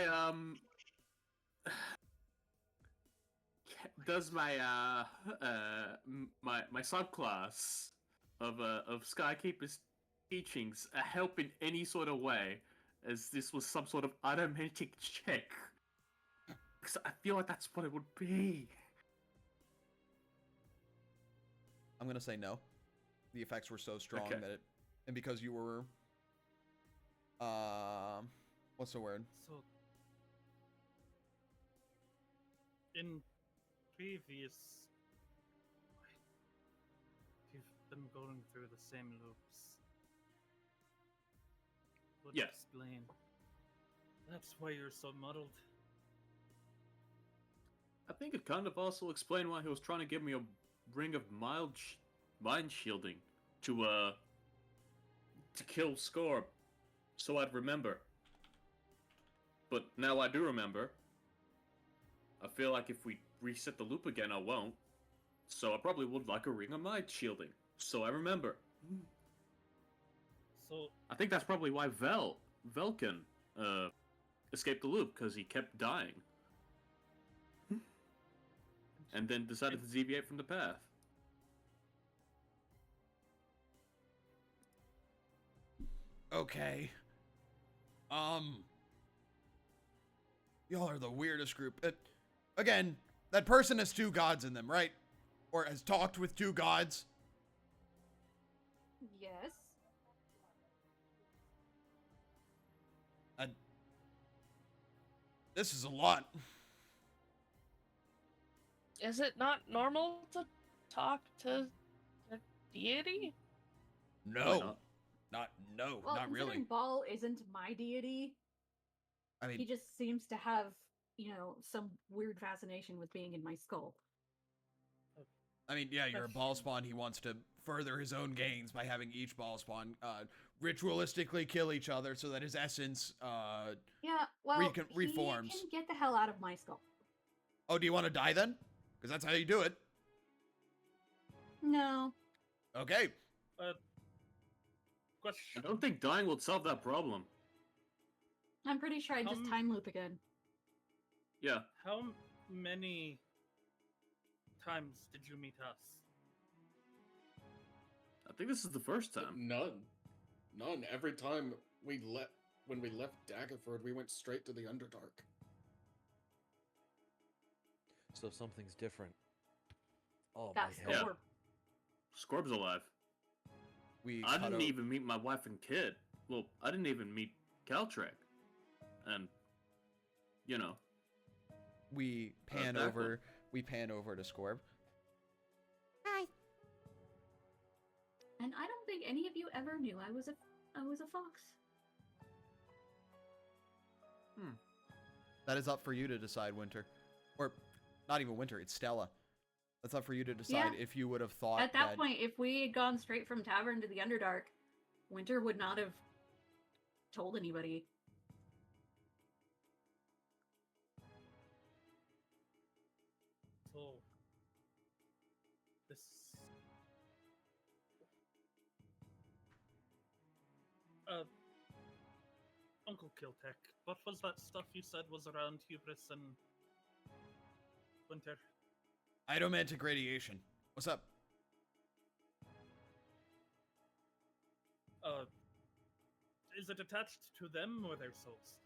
does my my subclass of Skykeeper's teachings help in any sort of way, as this was some sort of automatic check? Because I feel like that's what it would be. I'm gonna say no. The effects were so strong Okay. that it, and because you were, what's the word? So, in previous, you've been going through the same loops. Would Yeah. explain. That's why you're so muddled. I think it kind of also explained why he was trying to give me a ring of mind shielding to kill Scorb, so I'd remember. But now I do remember. I feel like if we reset the loop again, I won't. So I probably would like a ring of mind shielding, so I remember. So, I think that's probably why Velkin escaped the loop, because he kept dying. And then decided to deviate from the path. Okay. Y'all are the weirdest group. Again, that person has 2 gods in them, right? Or has talked with 2 gods. Yes. This is a lot. Is it not normal to talk to a deity? No. Not? No, Well, not considering really. Ball isn't my deity, I he mean, just seems to have, some weird fascination with being in my skull. yeah, you're a ball spawn. He wants to further his own gains by having each ball spawn ritualistically kill each other so that his essence Yeah, well, reforms. he can get the hell out of my skull. Oh, do you want to die then? Because that's how you do it. No. Okay. I question. don't think dying will solve that problem. I'm pretty sure I just time loop again. Yeah. How many times did you meet us? I think this is the first time. None. Every time when we left Daggerford, we went straight to the Underdark. So something's different. Oh That's my the head. Yeah. orb. Scorb's alive. I didn't even meet my wife and kid. Well, I didn't even meet Caltrek. And, We pan Backward. over. We pan over to Scorb. Hi. And I don't think any of you ever knew I was a fox. That is up for you to decide, Winter. Or, not even Winter, it's Stella. That's up for you to decide if you would have thought At that point, if we had gone straight from Tavern to the Underdark, Winter would not have told anybody. So, this. Uncle Kiltech, what was that stuff you said was around Hubris and Winter? Idomantic radiation. What's up? Is it attached to them or their souls?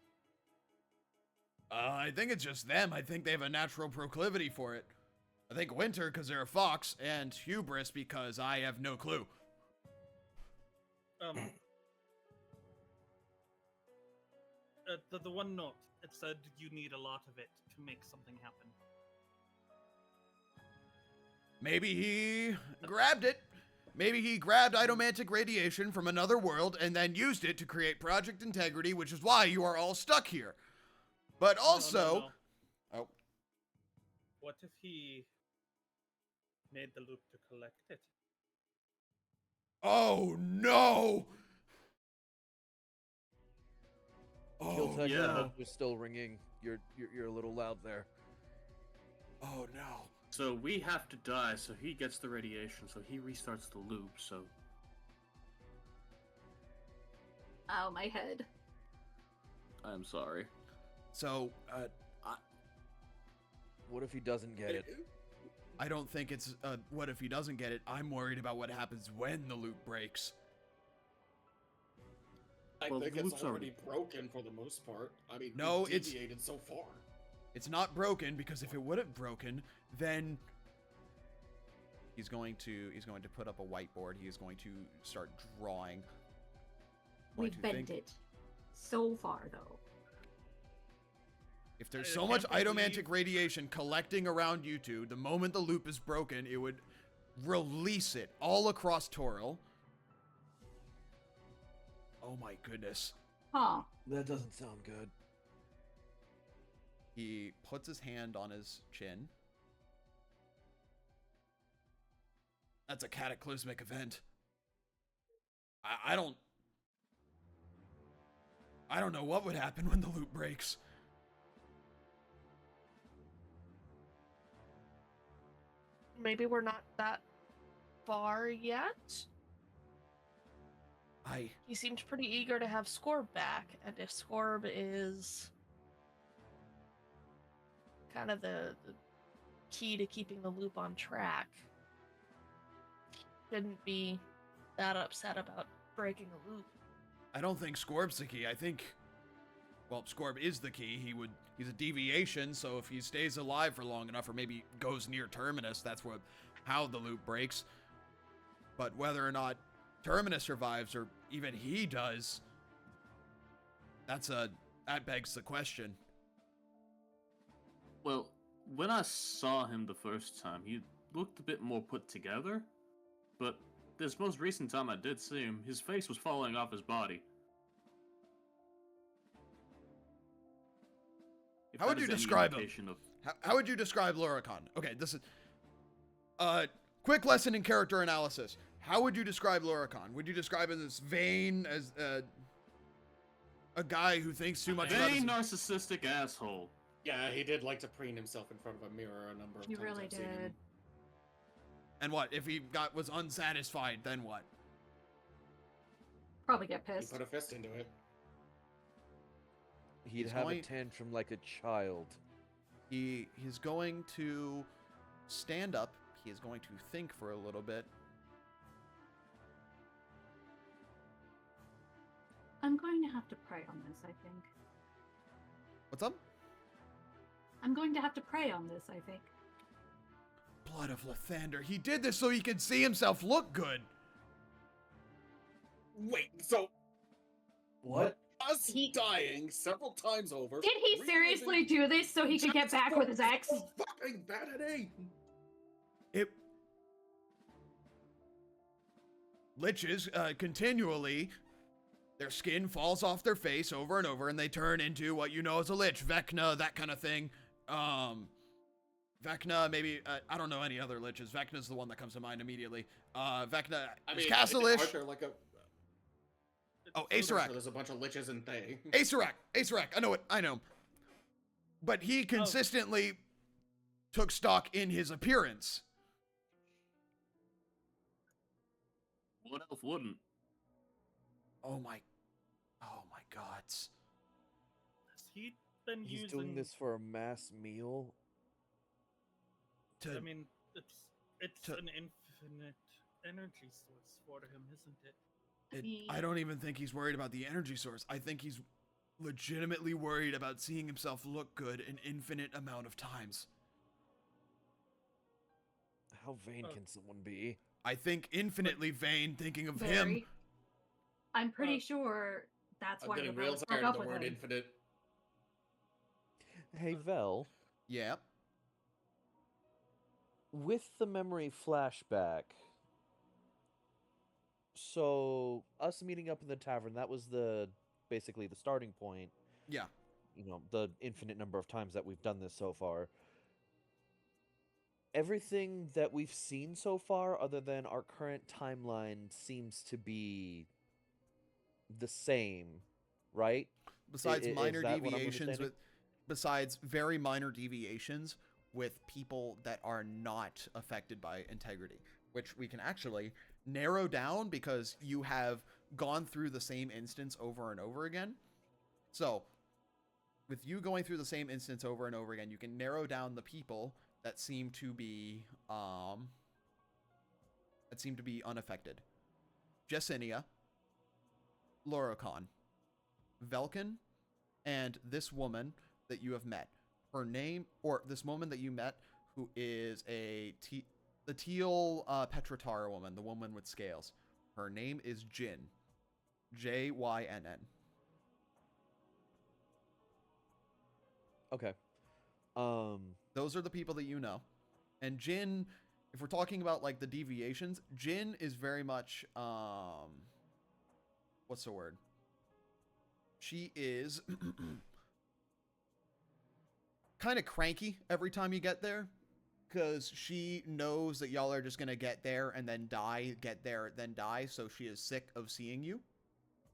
I think it's just them. I think they have a natural proclivity for it. I think Winter because they're a fox, and Hubris because I have no clue. The one note, it said you need a lot of it to make something happen. Maybe he grabbed it. Maybe he grabbed idomantic radiation from another world and then used it to create Project Integrity, which is why you are all stuck here. But also... No. Oh. What if he made the loop to collect it? Oh, no! Oh, Kiltech, yeah. the phone was still ringing. You're a little loud there. Oh, no. So we have to die, so he gets the radiation, so he restarts the loop, so... Ow, my head. I'm sorry. So, What if he doesn't get it? I don't think it's, what if he doesn't get it? I'm worried about what happens when the loop breaks. I Well, think the it's loop's already broken for the most part. I mean, No, we've it's- deviated so far. It's not broken, because if it would have broken, then he's going to put up a whiteboard. He is going to start drawing. We've bent it. So far, though. If there's I so much can't itomantic believe- radiation collecting around you two, the moment the loop is broken, it would release it all across Toril. Oh my goodness. Huh. That doesn't sound good. He puts his hand on his chin. That's a cataclysmic event. I don't know what would happen when the loop breaks. Maybe we're not that far yet. I He seemed pretty eager to have Scorb back, and if Scorb is kind of the key to keeping the loop on track, shouldn't be that upset about breaking a loop. don't think Scorb's the key. I think, well, Scorb is the key. He's a deviation, so if he stays alive for long enough, or maybe goes near Terminus, that's how the loop breaks. But whether or not Terminus survives, or even he does, that begs the question. Well, when I saw him the first time, he looked a bit more put together, but this most recent time I did see him, his face was falling off his body. If How would that you is any describe him? indication of- How would you describe Loricon? Okay, this is quick lesson in character analysis. How would you describe Loricon? Would you describe him as vain, as a guy who thinks too much about his... Vain, narcissistic asshole. Yeah, he did like to preen himself in front of a mirror a number of He times. really I've seen him. did. And what if he was unsatisfied? Then what? Probably get He pissed. put a fist into it. He'd He's have going- a tantrum like a child. He's going to stand up. He is going to think for a little bit. I'm going to have to pray on this, I think. What's up? I'm going to have to pray on this, I think. Blood of Lathander. He did this so he could see himself look good. Wait, so What? us He- dying several times over. Did he seriously do this so he could get back with his ex? Fucking vanity. It... Liches continually, their skin falls off their face over and over, and they turn into what you know as a lich, Vecna, that kind of thing. Vecna, maybe I don't know any other liches. Vecna's the one that comes to mind immediately. Vecna is Castle Lich. aren't there like a... Oh, I'm sure Acerak. There's a bunch of liches in Thay. Acerak. I know it. I know. But he consistently took stock in his appearance. What elf wouldn't? Oh my gods. Has he been He's using? doing this for a mass meal. To I mean, it's to- an infinite energy source for him, isn't it? I don't even think he's worried about the energy source. I think he's legitimately worried about seeing himself look good an infinite amount of times. How vain can someone be? I think infinitely vain thinking of him. Very. I'm pretty Uh, sure that's I'm why the getting real brothers broke tired of up the with word him. infinite. Hey, Vel, Yeah. with the memory flashback, so us meeting up in the tavern, that was basically the starting point. Yeah. You know, the infinite number of times that we've done this so far. Everything that we've seen so far, other than our current timeline, seems to be the same, right? Besides is minor that what I'm deviations understanding? besides very minor deviations with people that are not affected by integrity, which we can actually narrow down because you have gone through the same instance over and over again. So, with you going through the same instance over and over again, you can narrow down the people that seem to be unaffected. Jessinia, Loricon, Velkin, and this woman that you have met. Her name, or this woman that you met, who is the teal Petratar woman, the woman with scales. Her name is Jinn. Jyinn. Okay. Those are the people that you know. And Jin, if we're talking about like the deviations, Jin is very much what's the word? She is kind of cranky every time you get there, because she knows that y'all are just gonna get there and then die, get there, then die, so she is sick of seeing you.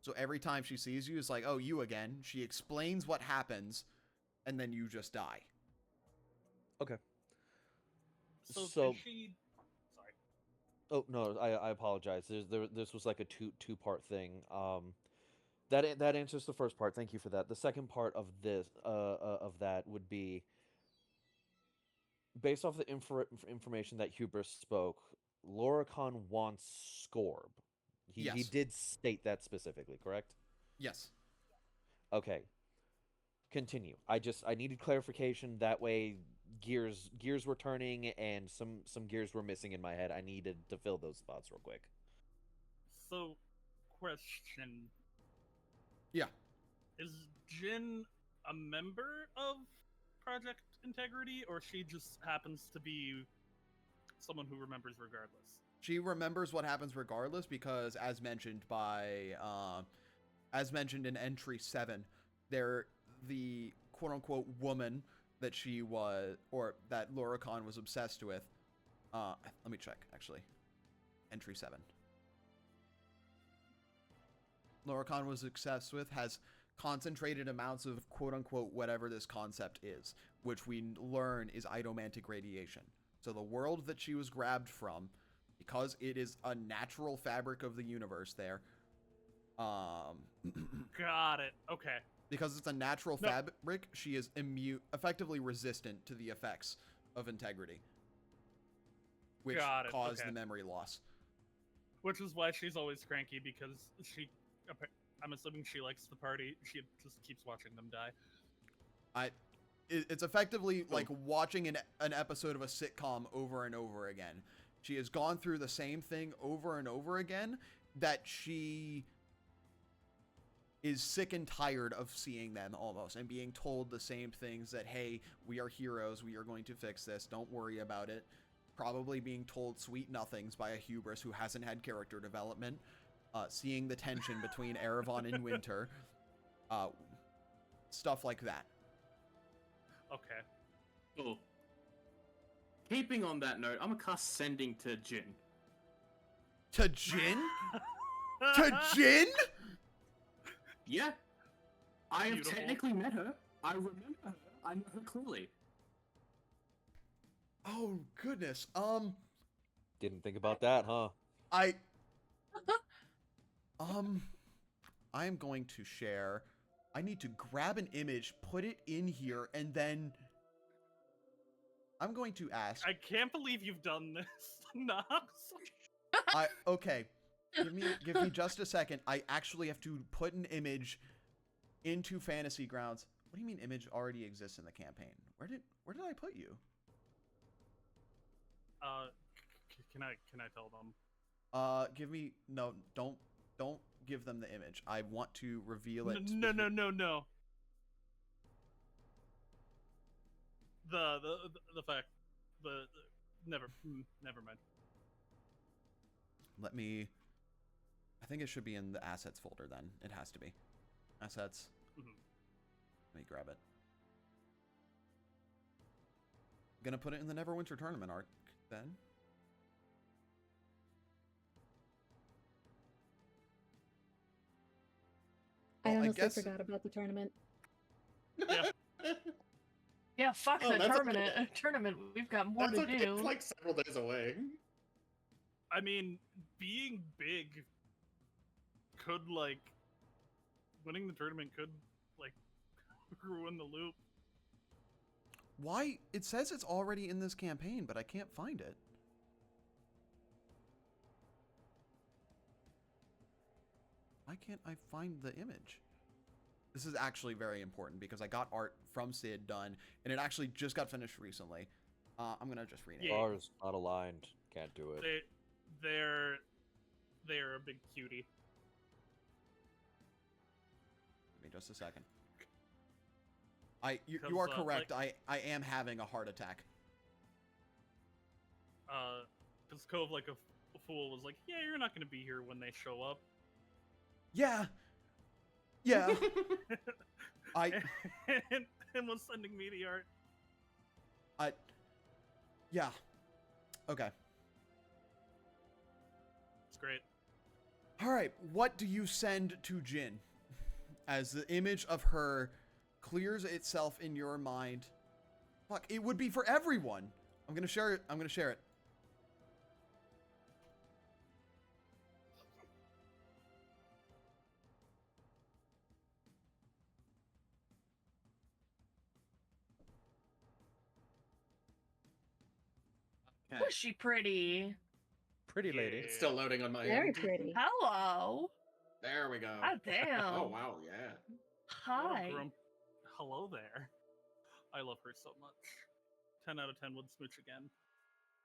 So every time she sees you, it's like, oh, you again. She explains what happens, and then you just die. Okay. So, So- is she? Sorry. Oh no, I apologize. This was like a two-part thing. That answers the first part. Thank you for that. The second part of this of that would be based off the information that Hubris spoke. Loricon wants Scorb. He Yes. did state that specifically, correct? Yes. Okay. Continue. I needed clarification. That way, gears were turning and some gears were missing in my head. I needed to fill those spots real quick. So, question: Yeah. Is Jin a member of Project Integrity, or she just happens to be someone who remembers regardless? She remembers what happens regardless because, as mentioned in entry 7, the quote-unquote woman that she was, or that Loricon was obsessed with, let me check, actually. Entry 7. Loricon was obsessed with has concentrated amounts of quote-unquote whatever this concept is, which we learn is itomantic radiation. So the world that she was grabbed from, because it is a natural fabric of the universe there, Got it. Okay. because it's a natural No. fabric, she is effectively resistant to the effects of integrity, which Got it, caused okay. the memory loss. Which is why she's always cranky, because I'm assuming she likes the party. She just keeps watching them die. It's effectively like watching an episode of a sitcom over and over again. She has gone through the same thing over and over again, that she is sick and tired of seeing them almost and being told the same things that, hey, we are heroes, we are going to fix this, don't worry about it. Probably being told sweet nothings by a hubris who hasn't had character development. Seeing the tension between Erevan and Winter. Stuff like that. Okay. Oh. Keeping on that note, I'm gonna cast Sending to Jin. To Jin? To Jin? Yeah. I have Beautiful. technically met her. I remember her. I know her clearly. Oh, goodness. Didn't think about that, huh? I'm going to share. I need to grab an image, put it in here, and then I'm going to ask. I can't believe you've done this, Knox. Okay. Give me just a second. I actually have to put an image into Fantasy Grounds. What do you mean image already exists in the campaign? Where did I put you? Can I tell them? Give me don't give them the image. I want to reveal it. No. The fact never mind. Let me. I think it should be in the assets folder then. It has to be. Assets. Mhm. Let me grab it. Gonna put it in the Neverwinter tournament arc then. I Well, I honestly guess- forgot about the tournament. Yeah. Yeah, fuck Oh, the that's tournament. We've got more That's to okay. do. It's like several days away. I mean, being big could, like, winning the tournament could, like, ruin the loop. Why? It says it's already in this campaign, but I can't find it. Why can't I find the image? This is actually very important because I got art from Sid done, and it actually just got finished recently. I'm gonna just rename Yeah. it. Stars not aligned. Can't do it. They're a big cutie. Give me just a second. You are Because, correct. I am having a heart attack. Because Cove, like a fool, was like, "Yeah, you're not gonna be here when they show up." Yeah. Yeah. and was sending me the art. Yeah. Okay. It's great. All right. What do you send to Jin as the image of her clears itself in your mind? Fuck, it would be for everyone. I'm gonna share it. Okay. Was she pretty? Pretty lady. It's still loading on my Very end. pretty. Hello. There we go. Ah, damn. Oh wow, yeah. What a Hi. Hello there. I love her so much. 10 out of 10 would smooch again.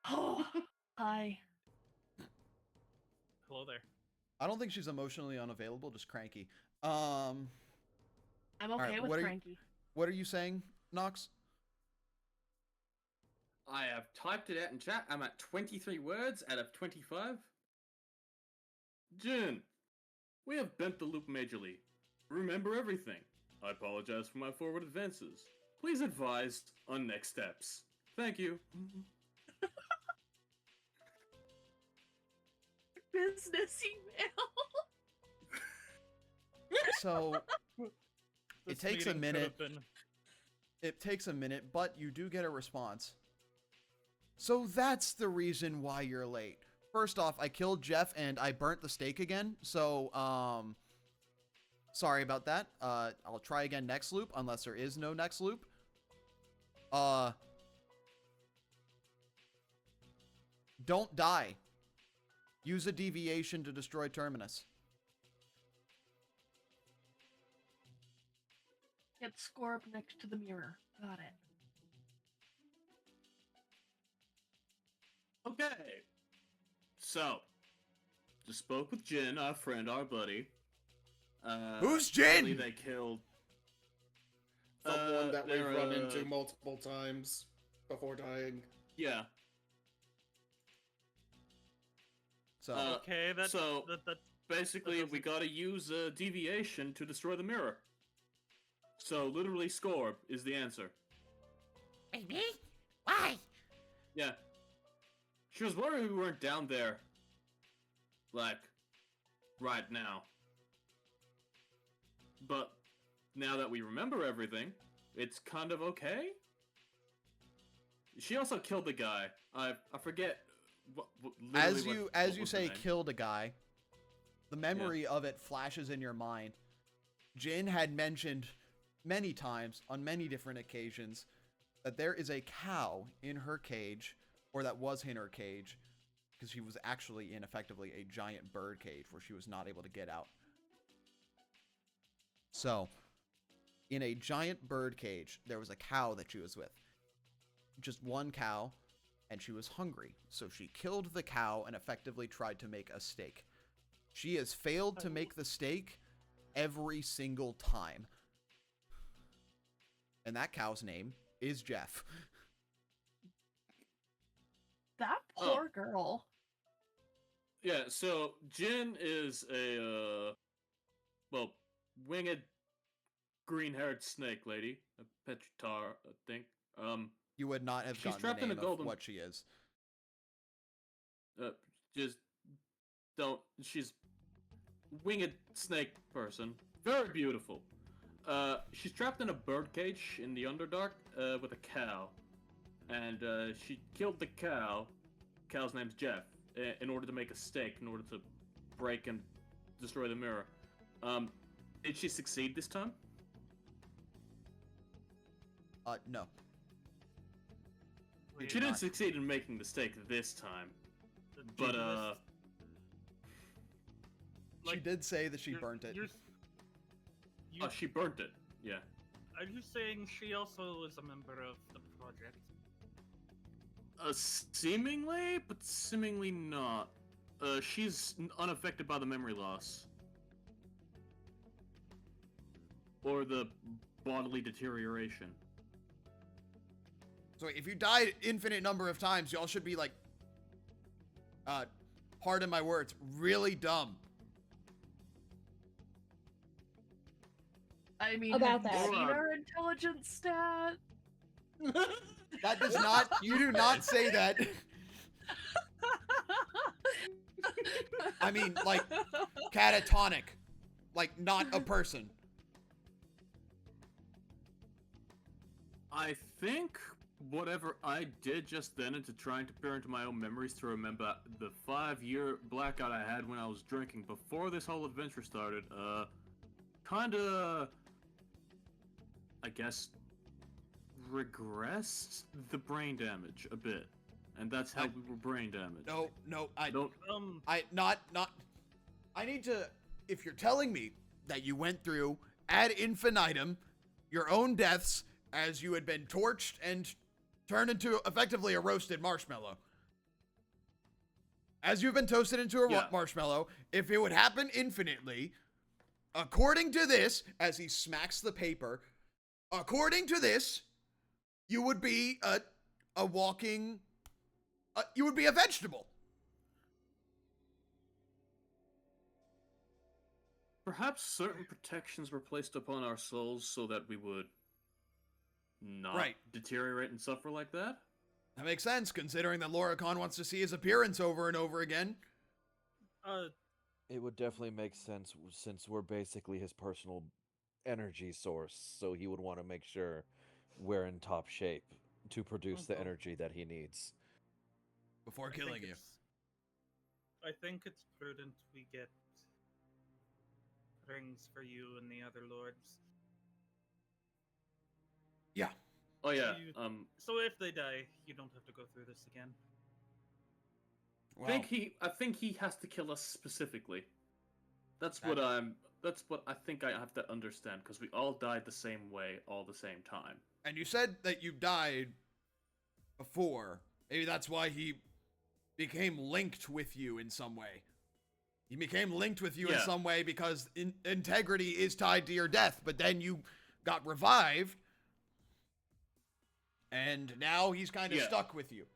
Oh, hi. Hello there. I don't think she's emotionally unavailable, just cranky. I'm okay right, with what are you- Frankie. What are you saying, Nox? I have typed it out in chat. I'm at 23 words out of 25. Jin, we have bent the loop majorly. Remember everything. I apologize for my forward advances. Please advise on next steps. Thank you. Business email. So This takes a meeting could minute. have been- It takes a minute, but you do get a response. So that's the reason why you're late. First off, I killed Jeff and I burnt the steak again. So, sorry about that. I'll try again next loop, unless there is no next loop. Don't die. Use a deviation to destroy Terminus. Get Scorp next to the mirror. Got it. Okay. So, just spoke with Jin, our friend, our buddy. Who's apparently Jin? They killed. Someone that we've they're, run into multiple times before dying. Yeah. So, Okay, that Basically, doesn't- we gotta use a deviation to destroy the mirror. So, literally, Scorb is the answer. Me? Why? Yeah. She was worried we weren't down there. Like, right now. But, now that we remember everything, it's kind of okay? She also killed the guy. I forget what as literally you what as you was the say name. killed a guy, the memory of it flashes in your mind. Jin had mentioned many times on many different occasions that there is a cow in her cage, or that was in her cage, because she was actually in effectively a giant bird cage where she was not able to get out. So, in a giant bird cage, there was a cow that she was with. Just one cow, and she was hungry. So she killed the cow and effectively tried to make a steak. She has failed to make the steak every single time. And that cow's name is Jeff. That poor girl. Yeah, so Jin is a, well, winged green-haired snake lady. A Petritar, I think. You would not have She's gotten trapped the in a name golden- of what she is. Just don't, she's winged snake person. Very beautiful. She's trapped in a bird cage in the Underdark, with a cow. And, she killed the cow. Cow's name's Jeff. In order to make a steak, in order to break and destroy the mirror. Did she succeed this time? No. Wait, She didn't succeed in making the steak this time. But, She like, did say that she you're- burnt it. oh, she burnt it. Yeah. Are you saying she also is a member of the project? Seemingly, but seemingly not. She's unaffected by the memory loss. Or the bodily deterioration. So if you died infinite number of times, y'all should be like, pardon my words, really dumb. I mean, About have you that. seen our intelligence stat? That does not, you do not say that. I mean, like, catatonic. Like, not a person. I think whatever I did just then into trying to peer into my own memories to remember the 5-year blackout I had when I was drinking before this whole adventure started, kinda, I guess, regressed the brain damage a bit. And that's how we were brain damaged. No, I don't... I need to, if you're telling me that you went through ad infinitum your own deaths as you had been torched and turned into effectively a roasted marshmallow. As you've been toasted into a marshmallow, if it would happen infinitely, according to this, as he smacks the paper, according to this, you would be a walking, you would be a vegetable. Perhaps certain protections were placed upon our souls so that we would not deteriorate and suffer like that? That makes sense, considering that Loricon wants to see his appearance over and over again. It would definitely make sense since we're basically his personal energy source, so he would want to make sure we're in top shape to produce the energy that he needs. Before killing you. I think it's prudent we get rings for you and the other lords. Yeah. Oh yeah. So if they die, you don't have to go through this again. Well, I think he has to kill us specifically. That's what I think I have to understand, because we all died the same way, all the same time. And you said that you died before. Maybe that's why he became linked with you in some way. He became linked with you in some way because integrity is tied to your death, but then you got revived, and now he's kind of stuck with you.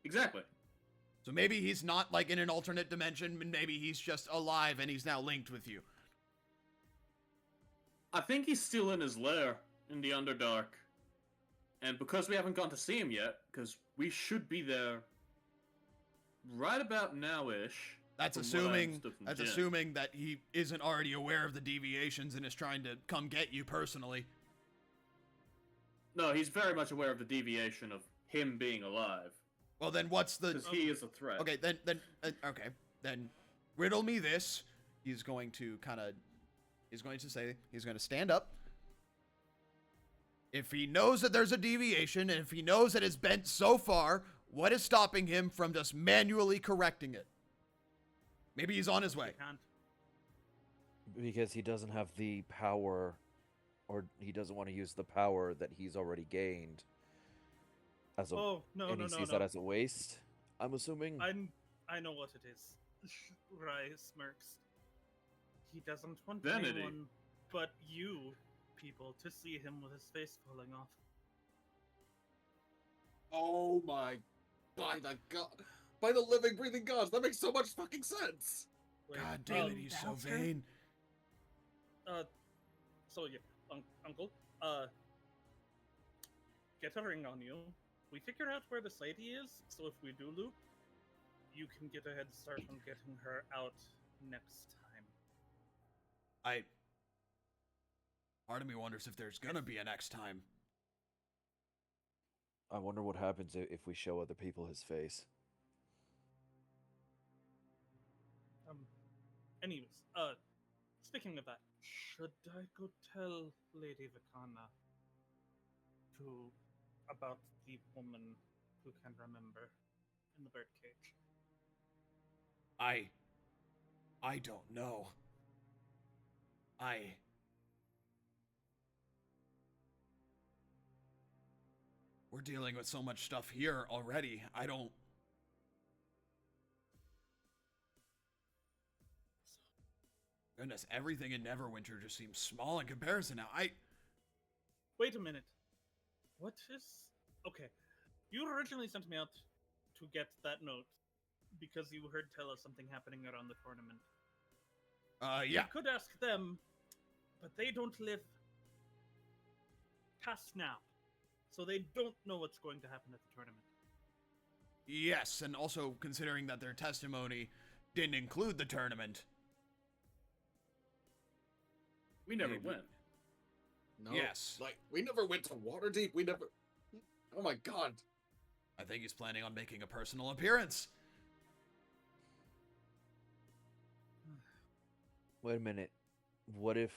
Exactly. So maybe he's not like in an alternate dimension, maybe he's just alive and he's now linked with you. I think he's still in his lair in the Underdark. And because we haven't gone to see him yet, because we should be there right about now-ish. That's assuming that he isn't already aware of the deviations and is trying to come get you personally. No, he's very much aware of the deviation of him being alive. Well, then what's the... Because he is a threat. Okay, then riddle me this. He's going to stand up. If he knows that there's a deviation, and if he knows that it's bent so far, what is stopping him from just manually correcting it? Maybe he's on his way. Because he doesn't have the power, or he doesn't want to use the power that he's already gained. As a, he sees that as a waste, I'm assuming? I know what it is. Rai smirks. He doesn't want Vanity. anyone but you people to see him with his face falling off. Oh my... By the living, breathing gods, that makes so much fucking sense! God damn it, he's so vain. So yeah, Uncle, get a ring on you. We figured out where this lady is, so if we do loop, you can get a head start on getting her out next time. Part of me wonders if there's gonna be a next time. I wonder what happens if we show other people his face. Anyways, speaking of that, should I go tell Lady Vicana about the woman who can remember in the birdcage? I don't know. We're dealing with so much stuff here already. I don't... Goodness, everything in Neverwinter just seems small in comparison now. Wait a minute. What is... Okay. You originally sent me out to get that note because you heard tell us something happening around the tournament. Yeah. You could ask them, but they don't live past now. So they don't know what's going to happen at the tournament. Yes, and also considering that their testimony didn't include the tournament. We never Maybe. went. No. Yes. Like, we never went to Waterdeep. We never... Oh my god. I think he's planning on making a personal appearance. Wait a minute. What if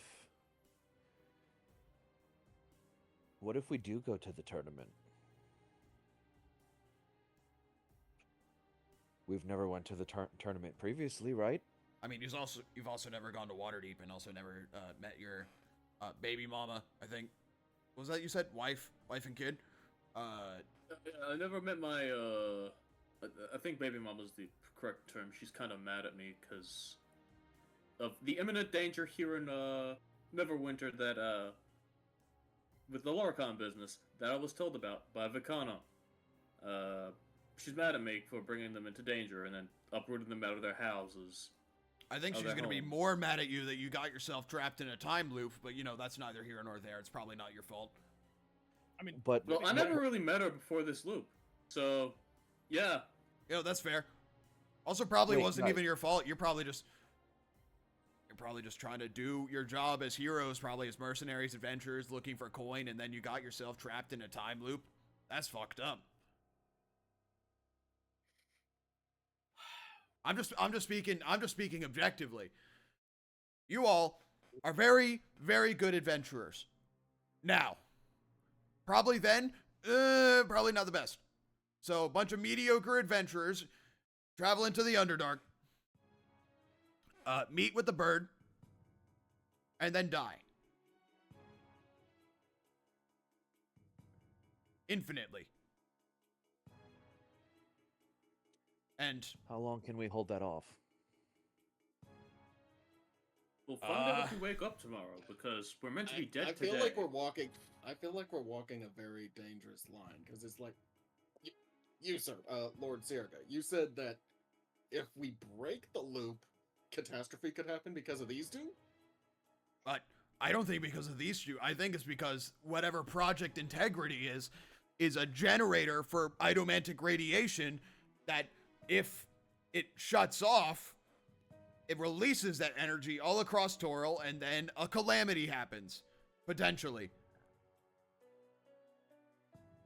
we do go to the tournament? We've never went to the tournament previously, right? I mean, you've also never gone to Waterdeep and also never met your baby mama, I think. What was that you said? Wife and kid? I never met my, I think baby mama's the correct term. She's kind of mad at me because of the imminent danger here in, Neverwinter that, with the Loricon business that I was told about by Vicana. She's mad at me for bringing them into danger and then uprooting them out of their houses. I think she's going to be more mad at you that you got yourself trapped in a time loop, but you know, that's neither here nor there. It's probably not your fault. I mean, But Well, I never really met her before this loop, so yeah. You know, that's fair. Also, probably Wait, wasn't guys. even your fault. You're probably just trying to do your job as heroes, probably as mercenaries, adventurers, looking for coin, and then you got yourself trapped in a time loop. That's fucked up. I'm just speaking objectively. You all are very, very good adventurers. Now, probably probably not the best. So, a bunch of mediocre adventurers travel into the Underdark, meet with the bird, and then die. Infinitely. And how long can we hold that off? We'll find out if we wake up tomorrow because we're meant to be dead I today. feel like we're walking a very dangerous line because it's like, you sir, Lord Sierga, you said that if we break the loop, catastrophe could happen because of these two? But I don't think because of these two. I think it's because whatever Project Integrity is a generator for itomantic radiation that if it shuts off, it releases that energy all across Toril and then a calamity happens. Potentially.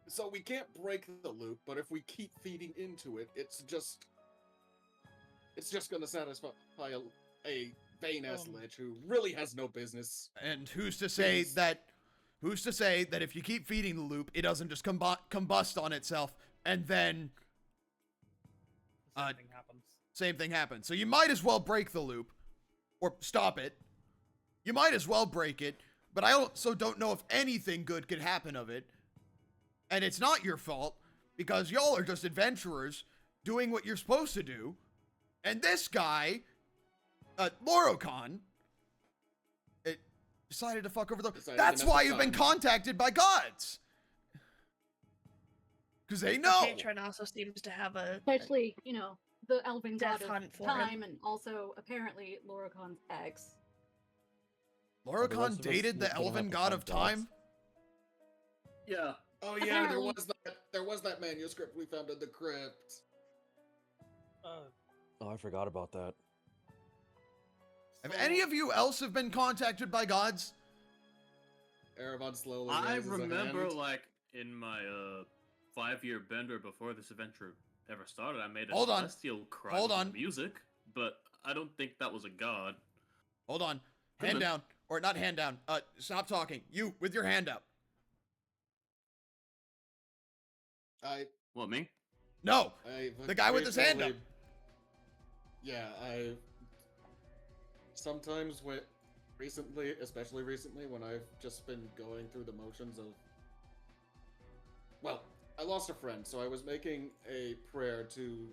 So we can't break the loop, but if we keep feeding into it, it's just gonna satisfy a vain-ass lich who really has no business. And who's to say that if you keep feeding the loop, it doesn't just combust on itself and then same thing happens. So you might as well break the loop or stop it. You might as well break it, but I also don't know if anything good could happen of it. And it's not your fault because y'all are just adventurers doing what you're supposed to do. And this guy, Lorocon, it decided to fuck over the... That's why you've been contacted by gods. Because they know. The patron also seems to have a... Especially, you know, the elven god Death hunt of for time, him. and also apparently Lorocon's ex. Lorocon dated the elven god of time? Yeah. Oh yeah, there was that manuscript we found in the crypt. Oh, I forgot about that. Have any of you else have been contacted by gods? Erebon slowly I raises a remember, hand. like, in my 5-year bender before this adventure ever started, I made a Hold on. celestial cry Hold with on. music, but I don't think that was a god. Hold on. Hand down. Or not hand down. Stop talking. You, with your hand up. What, me? No! The guy with his hand up. Yeah, sometimes recently, especially recently, when I've just been going through the motions of... Well, I lost a friend, so I was making a prayer to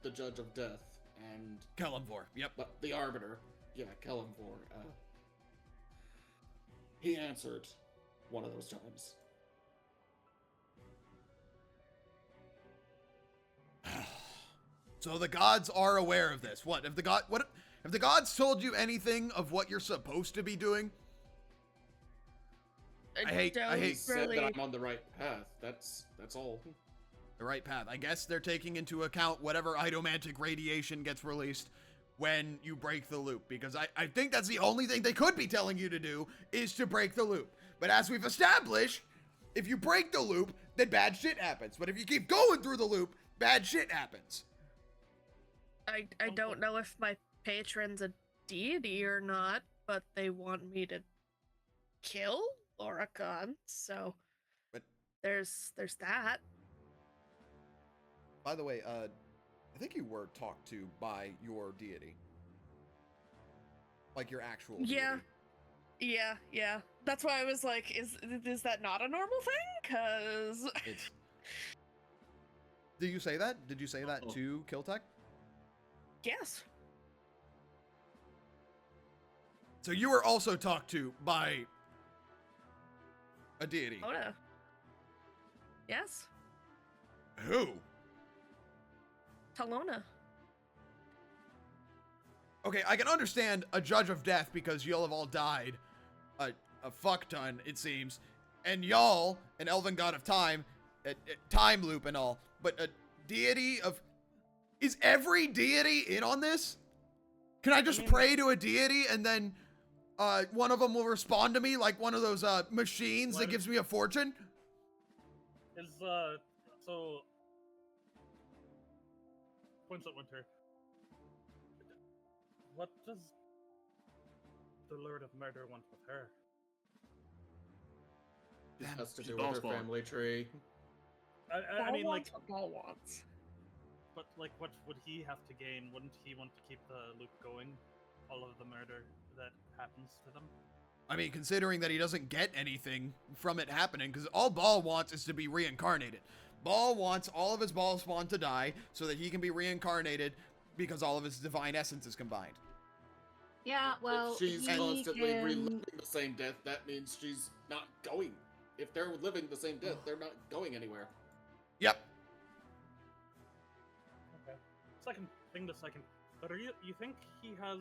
the Judge of Death and... Kalimvor, yep. The Arbiter. Yeah, Kellamvor. He answered one of those times. So the gods are aware of this. What have the gods told you anything of what you're supposed to be doing? I hate He said really. that I'm on the right path. That's all. the right path. I guess they're taking into account whatever itomantic radiation gets released when you break the loop, because I think that's the only thing they could be telling you to do is to break the loop. But as we've established, if you break the loop, then bad shit happens. But if you keep going through the loop, bad shit happens. I don't know if my patron's a deity or not, but they want me to kill Loricon, so But- there's that. By the way, I think you were talked to by your deity. Like your actual Yeah. deity. Yeah. That's why I was like, is that not a normal thing? Cause It's... Did you say that? Did you say that to Kiltech? yes. So you were also talked to by a deity. Oh no. Yes. Who? Talona. Okay, I can understand a judge of death because y'all have all died a fuck ton, it seems. And y'all, an elven god of time, time loop and all, but a deity of... Is every deity in on this? Can I just pray to a deity and then one of them will respond to me like one of those machines that gives me a fortune? Is so points at Winter. What does the Lord of Murder want with her? It has to She's do with her boss ball. family tree. I mean, like, what Ball wants. but like, what would he have to gain? Wouldn't he want to keep the loop going? All of the murder that happens to them. I mean, considering that he doesn't get anything from it happening, because all Ball wants is to be reincarnated. Ball wants all of his Ball spawn to die so that he can be reincarnated because all of his divine essence is combined. Yeah, well, If she's he constantly can... reliving the same death, that means she's not going. If they're living the same death, they're not going anywhere. Yep. Okay. Second thing, But you think he has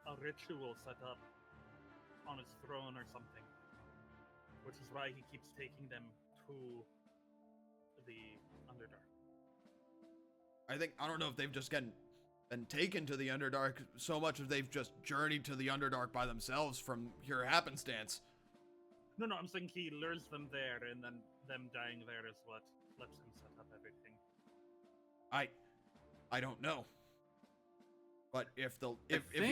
a ritual set up on his throne or something, which is why he keeps taking them to the Underdark? I don't know if they've just been taken to the Underdark so much as they've just journeyed to the Underdark by themselves from pure happenstance. No, I'm saying he lures them there, and then them dying there is what lets him set up everything. I don't know. But if think-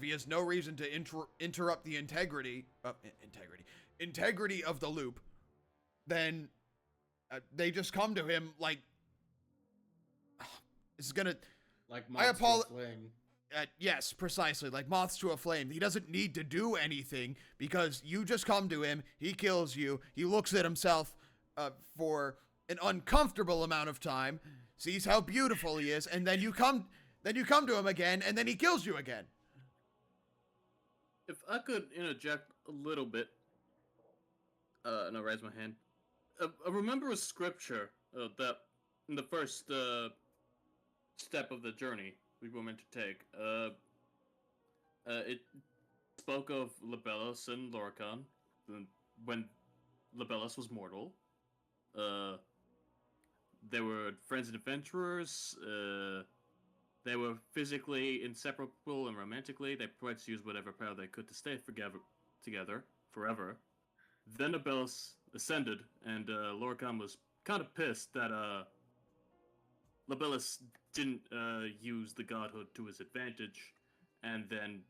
he has no reason to interrupt the integrity of the loop, then they just come to him like it's gonna. Like I moths to a apol- flame. Yes, precisely, like moths to a flame. He doesn't need to do anything because you just come to him, he kills you, he looks at himself for an uncomfortable amount of time, sees how beautiful he is, and then you come to him again, and then he kills you again. If I could interject a little bit, and I'll raise my hand. I remember a scripture that in the first step of the journey we were meant to take, it spoke of Libellus and Loricon when Libellus was mortal. They were friends and adventurers. They were physically inseparable and romantically. They tried to use whatever power they could to stay together forever. Then Libellus ascended, and Loricon was kind of pissed that Libellus didn't use the godhood to his advantage, and then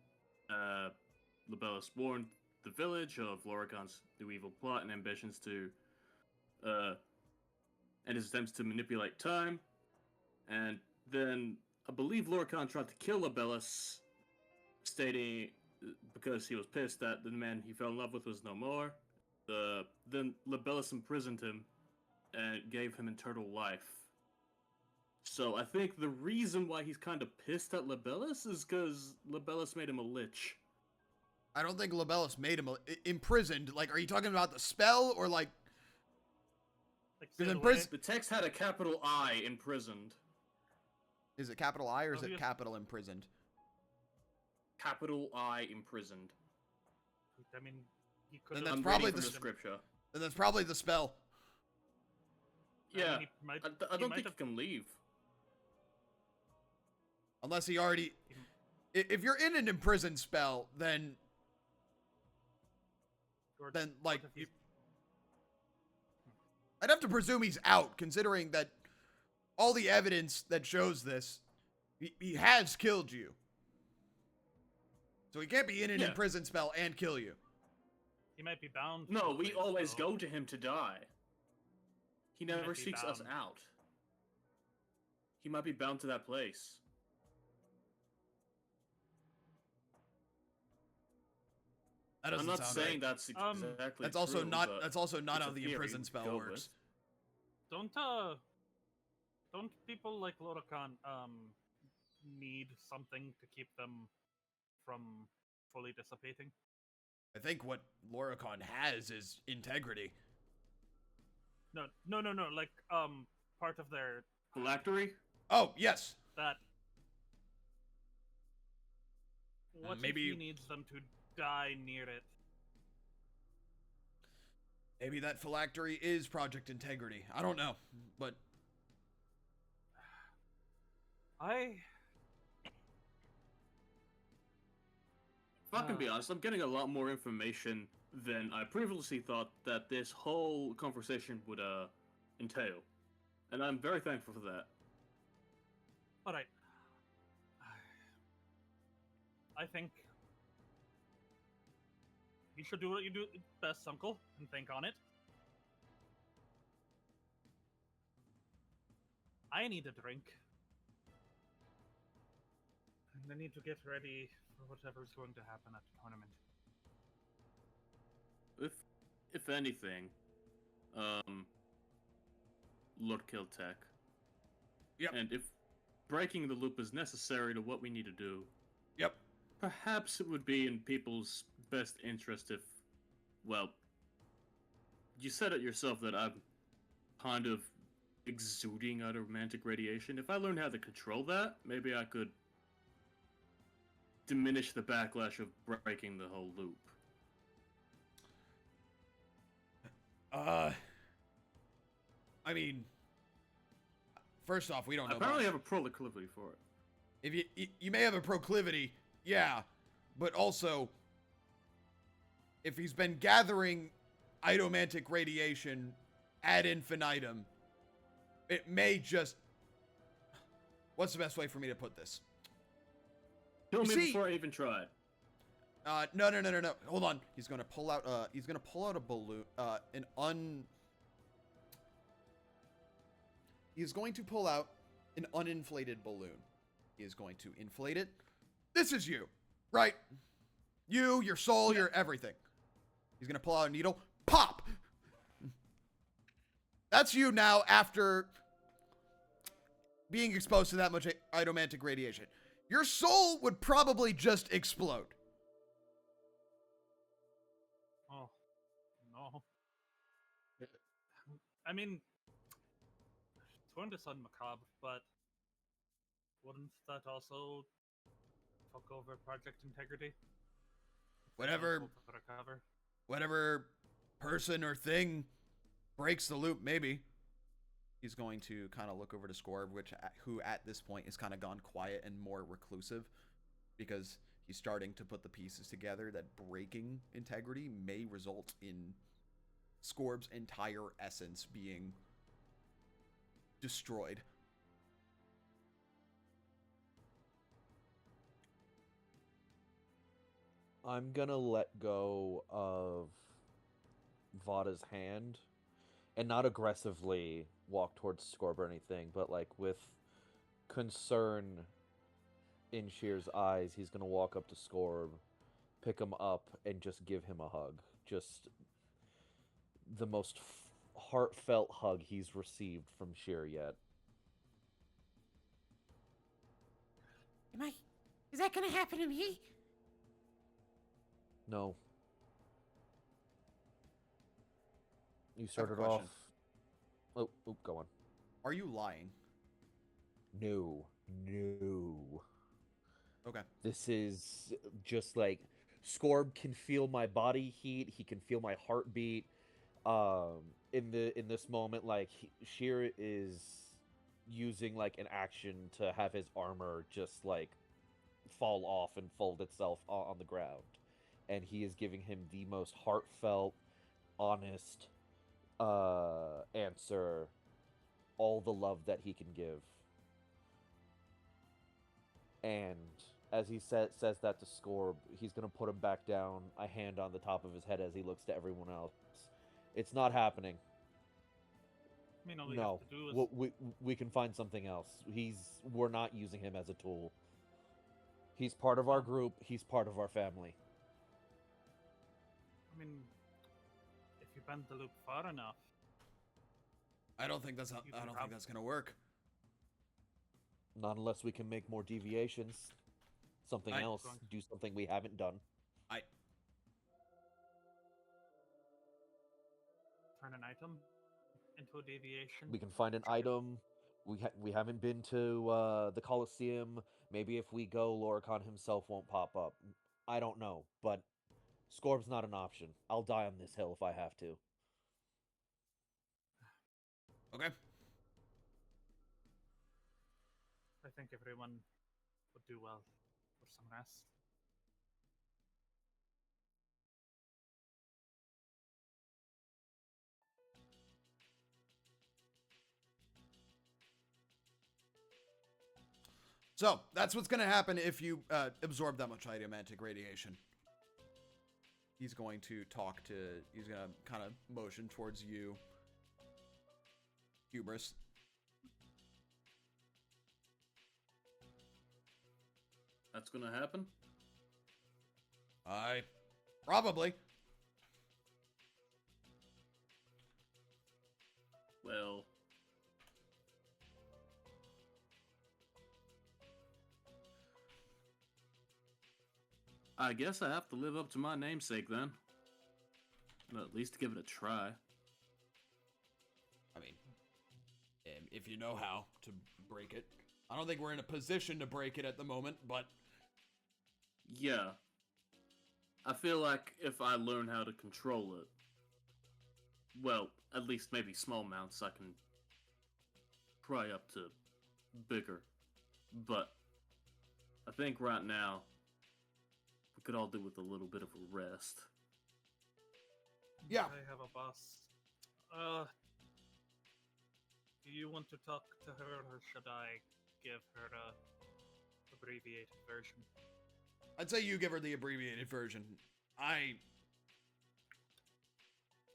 Libellus warned the village of Loricon's new evil plot and ambitions to and his attempts to manipulate time, and then I believe Loricon tried to kill Libellus, stating because he was pissed that the man he fell in love with was no more. Then Libellus imprisoned him and gave him eternal life So I think the reason why he's kind of pissed at Libellus is because Libellus made him a lich. I don't think Libellus made him imprisoned. Like, are you talking about the spell or like? Like, Because sail in away. prison, The text had a capital I imprisoned. is it capital I or is it Obvious- capital imprisoned? Capital I imprisoned. I mean, he could Then have that's I'm probably reading from the the scripture. Then that's probably the spell. Yeah, he might, I he don't might think have, he can leave. Unless he already. If you're in an imprisoned spell, then or like what if he's- I'd have to presume he's out, considering that all the evidence that shows this, he has killed you. So he can't be in an Yeah. imprisoned spell and kill you. he might be bound. to No, the we place, always though. go to him to die. He might never be seeks us bound. out. He might be bound to that place. That I'm doesn't not sound saying right. that's exactly That's also true, not. but That's also not it's how a the theory imprisoned to spell go works. with. Don't people like Lodokan need something to keep them from fully dissipating? I think what Loricon has is integrity. No. Like part of their Phylactery? Oh yes. that. What maybe- if he needs them to die near it? Maybe that phylactery is Project Integrity. I don't know, but If I can be honest, I'm getting a lot more information than I previously thought that this whole conversation would entail. And I'm very thankful for that. All right. I think you should do what you do best, Uncle, and think on it. I need a drink. And I need to get ready for whatever's going to happen at the tournament. If anything, Lord Kiltech. Yep. And if breaking the loop is necessary to what we need to do, yep. perhaps it would be in people's best interest if, well, you said it yourself that I'm kind of exuding out romantic radiation. If I learned how to control that, maybe I could diminish the backlash of breaking the whole loop. I mean, first off, we don't I know. apparently much. have a proclivity for it. If you may have a proclivity, yeah, but also, if he's been gathering itomantic radiation ad infinitum, it may just. What's the best way for me to put this? Kill You me see- before I even try. No. Hold on. He's gonna pull out. He's gonna pull out a balloon. He's going to pull out an uninflated balloon. He is going to inflate it. This is you, right? You, your soul, your everything. He's gonna pull out a needle. Pop. That's you now after being exposed to that much itomantic radiation. Your soul would probably just explode. Oh, no. I mean, it's going to sound macabre, but wouldn't that also fuck over Project Integrity? Whatever, Hope to recover. whatever person or thing breaks the loop, maybe. He's going to kind of look over to Scorb, who at this point has kind of gone quiet and more reclusive, because he's starting to put the pieces together that breaking integrity may result in Scorb's entire essence being destroyed. I'm gonna let go of Vada's hand and not aggressively walk towards Scorb or anything, but like with concern in Shear's eyes, he's gonna walk up to Scorb, pick him up, and just give him a hug. Just the most heartfelt hug he's received from Shear yet. Is that gonna happen to me? No. You I have a started question. off. Oh, go on. Are you lying? No. Okay. This is just like Scorb can feel my body heat. He can feel my heartbeat. In this moment, like Sheer is using like an action to have his armor just like fall off and fold itself on the ground, and he is giving him the most heartfelt, honest answer, all the love that he can give. And as he says that to Scorb, he's gonna put him back down, a hand on the top of his head as he looks to everyone else. It's not happening. I mean, all you No, have to do is... we can find something else. We're not using him as a tool. He's part of our group. He's part of our family. I mean, if you bend the loop far enough... I don't think that's gonna work. Not unless we can make more deviations. Something else. Do something we haven't done. Turn an item into a deviation. We can find an item. We haven't been to the Colosseum. Maybe if we go, Loricon himself won't pop up. I don't know, but Scorb's not an option. I'll die on this hill if I have to. Okay. I think everyone would do well for some rest. So, that's what's going to happen if you absorb that much idiomantic radiation. He's going to he's going to kind of motion towards you, Hubris. That's gonna happen? Probably. Well... I guess I have to live up to my namesake then. Well, at least give it a try. I mean, if you know how to break it. I don't think we're in a position to break it at the moment, but... Yeah. I feel like if I learn how to control it, well, at least maybe small amounts, I can pry up to bigger. But I think right now, we could all do with a little bit of a rest. Yeah. I have a boss. Do you want to talk to her, or should I give her the abbreviated version? I'd say you give her the abbreviated version.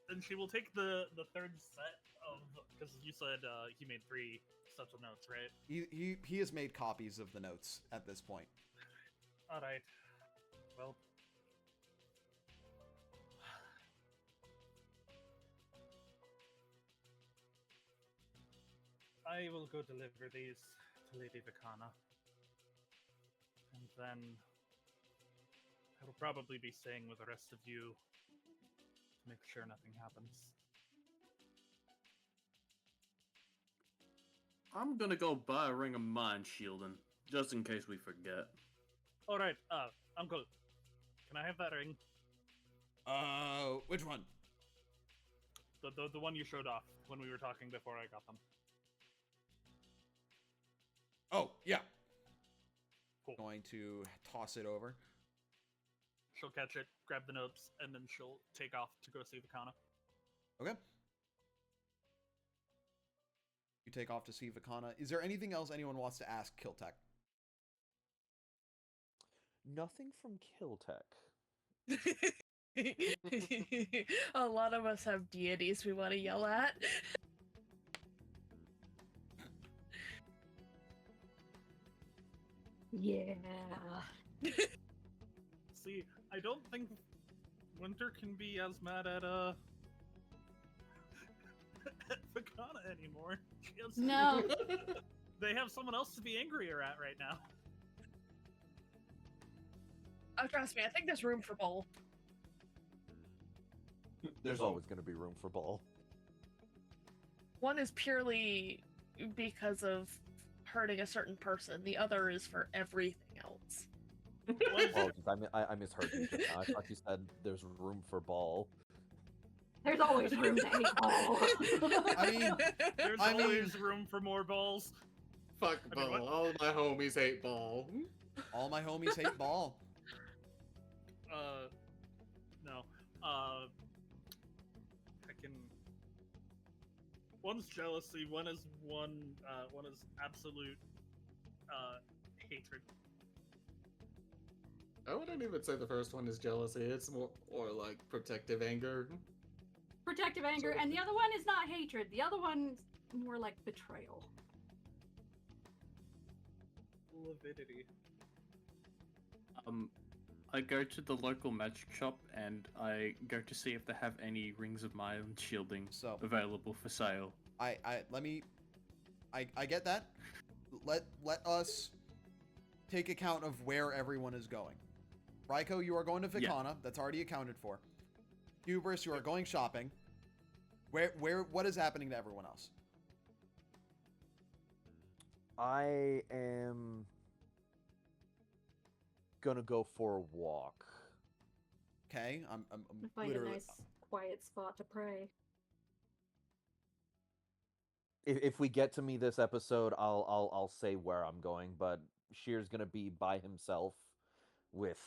Then she will take the third set of... Because you said he made 3 sets of notes, right? He has made copies of the notes at this point. Alright. Well... I will go deliver these to Lady Vicana. And then... I will probably be staying with the rest of you to make sure nothing happens. I'm gonna go buy a ring of mind shielding, just in case we forget. Alright, Uncle, can I have that ring? Which one? The one you showed off when we were talking before I got them. Oh, yeah. Cool. Going to toss it over. She'll catch it, grab the notes, and then she'll take off to go see Vicana. Okay. You take off to see Vicana. Is there anything else anyone wants to ask Kiltech? Nothing from Kiltech. A lot of us have deities we want to yell at. Yeah. See, I don't think Winter can be as mad at at Vicana anymore. She has... No. They have someone else to be angrier at right now. Oh, trust me, I think there's room for both. There's always going to be room for Ball. One is purely because of hurting a certain person. The other is for everything else. Apologies, I misheard you just now. I thought you said there's room for Ball. There's always room to hate Ball. I mean, There's I mean- always room for more balls. Fuck I mean, Ball. what? All my homies hate Ball. all my homies hate Ball. No. I can. One's jealousy. One is absolute hatred. I wouldn't even say the first one is jealousy. It's more like protective anger. Protective anger, and the other one is not hatred. The other one's more like betrayal. Lividity. I go to the local magic shop and I go to see if they have any rings of mind shielding So available for sale. I get that. Let us take account of where everyone is going. Raiko, you are going to Yeah. Vicana. That's already accounted for. Hubris, you are going shopping. What is happening to everyone else? I am gonna go for a walk. Okay, I'm Find a literally. nice, quiet spot to pray. If we get to me this episode, I'll say where I'm going. But Shear's gonna be by himself, with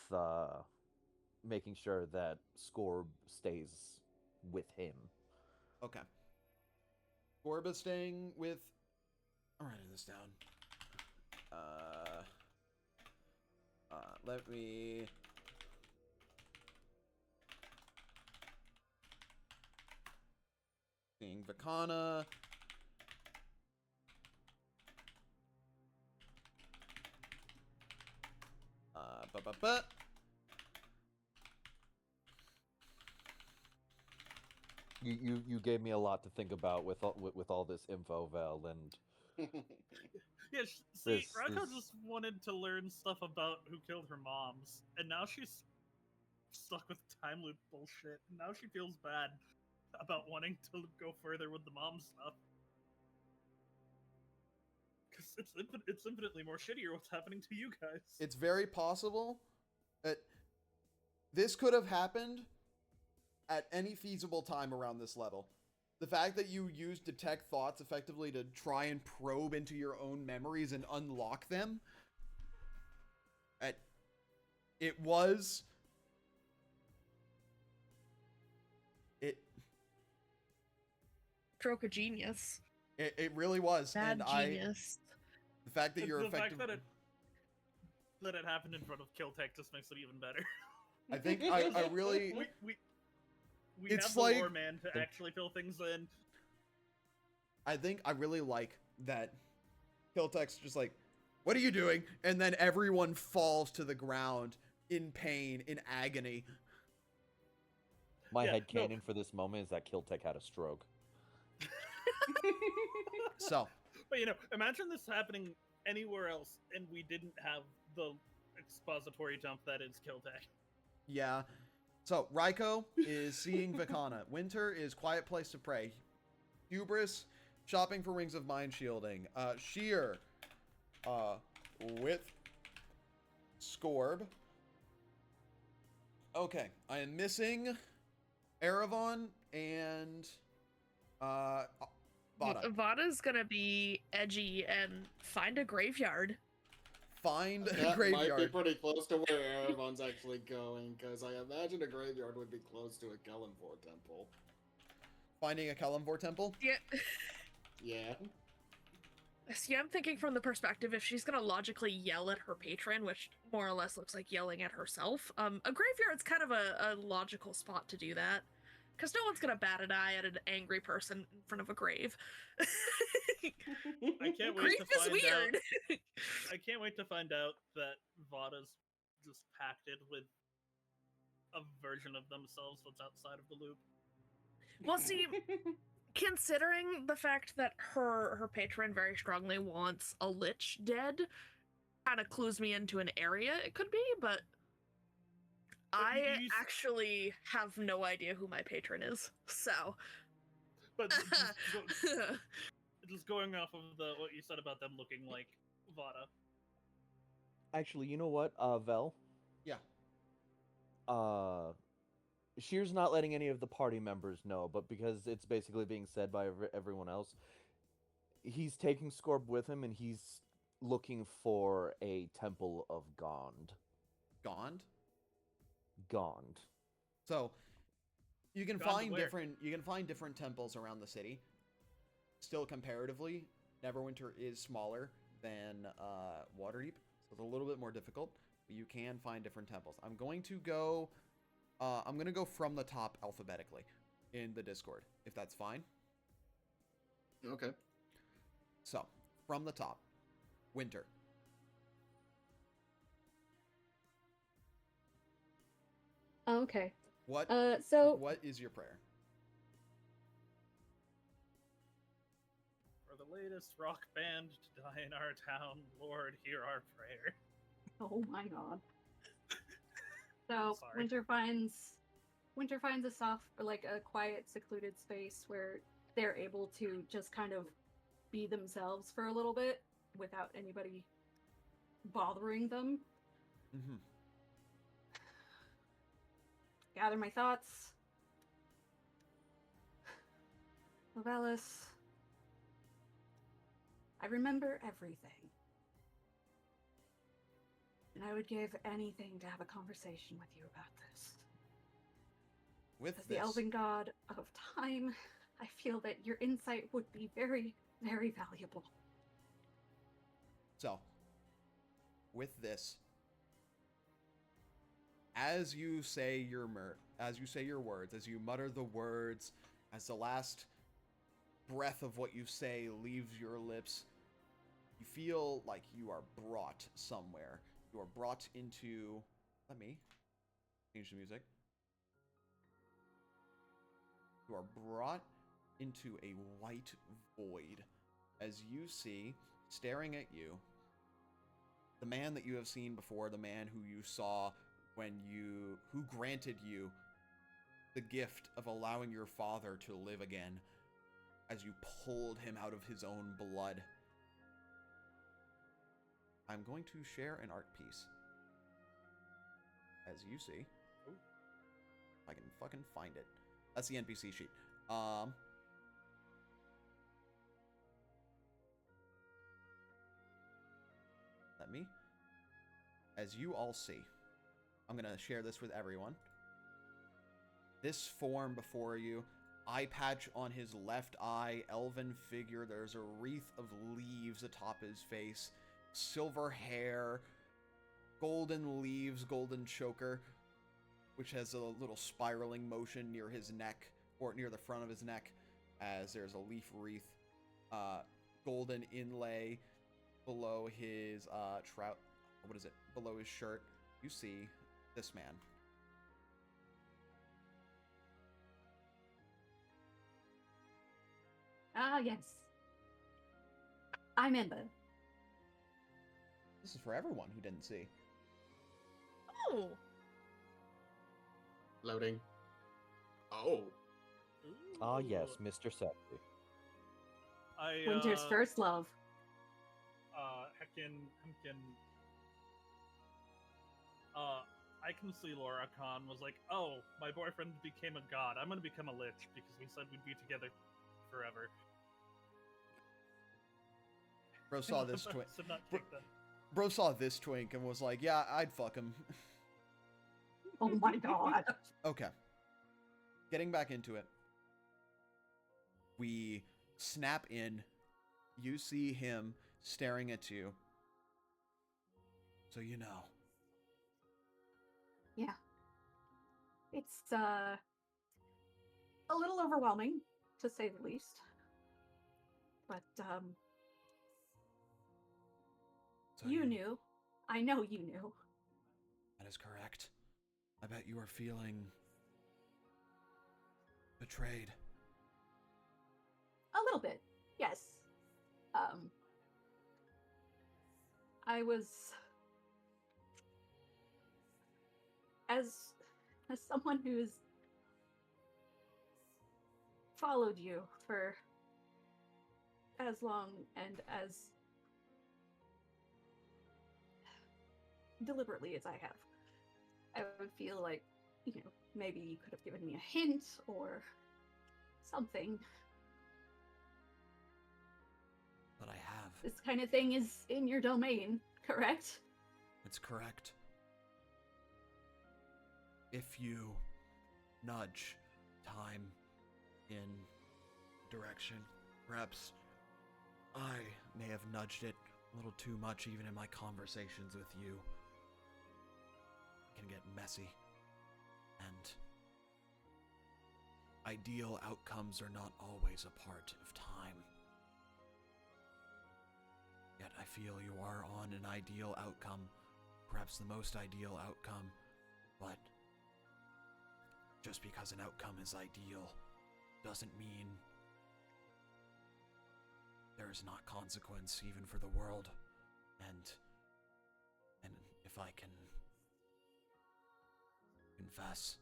making sure that Scorb stays with him. Okay. Gorba staying with. I'm writing this down. Let me. Seeing Vicana. But. You gave me a lot to think about with all this info, Vel, and Yeah, see, This Raiko is- just wanted to learn stuff about who killed her moms, and now she's stuck with time loop bullshit. And now she feels bad about wanting to go further with the mom stuff. Because it's infinitely more shittier what's happening to you guys. It's very possible that this could have happened at any feasible time around this level. The fact that you use detect thoughts effectively to try and probe into your own memories and unlock them, it was... Stroke of genius. It really was. Bad and genius. the fact that you're the effective... fact that it happened in front of Killtech just makes it even better. I think I really... We It's have the like- lore man to actually fill things in. I think I really like that Kiltech's just like, what are you doing? And then everyone falls to the ground in pain, in agony. my Yeah, headcanon for this moment is that Kiltech had a stroke. So, But imagine this happening anywhere else, and we didn't have the expository dump that is Killtech. yeah. So, Raiko is seeing Vicana. Winter is Quiet Place to Pray. Hubris, shopping for Rings of Mind Shielding. Sheer, with Scorb. Okay, I am missing Eravon and, Vada. Vada's gonna be edgy and find a graveyard. Find a That might be graveyard. pretty close to where Eravon's actually going, because I imagine a graveyard would be close to a Kellenvor temple. Finding a Kellenvor temple. Yeah. Yeah. See, I'm thinking from the perspective if she's gonna logically yell at her patron, which more or less looks like yelling at herself, a graveyard's kind of a logical spot to do that. Because no one's gonna bat an eye at an angry person in front of a grave. I can't wait Grief to is find weird. out. I can't wait to find out that Vada's just pacted with a version of themselves that's outside of the loop. Well, see, considering the fact that her patron very strongly wants a lich dead, kind of clues me into an area it could be, but I you actually have no idea who my patron is, so. But just going off of what you said about them looking like Vada. Actually, you know what, Vel? Yeah. Shear's not letting any of the party members know, but because it's basically being said by everyone else, he's taking Scorb with him, and he's looking for a Temple of Gond. Gond? Gond. So you can Gone to find where? different temples around the city. Still comparatively, Neverwinter is smaller than Waterdeep, so it's a little bit more difficult, but you can find different temples. I'm going to go from the top alphabetically in the Discord, if that's fine. Okay. So, from the top. Winter. Okay. What So what is your prayer? For the latest rock band to die in our town, Lord, hear our prayer. oh my god. So Sorry. Winter finds a soft, or like a quiet, secluded space where they're able to just kind of be themselves for a little bit without anybody bothering them. Mm-hmm. Gather my thoughts. Lovelis, I remember everything. And I would give anything to have a conversation with you about this. With As this, the elven god of time, I feel that your insight would be very, very valuable. so, with this, as you say your words, as you mutter the words, as the last breath of what you say leaves your lips, you feel like you are brought somewhere. You are brought into... Let me change the music. You are brought into a white void as you see, staring at you, the man that you have seen before, the man who you saw who granted you the gift of allowing your father to live again as you pulled him out of his own blood. I'm going to share an art piece. As you see. Ooh. If I can fucking find it. That's the NPC sheet. Let me. As you all see, I'm going to share this with everyone. This form before you, eye patch on his left eye, elven figure. There's a wreath of leaves atop his face, silver hair, golden leaves, golden choker, which has a little spiraling motion near his neck, or near the front of his neck, as there's a leaf wreath, golden inlay below his below his shirt. You see this man. Ah, yes. I remember. This is for everyone who didn't see. Oh, Loading. Oh. Ah, yes, Ooh. Mr. Sexy. Winter's first love. I can see Laura Khan was like, oh, my boyfriend became a god. I'm gonna become a lich because we said we'd be together forever. Bro saw this twink. So not take that. Bro saw this twink and was like, yeah, I'd fuck him. Oh my god. Okay. Getting back into it. We snap in. You see him staring at you. So you know. Yeah. It's a little overwhelming, to say the least. But So you knew. I know you knew. That is correct. I bet you are feeling betrayed. A little bit, yes. I was... as someone who's followed you for as long and as deliberately as I have, I would feel like, maybe you could have given me a hint or something. But I have. This kind of thing is in your domain, correct? It's correct. If you nudge time in direction, perhaps I may have nudged it a little too much even in my conversations with you. It can get messy, and ideal outcomes are not always a part of time. Yet I feel you are on an ideal outcome, perhaps the most ideal outcome, but just because an outcome is ideal doesn't mean there is not consequence even for the world. And if I can confess,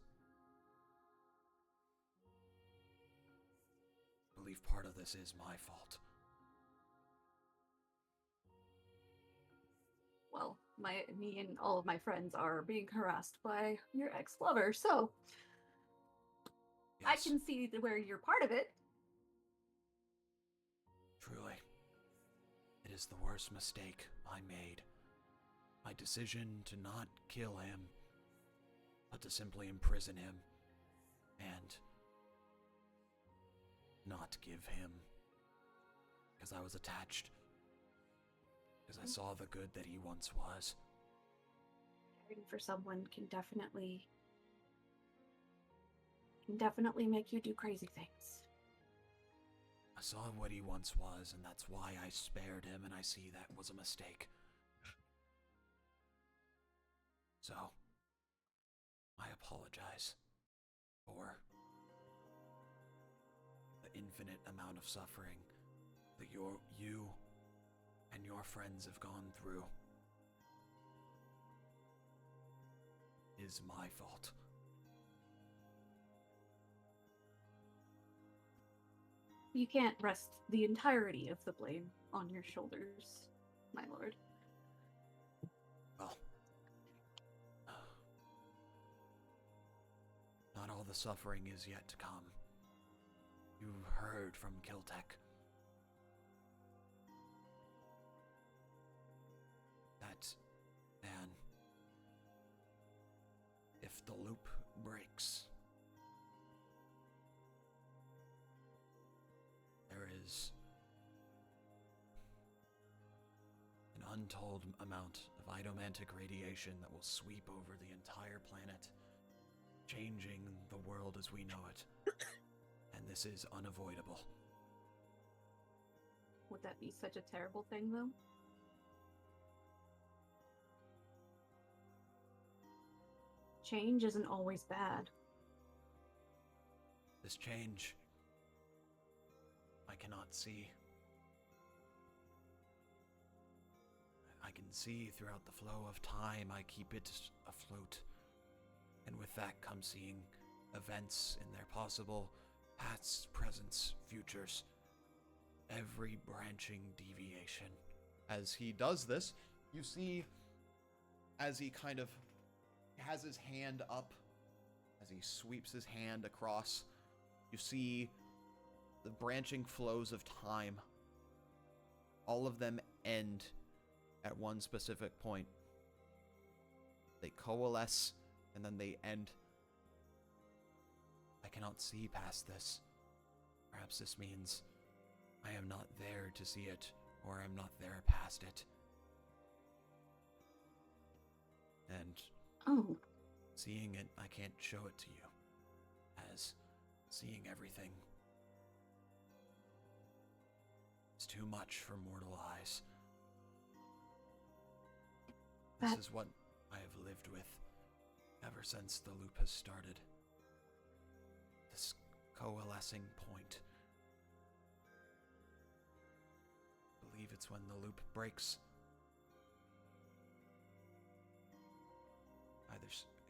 I believe part of this is my fault. Well, me and all of my friends are being harassed by your ex-lover, so I Yes, can see where you're part of it. truly. It is the worst mistake I made. My decision to not kill him, but to simply imprison him and not give him. Because I was attached. Because I saw the good that he once was. Caring for someone can definitely make you do crazy things. I saw what he once was, and that's why I spared him, and I see that was a mistake. So, I apologize for the infinite amount of suffering that you and your friends have gone through. It is my fault. You can't rest the entirety of the blame on your shoulders, my lord. Well, not all the suffering is yet to come. You heard from Kiltech that, man, if the loop breaks, there is an untold amount of iodomantic radiation that will sweep over the entire planet, changing the world as we know it. And this is unavoidable. Would that be such a terrible thing, though? Change isn't always bad. This change, I cannot see. I can see throughout the flow of time. I keep it afloat. And with that comes seeing events in their possible pasts, presents, futures. Every branching deviation. As he does this, you see, as he kind of has his hand up, as he sweeps his hand across, you see the branching flows of time. All of them end at one specific point. They coalesce, and then they end. I cannot see past this. Perhaps this means I am not there to see it, or I'm not there past it. And seeing it, I can't show it to you. As seeing everything is too much for mortal eyes. This is what I have lived with ever since the loop has started. This coalescing point. I believe it's when the loop breaks.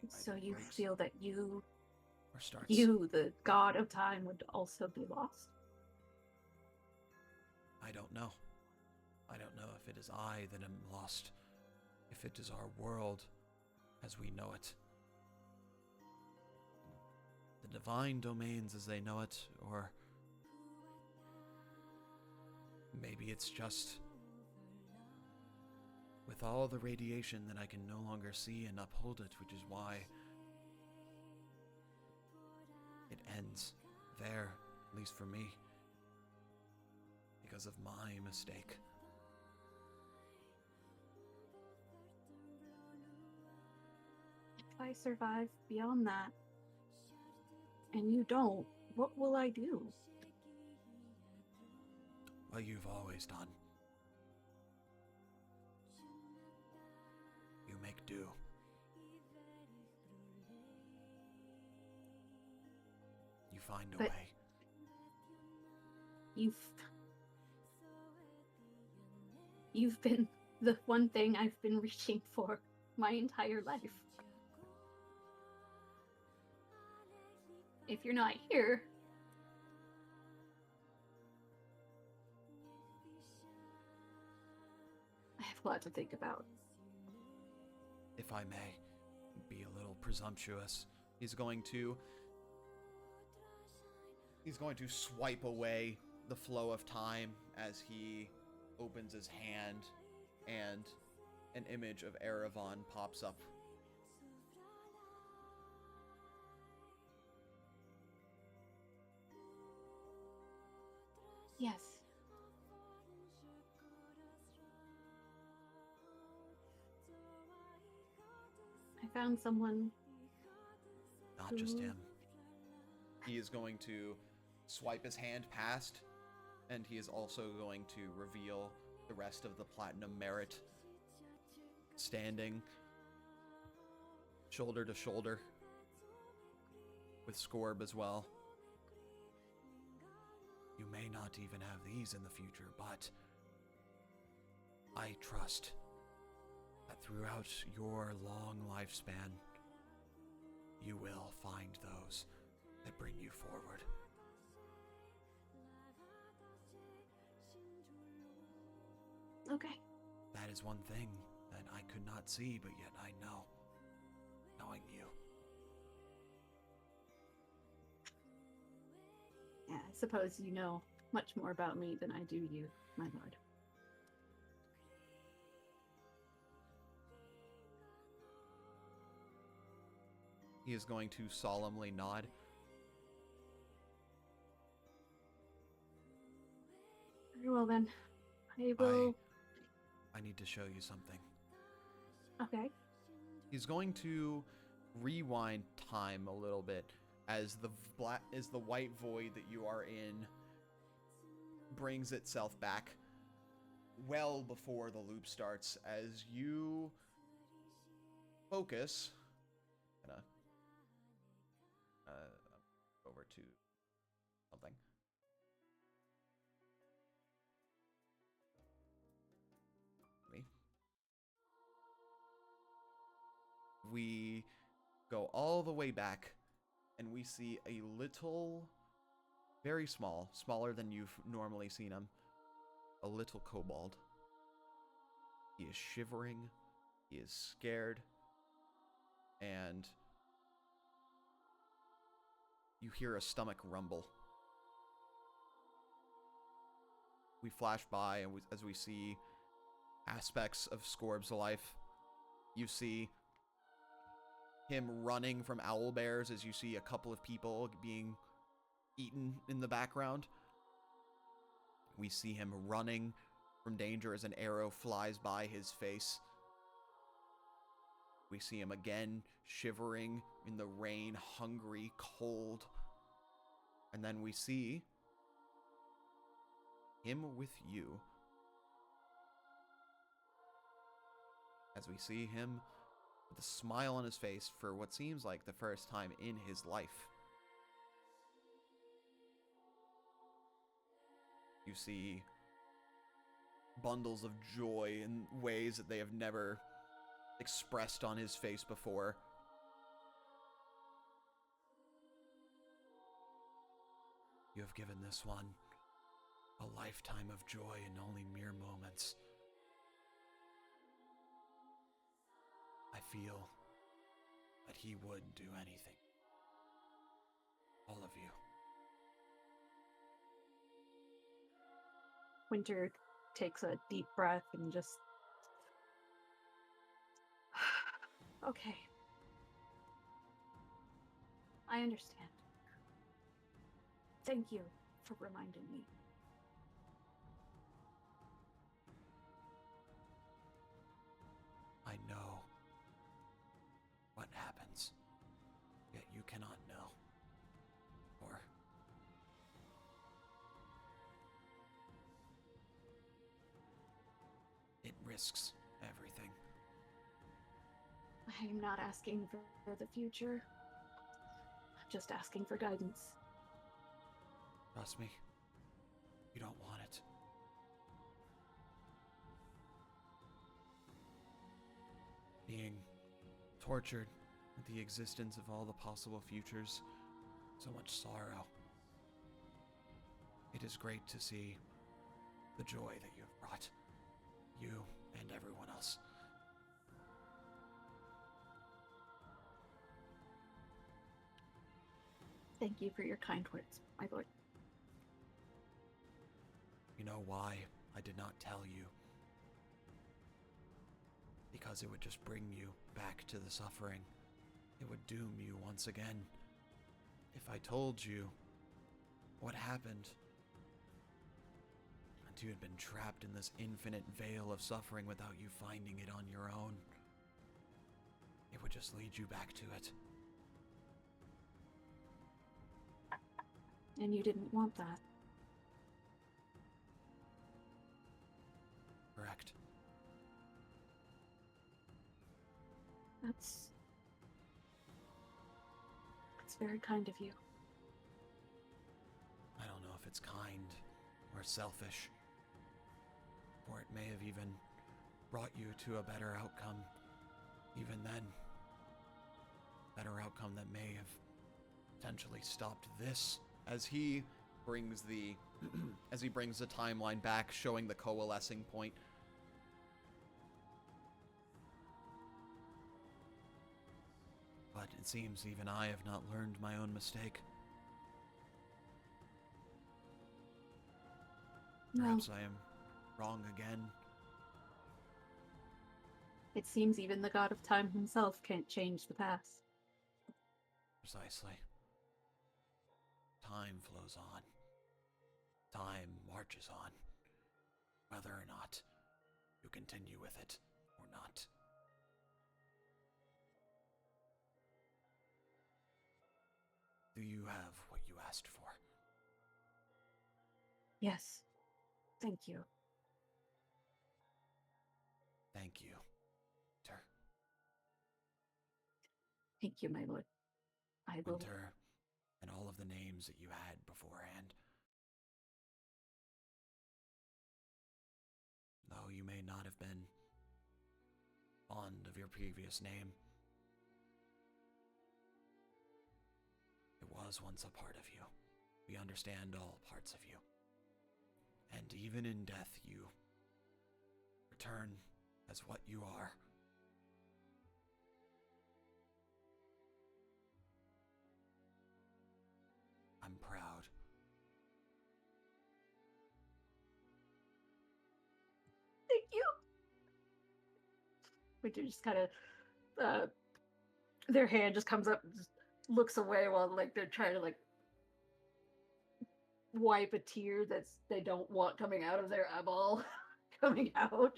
So you breaks feel that you, or starts. the god of time, would also be lost? I don't know. I don't know if it is I that am lost, if it is our world as we know it. The divine domains as they know it, or maybe it's just with all the radiation that I can no longer see and uphold it, which is why it ends there, at least for me, because of my mistake. If I survive beyond that, and you don't, what will I do? What you've always done. You make do. You find a But- way. You've been the one thing I've been reaching for my entire life. If you're not here, I have a lot to think about. If I may be a little presumptuous, he's going to swipe away the flow of time as he opens his hand and an image of Erevan pops up. Yes. I found someone. Not just Who- him. He is going to swipe his hand past, and he is also going to reveal the rest of the Platinum Merit standing shoulder to shoulder with Scorb as well. You may not even have these in the future, but I trust that throughout your long lifespan, you will find those that bring you forward. Okay. That is one thing that I could not see, but yet I know, knowing you. Yeah, I suppose you know much more about me than I do you, my lord. He is going to solemnly nod. Very well then. I will. I need to show you something. Okay. He's going to rewind time a little bit as the white void that you are in brings itself back well before the loop starts as you focus. Over to something. Me. We go all the way back, and we see a little, very small, smaller than you've normally seen him, a little kobold. He is shivering, he is scared, and you hear a stomach rumble. We flash by, and as we see aspects of Scorb's life, you see him running from owlbears as you see a couple of people being eaten in the background. We see him running from danger as an arrow flies by his face. We see him again shivering in the rain, hungry, cold. And then we see him with you. As we see him with a smile on his face for what seems like the first time in his life. You see bundles of joy in ways that they have never expressed on his face before. You have given this one a lifetime of joy in only mere moments. I feel that he would do anything. All of you. Winter takes a deep breath and just... Okay. I understand. Thank you for reminding me. I know what happens, yet you cannot know. Or it risks everything. I am not asking for the future. I'm just asking for guidance. Trust me, you don't want it. Being tortured with the existence of all the possible futures, so much sorrow. It is great to see the joy that you have brought, you and everyone else. Thank you for your kind words, my lord. You know why I did not tell you? Because it would just bring you back to the suffering. It would doom you once again. If I told you what happened, and you had been trapped in this infinite veil of suffering without you finding it on your own, it would just lead you back to it. And you didn't want that. Correct. That's very kind of you. I don't know if it's kind or selfish, or it may have even brought you to a better outcome. Even then, better outcome that may have potentially stopped this. As he brings the timeline back, showing the coalescing point. But it seems even I have not learned my own mistake. No, Perhaps I am wrong again. it seems even the god of time himself can't change the past. Precisely. Time flows on. Time marches on. Whether or not you continue with it or not. Do you have what you asked for? Yes. Thank you. Thank you, Winter. Thank you, my lord. I will. Winter, and all of the names that you had beforehand. Though you may not have been fond of your previous name, it was once a part of you. We understand all parts of you. And even in death, you return as what you are. I'm proud. Thank you. Winter just kind of, their hand just comes up and just looks away while like they're trying to like wipe a tear that's they don't want coming out of their eyeball coming out.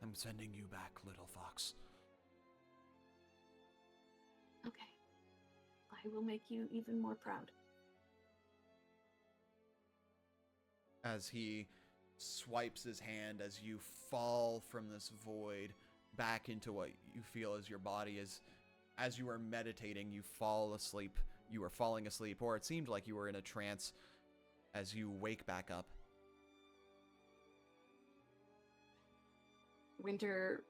I'm sending you back, little fox. Okay. I will make you even more proud. As he swipes his hand, as you fall from this void back into what you feel as your body is. As you are meditating, you fall asleep. You are falling asleep, or it seemed like you were in a trance as you wake back up. Winter,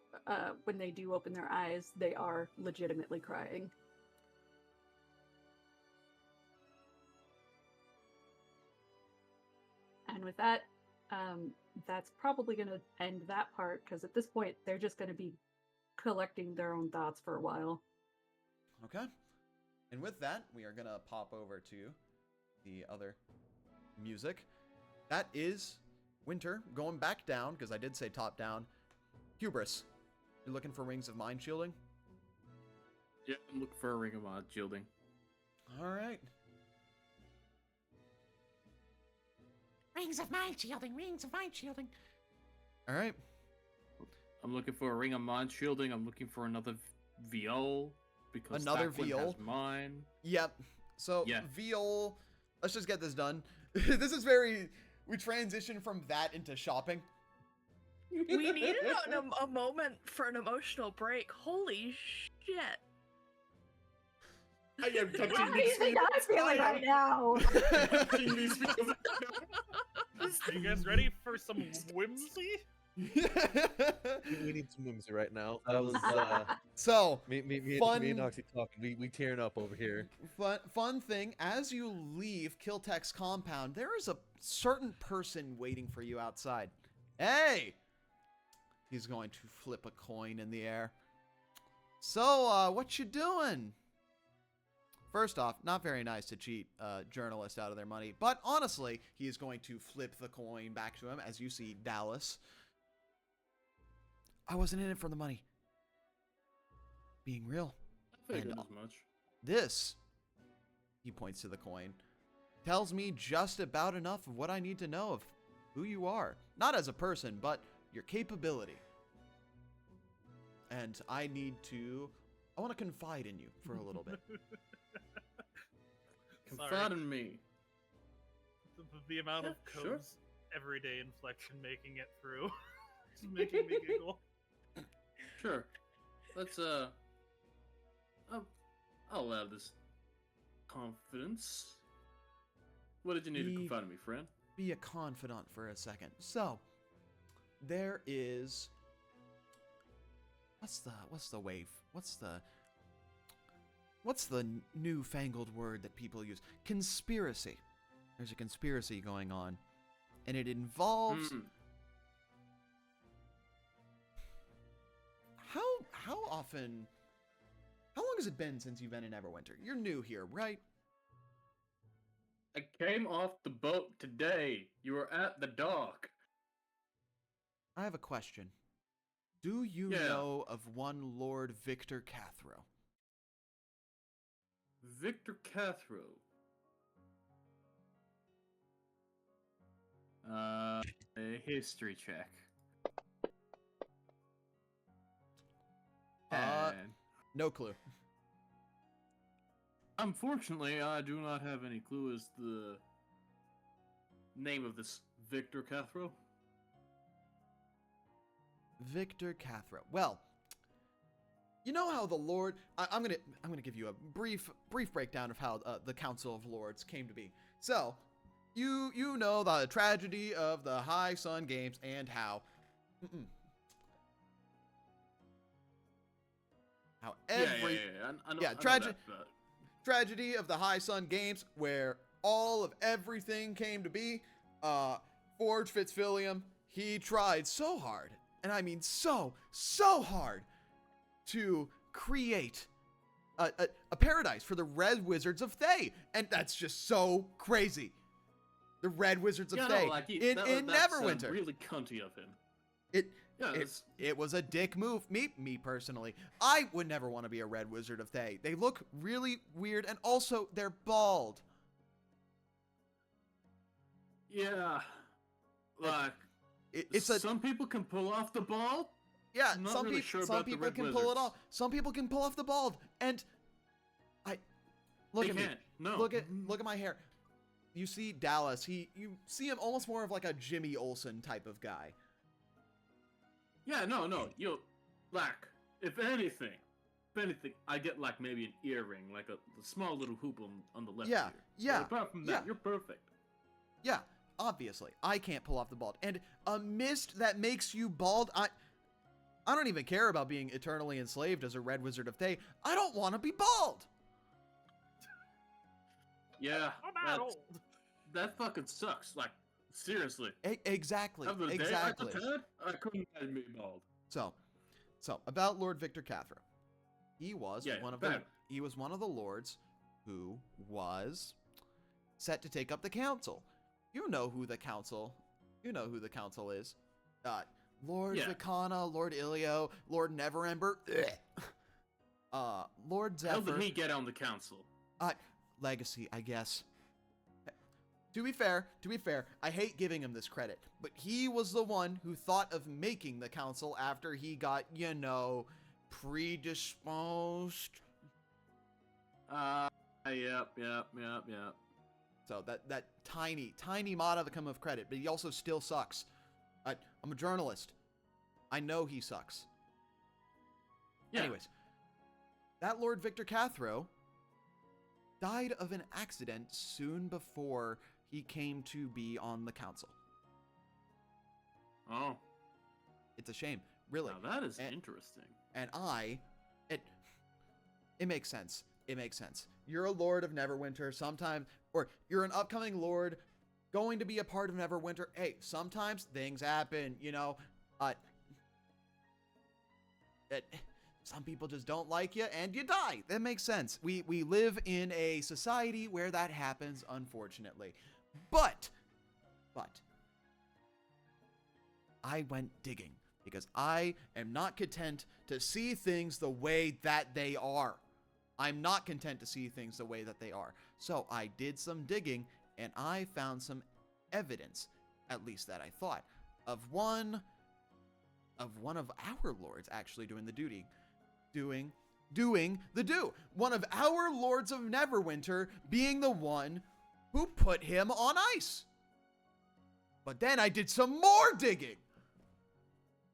when they do open their eyes, they are legitimately crying. And with that, that's probably going to end that part, because at this point, they're just going to be collecting their own thoughts for a while. Okay. And with that, we are going to pop over to the other music. That is Winter going back down, because I did say top down. Hubris, you're looking for rings of mind shielding? Yeah, I'm looking for a ring of mind shielding. All right. Rings of mind shielding, rings of mind shielding. All right. I'm looking for a ring of mind shielding. I'm looking for another viol because Another that one viol? has mine. Yep. So, Yeah. Viol, let's just get this done. This is very, we transition from that into shopping. We needed a moment for an emotional break. Holy shit. I am touching How do these you think feelings. I'm feeling right now? Touching these feelings. Are you guys ready for some whimsy? We need some whimsy right now. That was So, me Fun- and Oxy talking. We tearing up over here. fun thing, as you leave Kiltech's compound, there is a certain person waiting for you outside. Hey! He's going to flip a coin in the air. So, what you doing? First off, not very nice to cheat journalists out of their money, but honestly, he is going to flip the coin back to him as you see Dallas. I wasn't in it for the money. Being real. I figured And- as much. This, he points to the coin, tells me just about enough of what I need to know of who you are. Not as a person, but your capability. And I want to confide in you for a little bit. Confide in me. The amount of Yeah, sure. codes everyday inflection making it through is making me giggle. Sure. Let's I'll allow this confidence. What did you need to Be- confide in me, friend? Be a confidant for a second. So, there is... What's the newfangled word that people use? Conspiracy. There's a conspiracy going on, and it involves Hmm. how long has it been since you've been in Everwinter? You're new here, right? I came off the boat today. You were at the dock. I have a question. Do you Yeah. know of one Lord Victor Cathro? Victor Cathro. A history check. And No clue. unfortunately, I do not have any clue as to the name of this Victor Cathro. Victor Cathro. Well, you know how the Lord. I'm gonna give you a brief breakdown of how the Council of Lords came to be. So, you know the tragedy of the High Sun Games and how. How every I know, yeah, I know tragi- that, but tragedy of the High Sun Games, where all of everything came to be. Forge Fitzwilliam, he tried so hard, and I mean so hard, to create a paradise for the Red Wizards of Thay, and that's just so crazy. The Red Wizards of yeah, Thay no, like in that's, Neverwinter. really cunty of him. Yeah, it's- it was a dick move. Me personally, I would never want to be a Red Wizard of Thay. They look really weird, and also they're bald. Yeah, like It's a some people can pull off the ball. yeah. I'm not Some really people sure some about the people Red can pull it Wizards. off. Some people can pull off the bald, and look They at me. can't. No. Look at my hair. You see Dallas. You see him almost more of like a Jimmy Olsen type of guy. Yeah, no. You like if anything, I get like maybe an earring, like a small little hoop on the left Yeah, ear. yeah, But apart from that, yeah. you're perfect. Yeah, obviously, I can't pull off the bald, and a mist that makes you bald. I don't even care about being eternally enslaved as a Red Wizard of Thay. I don't want to be bald. Yeah, I'm not old. that fucking sucks. Like Seriously. Exactly. Of the day Exactly. I just had, I couldn't imagine being bald. So about Lord Victor Cathro. He was Yeah, one of bad. the lords who was set to take up the council. You know who the council is. Lord Yeah. Vicana, Lord Ilio, Lord Neverember. Lord Zephyr. How did he get on the council? Legacy, I guess. To be fair, I hate giving him this credit, but he was the one who thought of making the council after he got, predisposed. Yep. So that tiny modicum of credit, but he also still sucks. I'm a journalist. I know he sucks. Yeah. Anyways, that Lord Victor Cathro died of an accident soon before he came to be on the council. Oh. It's a shame, really. Now that is interesting. And it makes sense. It makes sense. You're a Lord of Neverwinter sometimes, or you're an upcoming Lord going to be a part of Neverwinter. Hey, sometimes things happen, some people just don't like you and you die. That makes sense. We live in a society where that happens, unfortunately. But I went digging because I am not content to see things the way that they are. I'm not content to see things the way that they are. So I did some digging and I found some evidence, at least that I thought, of one of our lords actually doing the duty. Doing the do. One of our lords of Neverwinter being the one who put him on ice. But then I did some more digging.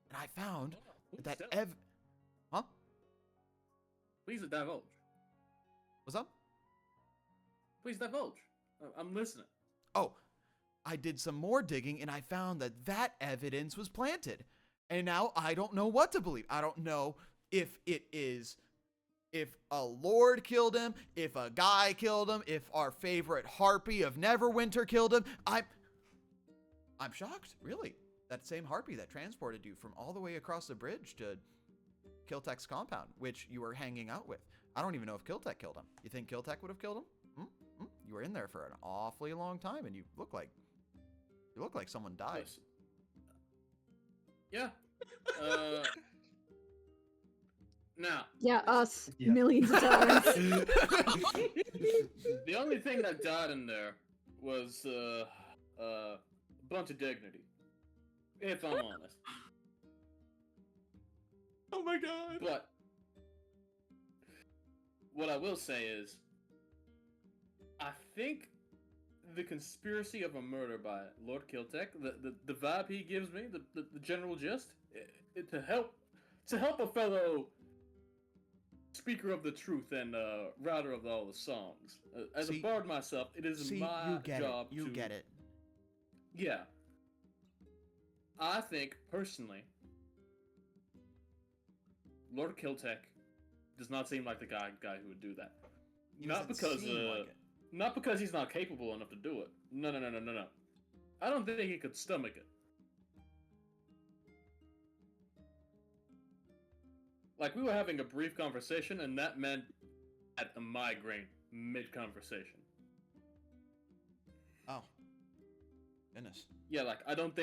And I found that Huh? Please divulge. What's up? Please divulge. I'm listening. Oh, I did some more digging and I found that evidence was planted. And now I don't know what to believe. I don't know if a lord killed him, if a guy killed him, if our favorite harpy of Neverwinter killed him. I'm shocked, really. That same harpy that transported you from all the way across the bridge to Kiltek's compound, which you were hanging out with. I don't even know if Kiltek killed him. You think Kiltek would have killed him? You were in there for an awfully long time, and you look like someone died. Listen. Yeah. Now. Yeah, us. Yeah. Millions of times. The only thing that died in there was a bunch of dignity. If I'm honest. Oh my god. But what I will say is, I think the conspiracy of a murder by Lord Kiltek, the vibe he gives me, the general gist, to help a fellow speaker of the truth and writer of all the songs. As a bard myself, it is my job You get it. Yeah. I think, personally, Lord Kiltek does not seem like the guy who would do that. He Not doesn't because seem like it. not because he's not capable enough to do it. No. I don't think he could stomach it. Like, we were having a brief conversation, and that man had a migraine mid-conversation. Oh. Goodness. Yeah, like, I don't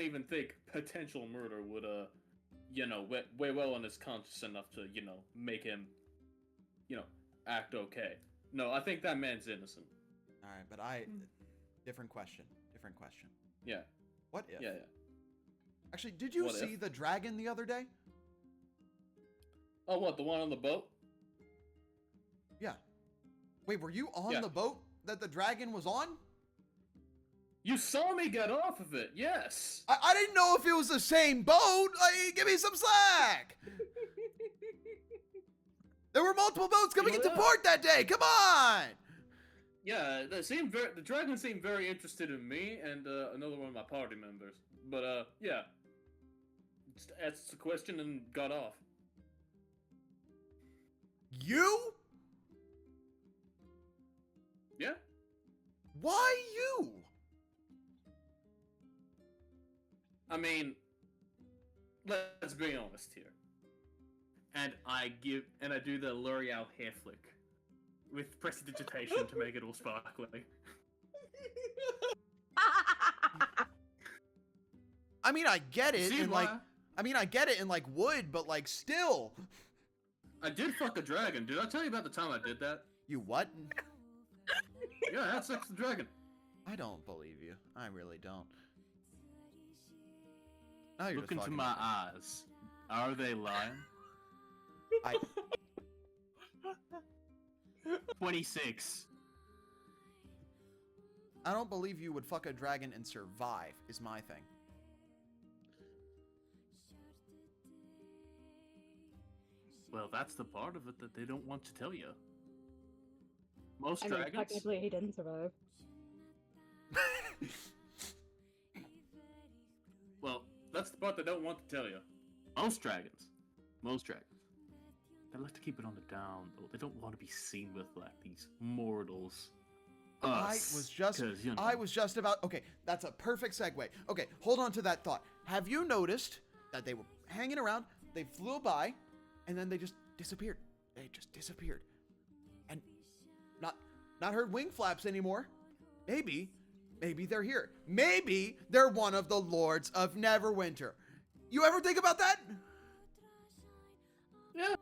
even think potential murder would, weigh well on his conscience enough to, make him, act okay. No, I think that man's innocent. Alright, but different question. Yeah. What if? Yeah. Actually, did you What see if? the dragon the other day? Oh, what, the one on the boat? Yeah. Wait, were you on Yeah. the boat that the dragon was on? You saw me get off of it, yes! I didn't know if it was the same boat. Give me some slack. There were multiple boats coming into port that day. Come on. Yeah, the dragon seemed very interested in me and another one of my party members. But yeah, just asked the question and got off. You? Yeah. Why you? I mean, let's be honest here. And I do the L'Oreal hair flick with prestidigitation to make it all sparkly. I mean, I get it See in why? like, I mean, I get it in like wood, but like still. I did fuck a dragon. Did I tell you about the time I did that? You what? Yeah, I had sex with a dragon. I don't believe you. I really don't. Now you're Look just into fucking my with me. eyes. Are they lying? I 26. I don't believe you would fuck a dragon and survive. Is my thing. Well, that's the part of it that they don't want to tell you. Most I mean, dragons. technically, he didn't survive. Well, that's the part they don't want to tell you. Most dragons. They like to keep it on the down, though. They don't want to be seen with like these mortals. I Us, was just 'cause, you know. I was just about okay, that's a perfect segue. Okay, hold on to that thought. Have you noticed that they were hanging around, they flew by, and then they just disappeared. They just disappeared. And not heard wing flaps anymore. Maybe they're here. Maybe they're one of the Lords of Neverwinter. You ever think about that? Yeah.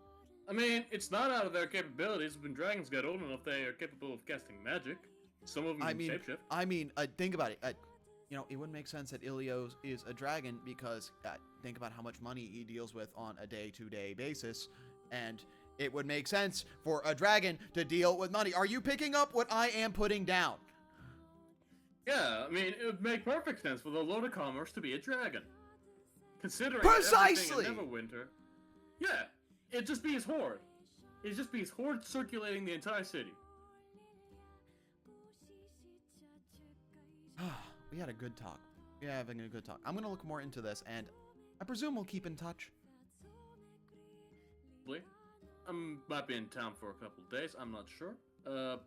I mean, it's not out of their capabilities. When dragons get old enough, they are capable of casting magic. Some of them I can mean, shapeshift. think about it. You know, it wouldn't make sense that Ilios is a dragon because think about how much money he deals with on a day-to-day basis, and it would make sense for a dragon to deal with money. Are you picking up what I am putting down? Yeah, I mean, it would make perfect sense for the Lord of Commerce to be a dragon. Considering Precisely! everything in Neverwinter. Yeah, it'd just be his horde. It'd just be his horde circulating the entire city. We had a good talk. Yeah, having a good talk. I'm gonna look more into this, and I presume we'll keep in touch. Probably. I might be in town for a couple of days, I'm not sure.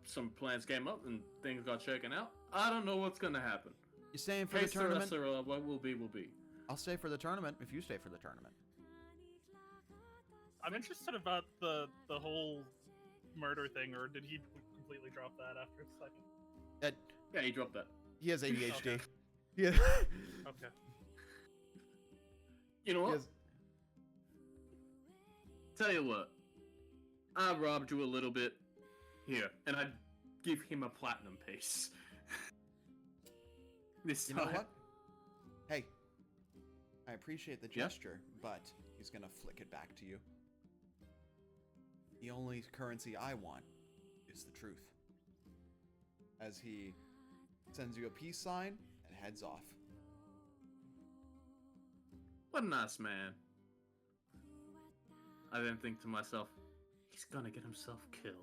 Some plans came up and things got shaken out. I don't know what's gonna happen. You staying for Case the tournament? what will be, will be. I'll stay for the tournament if you stay for the tournament. I'm interested about the whole murder thing, or did he completely drop that after a second? Yeah, he dropped that. He has ADHD. Okay. Yeah. Okay. You know what? He has- Tell you what. I robbed you a little bit. Here, and I'd give him a platinum piece. This You time. know what? Hey, I appreciate the Yeah? gesture, but he's gonna flick it back to you. The only currency I want is the truth. As he sends you a peace sign and heads off. What a nice man. I then think to myself, he's gonna get himself killed.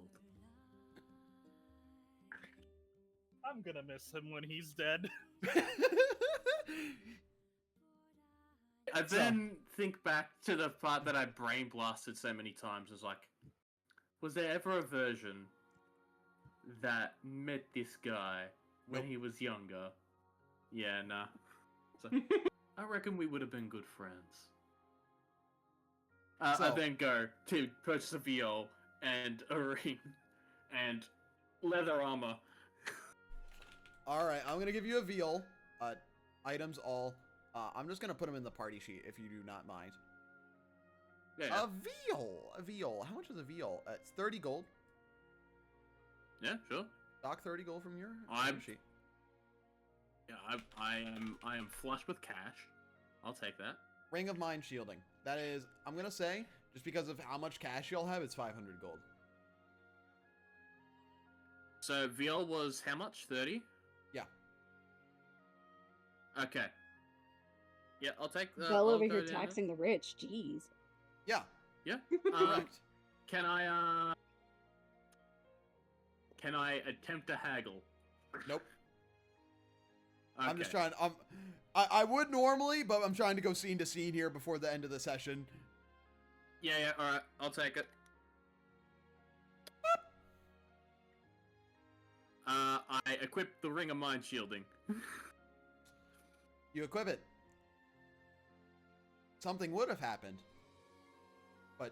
I'm gonna miss him when he's dead. I then think back to the part that I brain blasted so many times. As like, was there ever a version that met this guy when Nope. he was younger? Yeah, nah. So, I reckon we would have been good friends. I So- then go to purchase a viol and a ring and leather armor. Alright, I'm gonna give you a veal. Items all. I'm just gonna put them in the party sheet if you do not mind. Yeah, A veal. How much is a veal? It's 30 gold. yeah, sure. Doc 30 gold from your I'm- party sheet. Yeah, I am flush with cash. I'll take that. Ring of Mind Shielding. That is, I'm gonna say, just because of how much cash you'll have, it's 500 gold. So VL was how much? 30? Yeah. Okay. Yeah, I'll take that. Bell I'll over go here down taxing the rich. Jeez. Yeah, there. Yeah. correct. Can I attempt to haggle? Nope. Okay. I'm just trying. I would normally, but I'm trying to go scene to scene here before the end of the session. Yeah, all right. I'll take it. I equipped the Ring of Mind Shielding. You equip it. something would have happened. But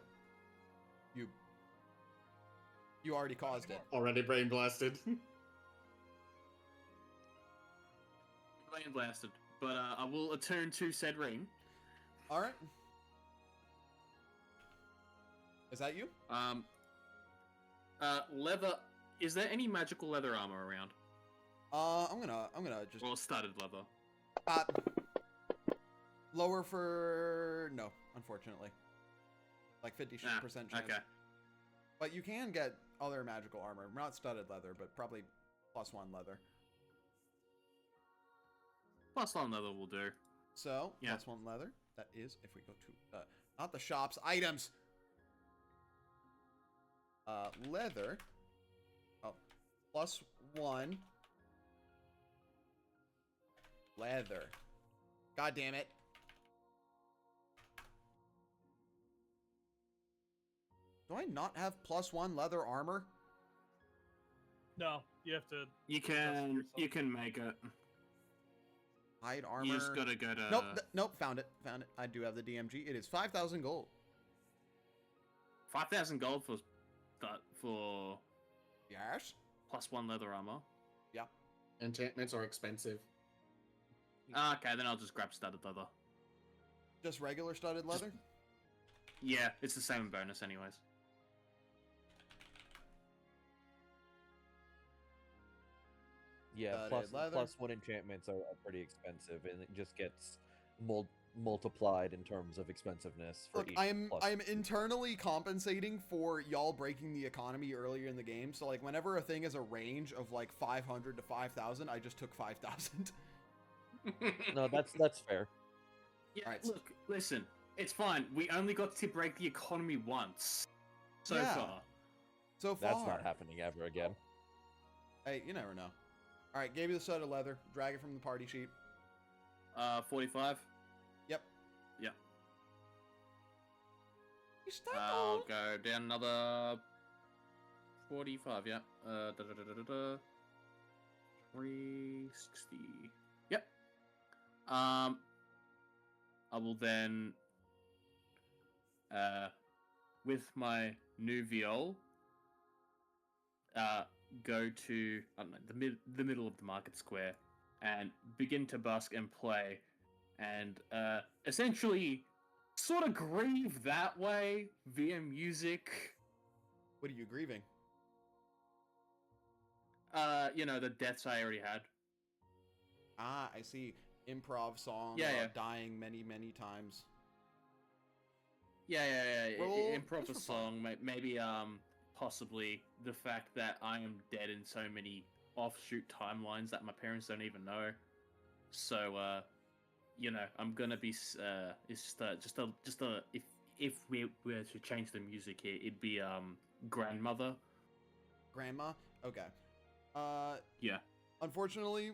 you already caused it. Already brain blasted. Brain blasted. But I will attune to said ring. All right. Is that you? Leather. Is there any magical leather armor around? I'm gonna just Or studded leather? lower for no, unfortunately. Like 50% chance. Okay. But you can get other magical armor. Not studded leather, but probably +1 leather. +1 leather will do. So, Yeah. +1 leather. That is, if we go to, not the shop's items. Leather. Oh, +1. Leather. God damn it. Do I not have +1 leather armor? No, you have to. You can make it. Hide armor. You just gotta go to. Nope, found it. I do have the DMG. It is 5,000 gold. 5,000 gold for Yes? +1 leather armor. Yeah. Enchantments are expensive. Okay, then I'll just grab studded leather. Just regular studded leather? Yeah, it's the same bonus anyways. Yeah, Studded leather. +1 enchantments are pretty expensive, and it just gets multiplied in terms of expensiveness for Look, each I'm plus. internally compensating for y'all breaking the economy earlier in the game. So like whenever a thing is a range of like 500 to 5,000, I just took 5,000. No, that's fair. Yeah, Alright. look, listen, it's fine. We only got to break the economy once so Yeah. far. So far. That's not happening ever again. Hey, you never know. All right, gave you the studded leather. Drag it from the party sheet. 45. Yep. Yep. You stuck I'll on. go down another 45. Yeah. 360. Yep. I will then, with my new viol, go to, I don't know, the middle of the market square and begin to busk and play, and essentially sort of grieve that way via music. What are you grieving? The deaths I already had. Ah, I see. Improv song Yeah, about yeah. dying many, many times. Yeah. Roll Improv just a for fun. song, maybe possibly the fact that I am dead in so many offshoot timelines that my parents don't even know. So I'm gonna be it's just a if we were to change the music here, it'd be grandmother. Grandma? Okay. Yeah. Unfortunately,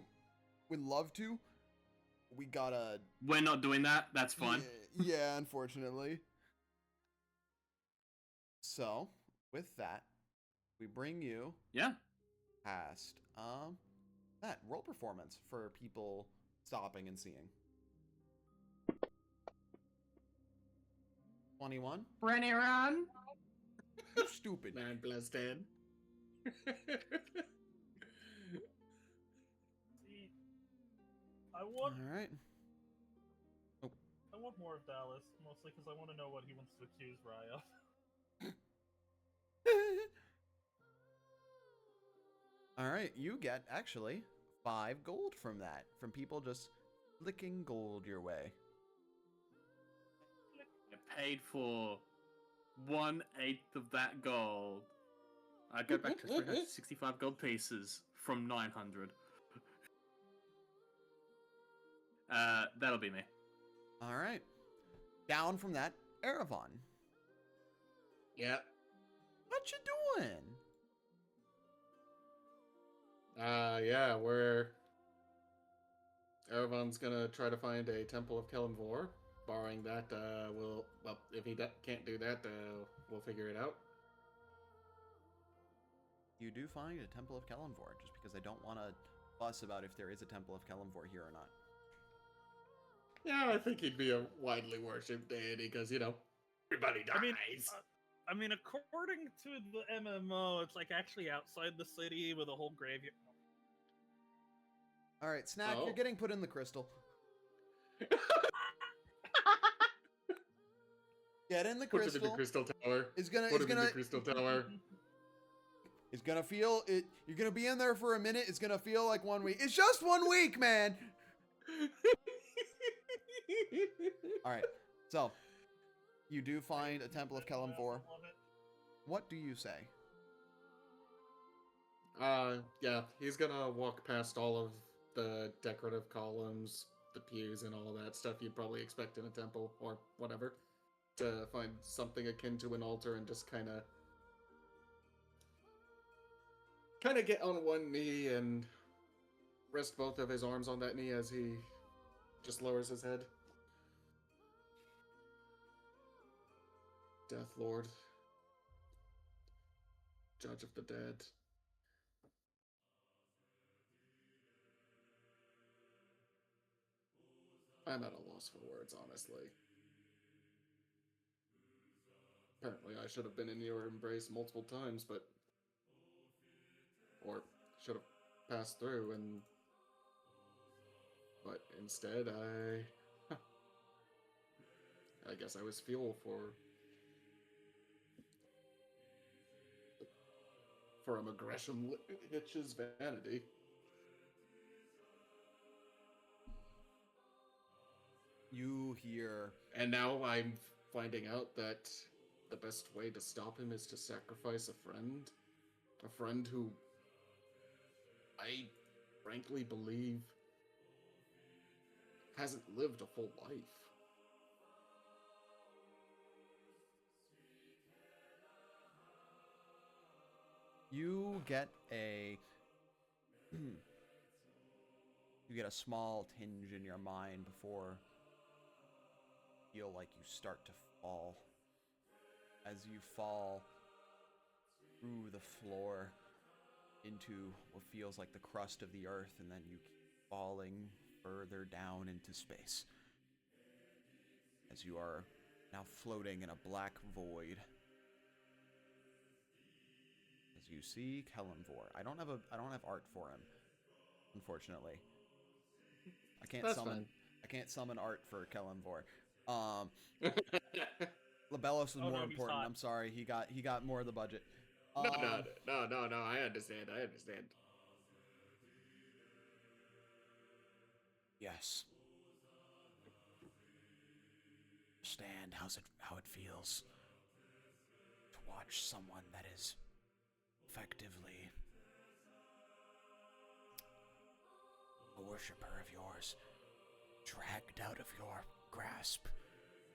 we'd love to. We gotta... We're not doing that. That's fine. Yeah, unfortunately. So, with that, we bring you Yeah. past, that roll performance for people stopping and seeing. 21? Rennie run. You stupid. Man blasted. See, I want Alright. more of Dallas, mostly because I want to know what he wants to accuse Raya of. Alright, you get, actually, 5 gold from that. From people just flicking gold your way. I paid for 1/8 of that gold. I go back to 365 gold pieces from 900. That'll be me. Alright. Down from that, Erevan. Yeah. What you doing? Yeah, Erevan's gonna try to find a Temple of Kelemvor. Barring that, if he can't do that, we'll figure it out. You do find a Temple of Kelemvor, just because I don't want to fuss about if there is a Temple of Kelemvor here or not. Yeah, I think he'd be a widely worshipped deity because, everybody dies. I mean, according to the MMO, it's like actually outside the city with a whole graveyard. All right, Snack, Oh. you're getting put in the crystal. Get in the Put it crystal. in the crystal tower. It's gonna. Put It's him in gonna. the crystal tower. It's gonna feel it. You're gonna be in there for a minute. It's gonna feel like 1 week. It's just 1 week, man. All right. So, you do find a temple of Kelemvor. What do you say? Yeah, he's gonna walk past all of the decorative columns, the pews, and all of that stuff you'd probably expect in a temple or whatever, to find something akin to an altar and just kind of get on one knee and rest both of his arms on that knee as he just lowers his head. Death Lord, Judge of the Dead. I'm at a loss for words, honestly. Apparently I should have been in your embrace multiple times, or should have passed through, but instead I guess I was fuel for a Gresham Hitch's vanity. You hear. And now I'm finding out that the best way to stop him is to sacrifice a friend who I frankly believe hasn't lived a full life. You get a. You get a small tinge in your mind before you feel like you start to fall. As you fall through the floor into what feels like the crust of the earth, and then you keep falling further down into space. As you are now floating in a black void. As you see Kelemvor. I don't have art for him, unfortunately. I can't That's summon fine. I can't summon art for Kelemvor. Labelos was Oh, no, more he's important. hot. I'm sorry. He got more of the budget. No, I understand. Yes. Understand how it feels to watch someone that is effectively a worshiper of yours dragged out of your grasp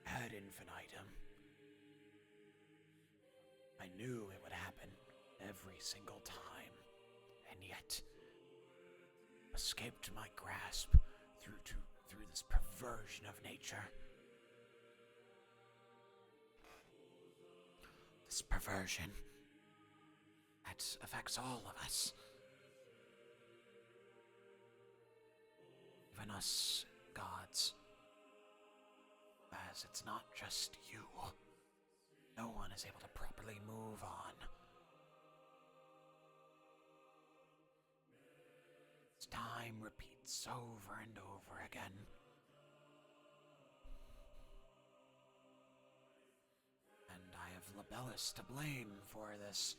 ad infinitum. I knew it would happen every single time, and yet escaped my grasp through this perversion of nature. This perversion that affects all of us. Even us gods. As it's not just you. No one is able to properly move on. As time repeats over and over again. And I have Labelos to blame for this.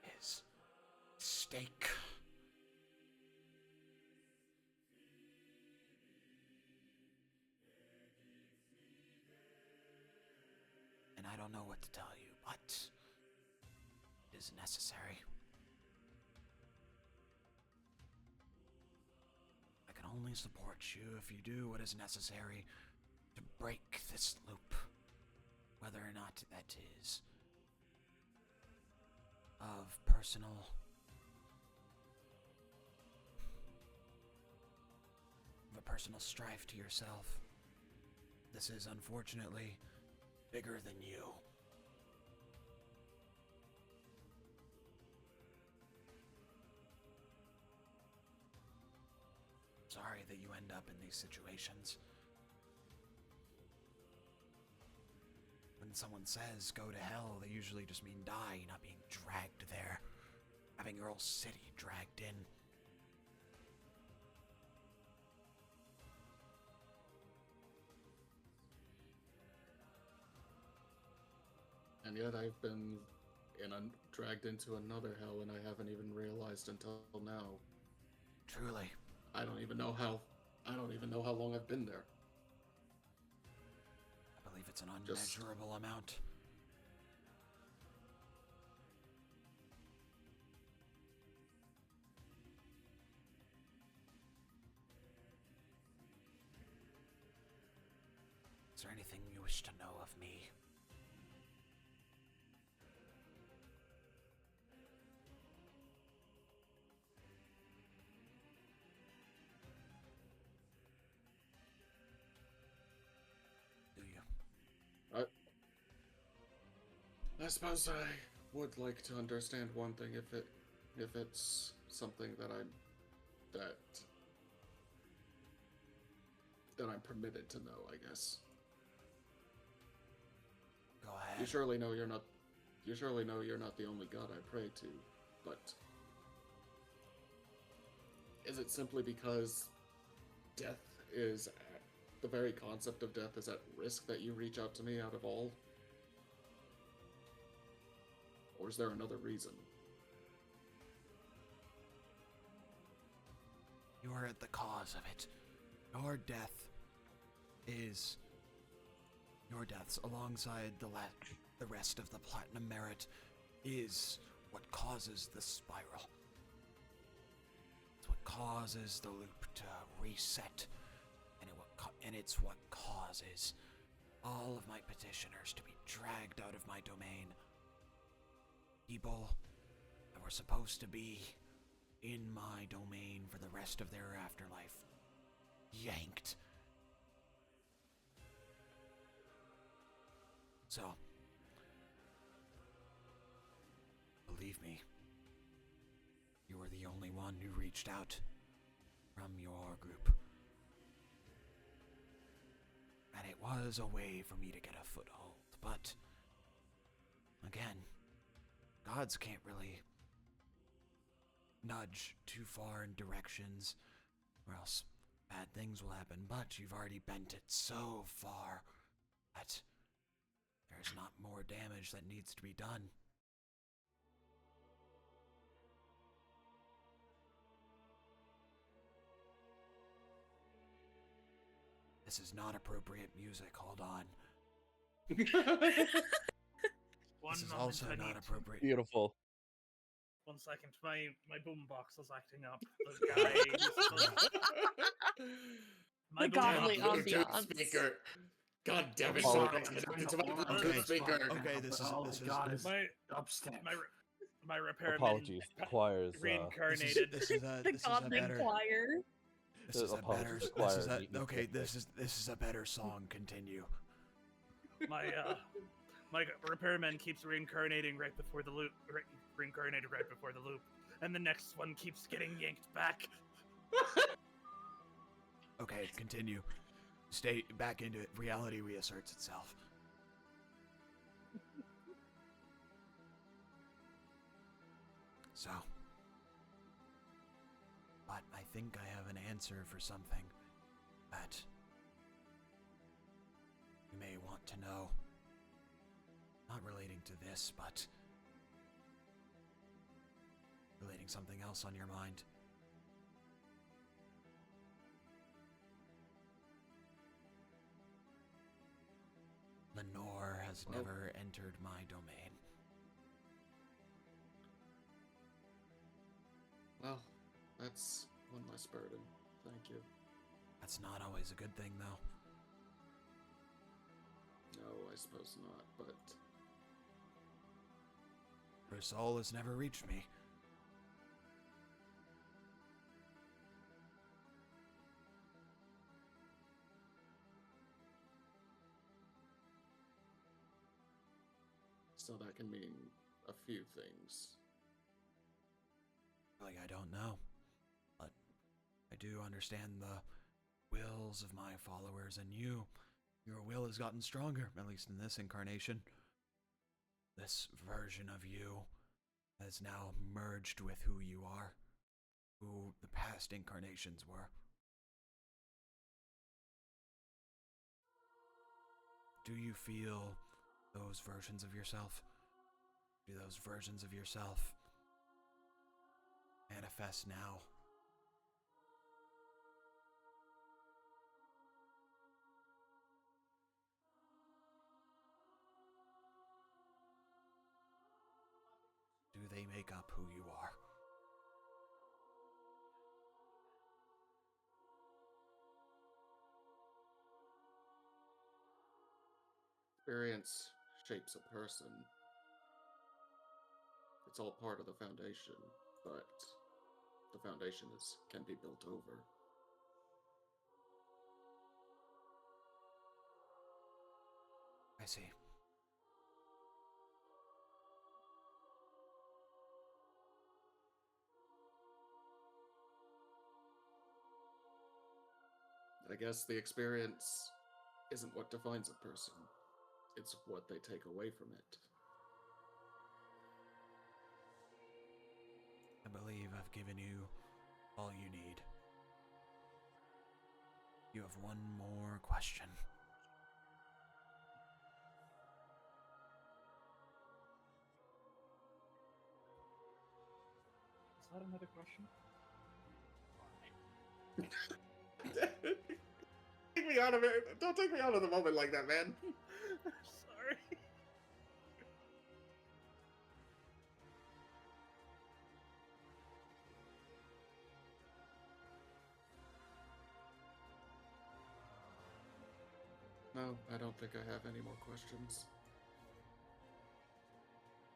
His mistake. And I don't know what to tell you, but it is necessary. I can only support you if you do what is necessary to break this loop. Whether or not that is of personal strife to yourself. This is unfortunately bigger than you. Sorry that you end up in these situations. when someone says go to hell, they usually just mean die, not being dragged there. Having your whole city dragged in. And yet I've been dragged into another hell, and I haven't even realized until now. Truly. I don't even know how long I've been there. I believe it's an Just- unmeasurable amount. Is there anything you wish to know of me? Do you? I suppose I would like to understand one thing, if it's something that I'm permitted to know, I guess. Go ahead. You surely know you're not the only god I pray to, but is it simply because the very concept of death is at risk that you reach out to me out of all? Or is there another reason? You are at the cause of it. Your deaths alongside the rest of the Platinum Merit is what causes the spiral. It's what causes the loop to reset, and it's what causes all of my petitioners to be dragged out of my domain. People that were supposed to be in my domain for the rest of their afterlife, yanked. So, believe me, you were the only one who reached out from your group. And it was a way for me to get a foothold, but again, gods can't really nudge too far in directions, or else bad things will happen. But you've already bent it so far that there's not more damage that needs to be done. This is not appropriate music. Hold on. One This is moment, also I not need- appropriate. Beautiful. 1 second, my boombox is acting up. The guy who's supposed my The godly boombox- Bluetooth ambiance. speaker. God damn it! Apologies. It's my Bluetooth Okay. speaker. Okay, this is my Dubstep. my repairman Apologies. The choir's reincarnated. This is a The godly better. choir. This is a Apologies, better. the This choir is a needs okay. to fix. This is a better song. Continue. my repairman keeps reincarnating right before the loop. Reincarnated right before the loop, and the next one keeps getting yanked back. Okay, continue. Stay back into it. Reality reasserts itself. So, but I think I have an answer for something that you may want to know. Not relating to this, but relating something else on your mind. Lenore has Well- never entered my domain. Well, that's one less burden. Thank you. That's not always a good thing, though. No, I suppose not, but Her soul has never reached me. so that can mean a few things. Like, I don't know. But I do understand the wills of my followers, and you Your will has gotten stronger, at least in this incarnation. This version of you has now merged with who you are, who the past incarnations were. Do you feel those versions of yourself? Do those versions of yourself manifest now? Do they make up who you are? Experience shapes a person. It's all part of the foundation, but the foundation can be built over. I see. I guess the experience isn't what defines a person. It's what they take away from it. I believe I've given you all you need. You have one more question. Is that another question? Take me out of it. Don't take me out of the moment like that, man. Sorry. No, I don't think I have any more questions.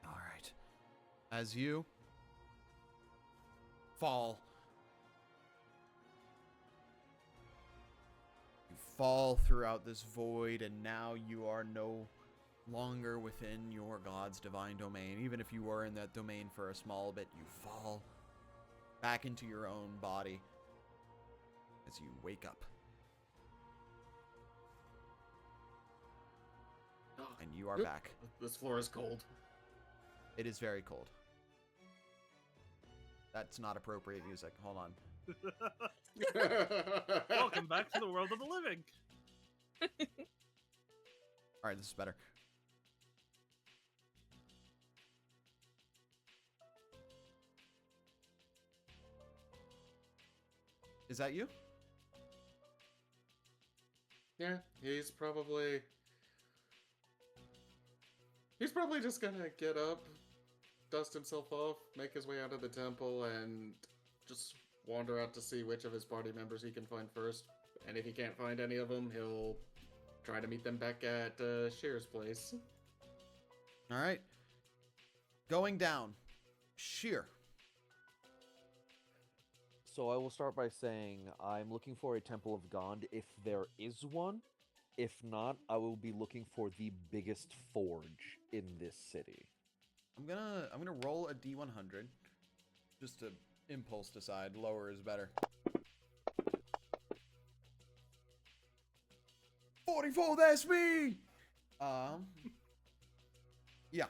All right. As you fall, you fall throughout this void, and now you are no longer within your god's divine domain. Even if you were in that domain for a small bit, you fall back into your own body as you wake up. And you are back. This floor is cold. It is very cold. That's not appropriate music. Hold on. Welcome back to the world of the living. Alright, this is better. Is that you? Yeah, he's probably just gonna get up, dust himself off, make his way out of the temple, and just wander out to see which of his party members he can find first. And if he can't find any of them, he'll try to meet them back at Shear's place. Alright. Going down. Sheer. So I will start by saying I'm looking for a Temple of God if there is one. If not, I will be looking for the biggest forge in this city. I'm gonna roll a D100. Just to impulse decide. Lower is better. 44, that's me! Yeah.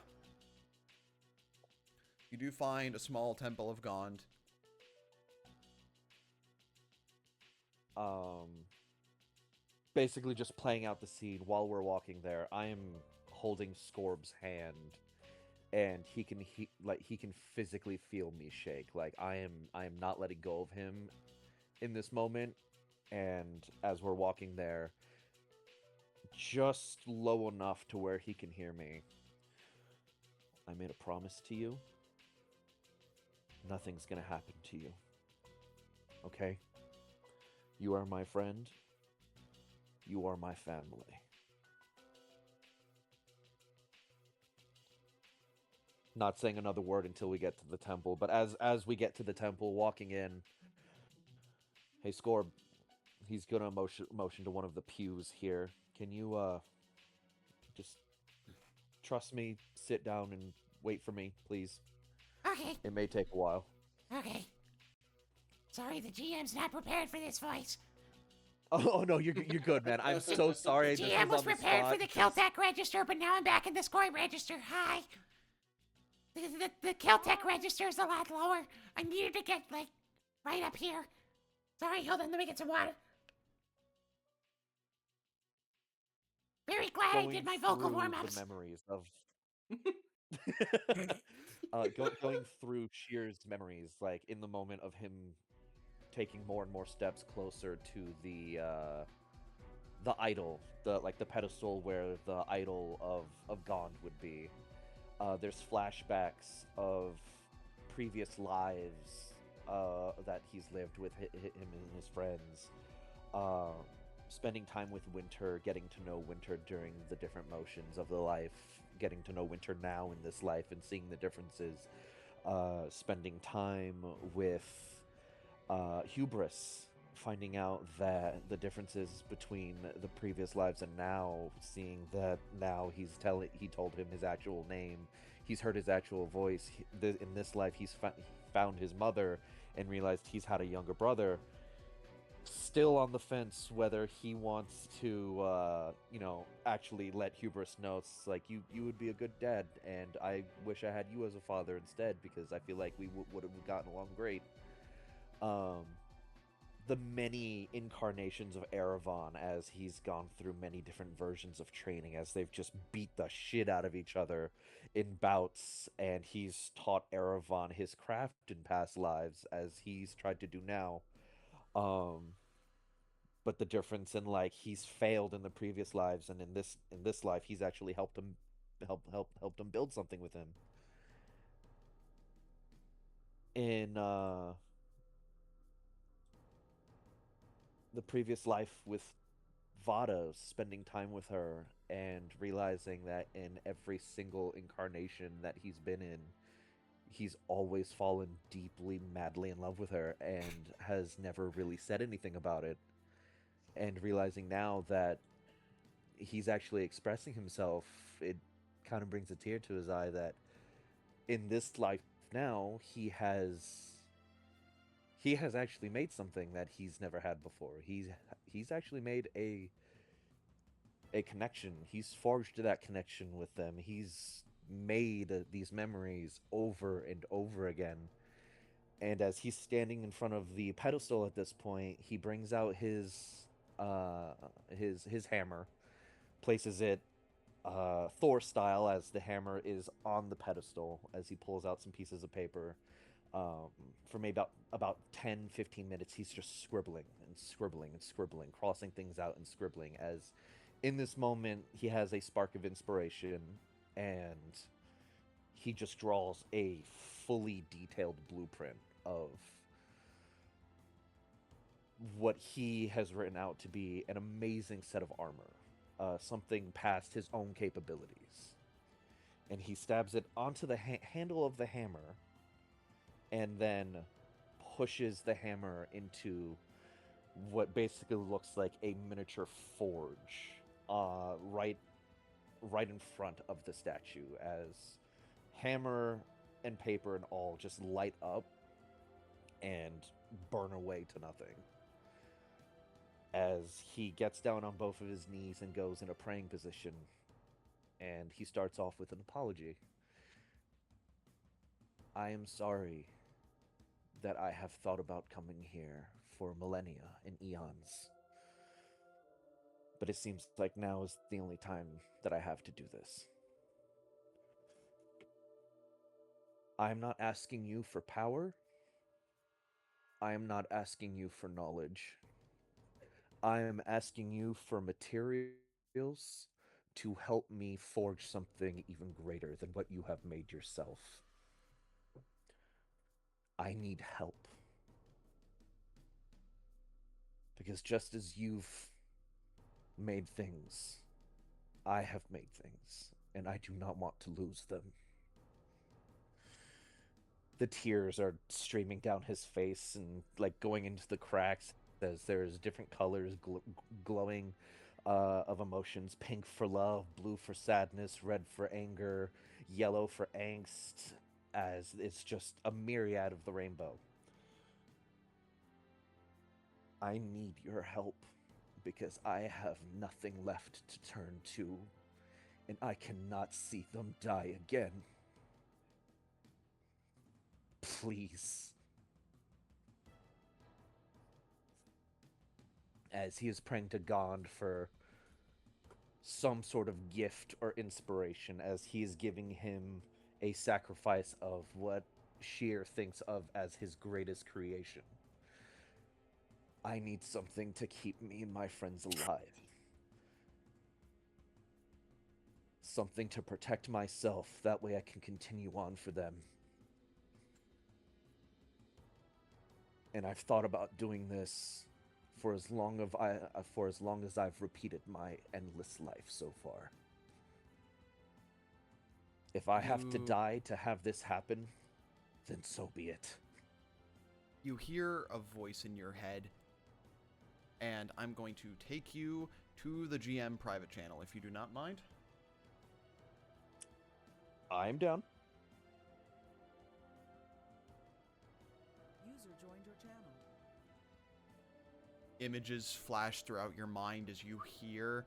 You do find a small temple of Gond. Basically just playing out the scene while we're walking there. I am holding Scorb's hand, and he can physically feel me shake. Like I am not letting go of him in this moment. And as we're walking there, just low enough to where he can hear me, I made a promise to you. Nothing's gonna happen to you. Okay? You are my friend. You are my family. Not saying another word until we get to the temple, but as we get to the temple, walking in, hey Scorb, he's gonna motion to one of the pews here. Can you just trust me, sit down and wait for me, please? Okay, It may take a while. okay. Sorry, the GM's not prepared for this voice. Oh no, you're good, man. I'm so sorry. The This GM was on the prepared for spot. the Keltec register, but now I'm back in the Scoy register. Hi. The Keltec register is a lot lower. I needed to get, like, right up here. Sorry, hold on, let me get some water. Very glad I did my vocal through warm-ups. the memories of going through Shear's memories, like in the moment of him taking more and more steps closer to the idol, the pedestal where the idol of Gond would be. There's flashbacks of previous lives that he's lived with him and his friends. Spending time with Winter, getting to know Winter during the different motions of the life, getting to know Winter now in this life and seeing the differences. Spending time with Hubris, finding out that the differences between the previous lives and now, seeing that now he told him his actual name, he's heard his actual voice. In this life, he's found his mother and realized he's had a younger brother. Still on the fence whether he wants to, actually let Hubris know, it's like, you would be a good dad, and I wish I had you as a father instead, because I feel like we would have gotten along great. The many incarnations of Erevan as he's gone through many different versions of training, as they've just beat the shit out of each other in bouts, and he's taught Erevan his craft in past lives, as he's tried to do now. But the difference in, like, he's failed in the previous lives, and in this life he's actually helped him build something with him. In the previous life with Vados, spending time with her and realizing that in every single incarnation that he's been in, he's always fallen deeply, madly in love with her and has never really said anything about it. And realizing now that he's actually expressing himself, it kind of brings a tear to his eye that in this life now, he has actually made something that he's never had before. He's actually made a connection. He's forged that connection with them. He's made these memories over and over again. And as he's standing in front of the pedestal at this point, he brings out his hammer, places it Thor style, as the hammer is on the pedestal, as he pulls out some pieces of paper. For maybe about 10-15 minutes, he's just scribbling and scribbling and scribbling, crossing things out and scribbling, as in this moment he has a spark of inspiration, and he just draws a fully detailed blueprint of what he has written out to be an amazing set of armor, something past his own capabilities. And he stabs it onto the handle of the hammer, and then pushes the hammer into what basically looks like a miniature forge, right in front of the statue, as hammer and paper and all just light up and burn away to nothing. As he gets down on both of his knees and goes in a praying position, and he starts off with an apology. I am sorry that I have thought about coming here for millennia and eons, but it seems like now is the only time that I have to do this. I am not asking you for power. I am not asking you for knowledge. I am asking you for materials to help me forge something even greater than what you have made yourself. I need help. Because just as you've made things, I have made things, and I do not want to lose them. The tears are streaming down his face and, like, going into the cracks as there's different colors glowing of emotions: pink for love, blue for sadness, red for anger, yellow for angst, as it's just a myriad of the rainbow. I need your help. because I have nothing left to turn to, and I cannot see them die again. Please. As he is praying to God for some sort of gift or inspiration, as he is giving him a sacrifice of what Sheer thinks of as his greatest creation. I need something to keep me and my friends alive. Something to protect myself, that way I can continue on for them. And I've thought about doing this for as long as I've repeated my endless life so far. If I have to die to have this happen, then so be it. You hear a voice in your head, and I'm going to take you to the GM private channel, if you do not mind. I'm down. User joined your channel. Images flash throughout your mind as you hear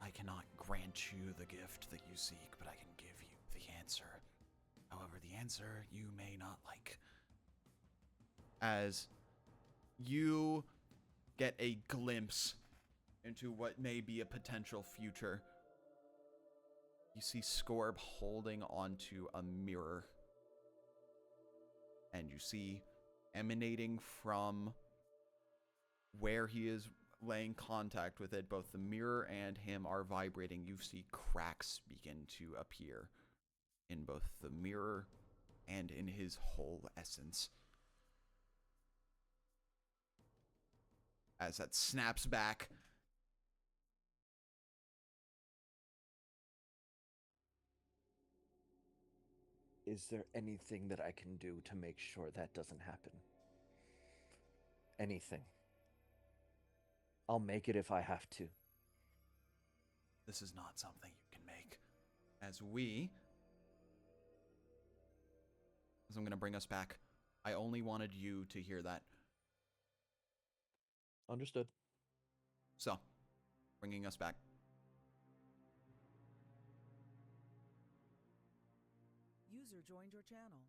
I cannot grant you the gift that you seek, but I can give you the answer. However, the answer you may not like. As you get a glimpse into what may be a potential future, you see Scorb holding onto a mirror. And you see emanating from where he is laying contact with it, both the mirror and him are vibrating. You see cracks begin to appear in both the mirror and in his whole essence. As that snaps back, Is there anything that I can do to make sure that doesn't happen? Anything. I'll make it if I have to. this is not something you can make. As I'm going to bring us back. I only wanted you to hear that. Understood. So, bringing us back. User joined your channel.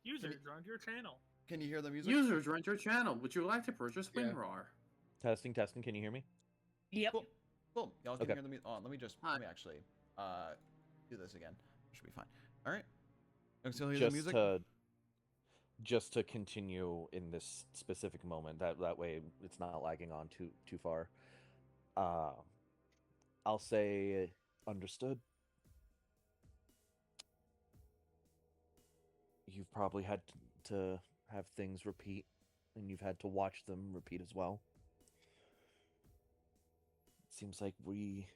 User joined your channel. Can you hear the music? User joined your channel. Would you like to purchase Yeah. WinRAR? Testing, can you hear me? Yep. Cool. Cool. Y'all can Okay. hear the music. Oh, let me actually do this again. Should be fine. All right. You can still hear the music? Just to continue in this specific moment, that way it's not lagging on too far. I'll say understood. You've probably had to have things repeat, and you've had to watch them repeat as well. It seems like we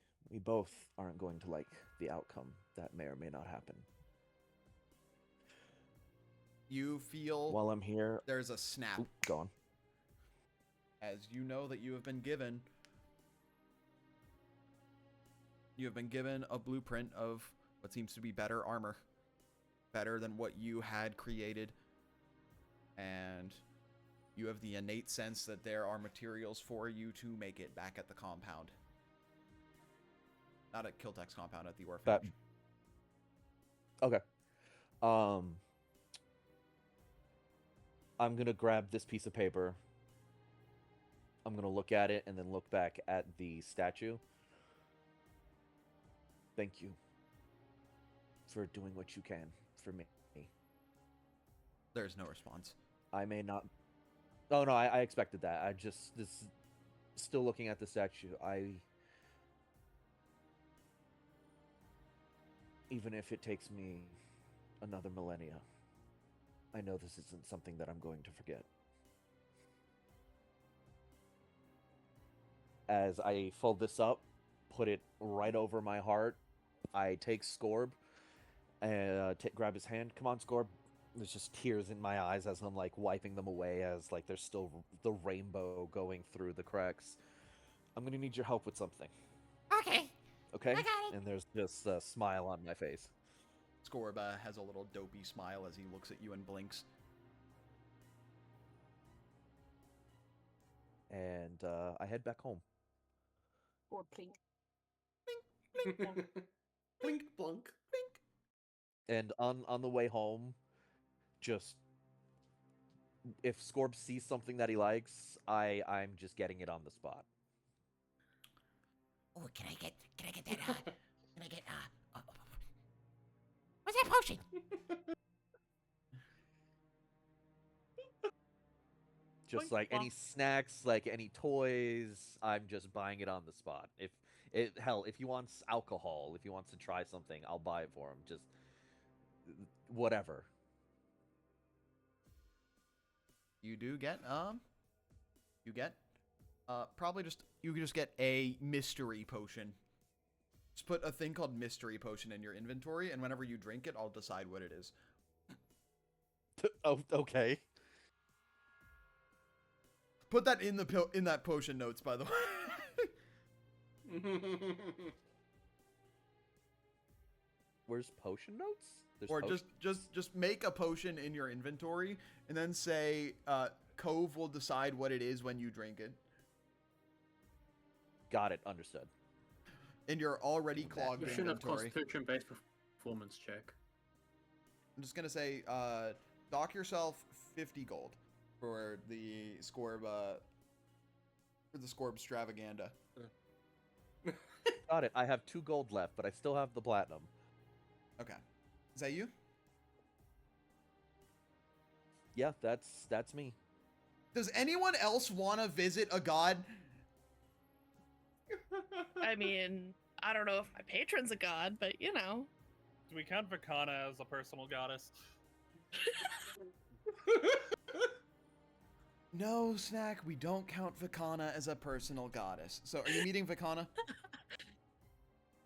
both aren't going to like the outcome that may or may not happen. You feel While I'm here, there's a snap. Oop, go on. As you know that you have been given a blueprint of what seems to be better armor. Better than what you had created. And you have the innate sense that there are materials for you to make it back at the compound. Not at Kiltek's compound, at the orphanage. Okay. I'm gonna grab this piece of paper. I'm gonna look at it and then look back at the statue. Thank you for doing what you can for me. There's no response. I may not. Oh no, I expected that. Still looking at the statue. Even if it takes me another millennia, I know this isn't something that I'm going to forget. As I fold this up, put it right over my heart, I take Scorb and grab his hand. Come on, Scorb. There's just tears in my eyes as I'm like wiping them away, as like there's still the rainbow going through the cracks. I'm gonna need your help with something. Okay. Okay? I got it. And there's just a smile on my face. Scorba has a little dopey smile as he looks at you and blinks. And I head back home. Or plink. Blink, blunk, blink. And on the way home, just if Scorb sees something that he likes, I'm just getting it on the spot. Oh, can I get that, can I get, what's that potion? Just Boink, like any bonk. snacks, like any toys, I'm just buying it on the spot. If he wants alcohol, if he wants to try something, I'll buy it for him. Just whatever. You do get, probably you just get a mystery potion. Just put a thing called mystery potion in your inventory, and whenever you drink it, I'll decide what it is. Oh, okay. Put that in in that potion notes, by the way. Where's potion notes? There's Or potion- just make a potion in your inventory, and then say, Cove will decide what it is when you drink it. Got it. Understood. In your already clogged You should have inventory. constitution-based performance check. I'm just gonna say, dock yourself 50 gold for the Scorb, extravaganza. Got it. I have 2 gold left, but I still have the platinum. Okay. Is that you? Yeah, that's me. Does anyone else want to visit a god? I mean, I don't know if my patron's a god, but you know. Do we count Vakana as a personal goddess? No, Snack, we don't count Vakana as a personal goddess. So, are you meeting Vakana?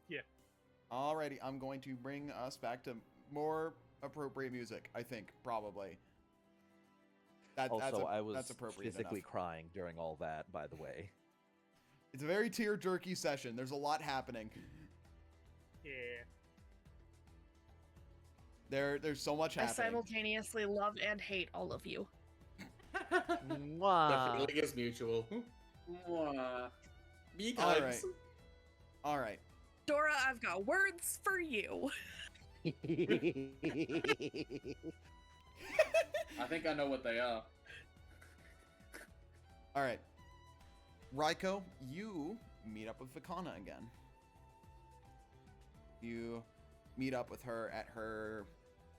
Yeah. Alrighty, I'm going to bring us back to more appropriate music, I think, probably. Also, I was that's appropriate physically enough. crying during all that, by the way. It's a very tear-jerky session. There's a lot happening. Yeah. There's so much I happening. simultaneously love and hate all of you. The Mwah. feeling is mutual. Mwah. Big All hugs. right. All right. Dora, I've got words for you. I think I know what they are. All right. Raiko, you meet up with Vakana again. You meet up with her at her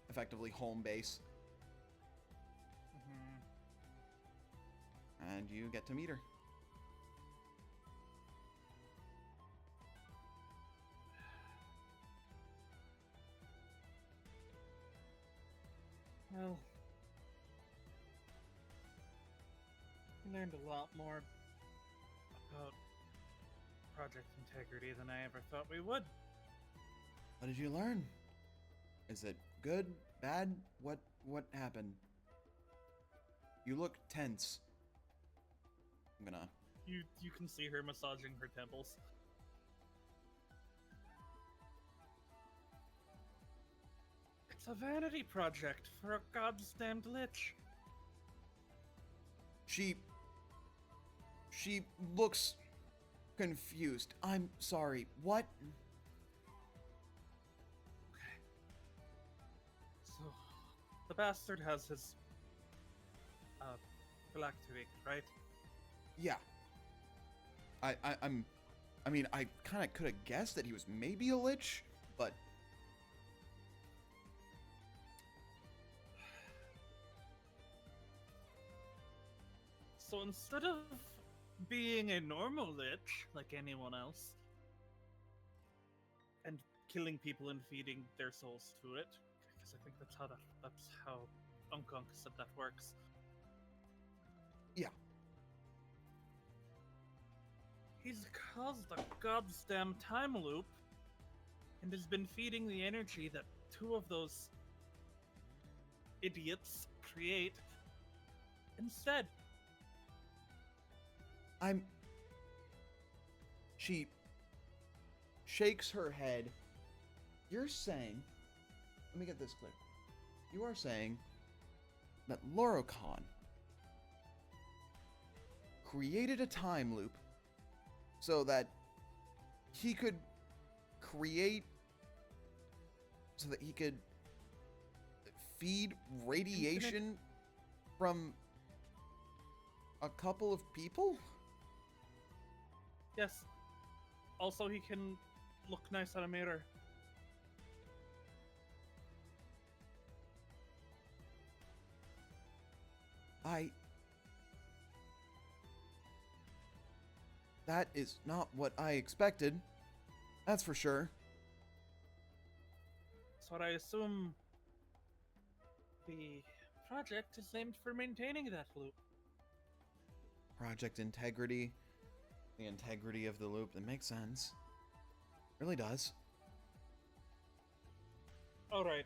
effectively home base, and you get to meet her. Well, we learned a lot more about Project Integrity than I ever thought we would. What did you learn? Is it good, bad? What happened? You look tense. I'm gonna. You can see her massaging her temples. It's a vanity project for a goddamned lich. She looks confused. I'm sorry. What? So, the bastard has his phylactery, right? Yeah. I mean, I kind of could have guessed that he was maybe a lich, but So instead of being a normal lich like anyone else and killing people and feeding their souls to it, because I think that's how Unk said that works. Yeah. He's caused a goddamn time loop and has been feeding the energy that 2 of those idiots create instead. She shakes her head. You're saying let me get this clear. You are saying that Lorocon created a time loop so that he could create, so that he could feed radiation from a couple of people? Yes. Also, he can look nice on a mirror. That is not what I expected. That's for sure. That's what I assume the project is aimed for maintaining that loop. Project integrity. The integrity of the loop. That makes sense. Really does. Alright,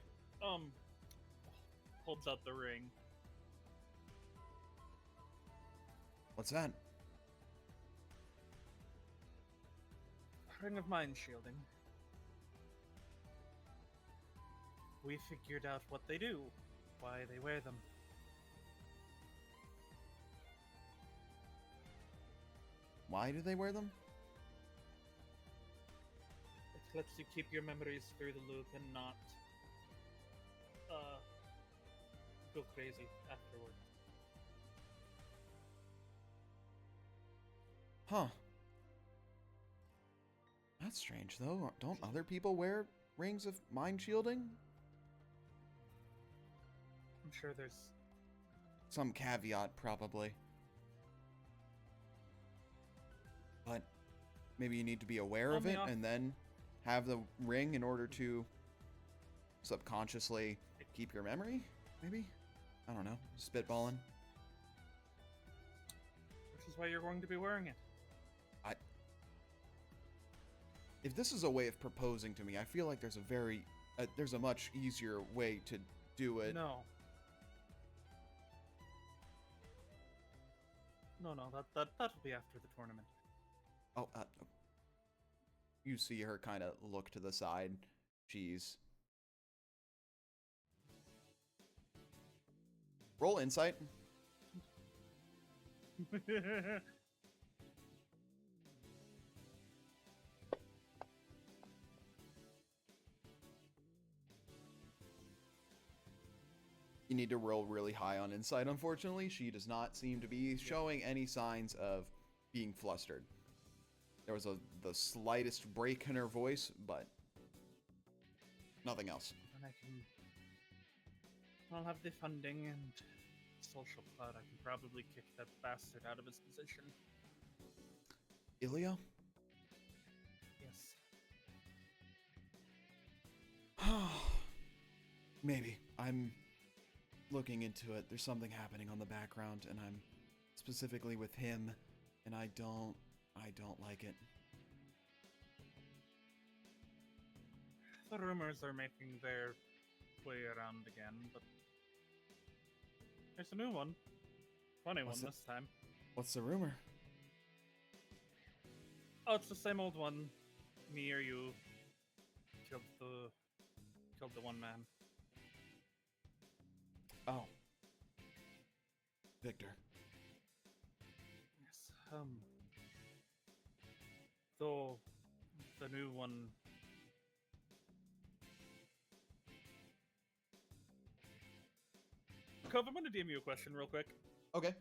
holds out the ring. What's that? Ring of mind shielding. We figured out what they do, why they wear them. Why do they wear them? It lets you keep your memories through the loop and not go crazy afterwards. Huh. That's strange, though. Don't other people wear rings of mind shielding? I'm sure there's Some caveat, probably. But maybe you need to be aware of it and then have the ring in order to subconsciously keep your memory? Maybe? I don't know. Spitballing. which is why you're going to be wearing it. If this is a way of proposing to me, I feel like there's a much easier way to do it. No, that'll be after the tournament. Oh, you see her kind of look to the side. She's... Roll insight. You need to roll really high on insight, unfortunately. She does not seem to be showing any signs of being flustered. There was the slightest break in her voice, but nothing else. And I'll have the funding and social clout. I can probably kick that bastard out of his position. Ilya? Yes. Maybe. I'm looking into it. There's something happening on the background, and I'm specifically with him, and I don't like it. The rumors are making their way around again, but there's a new one. Funny one this time. What's the rumor? Oh, it's the same old one. Me or you killed the one man. Oh. Victor. Yes. Though the new one. Cove, I'm gonna DM you a question real quick. Okay.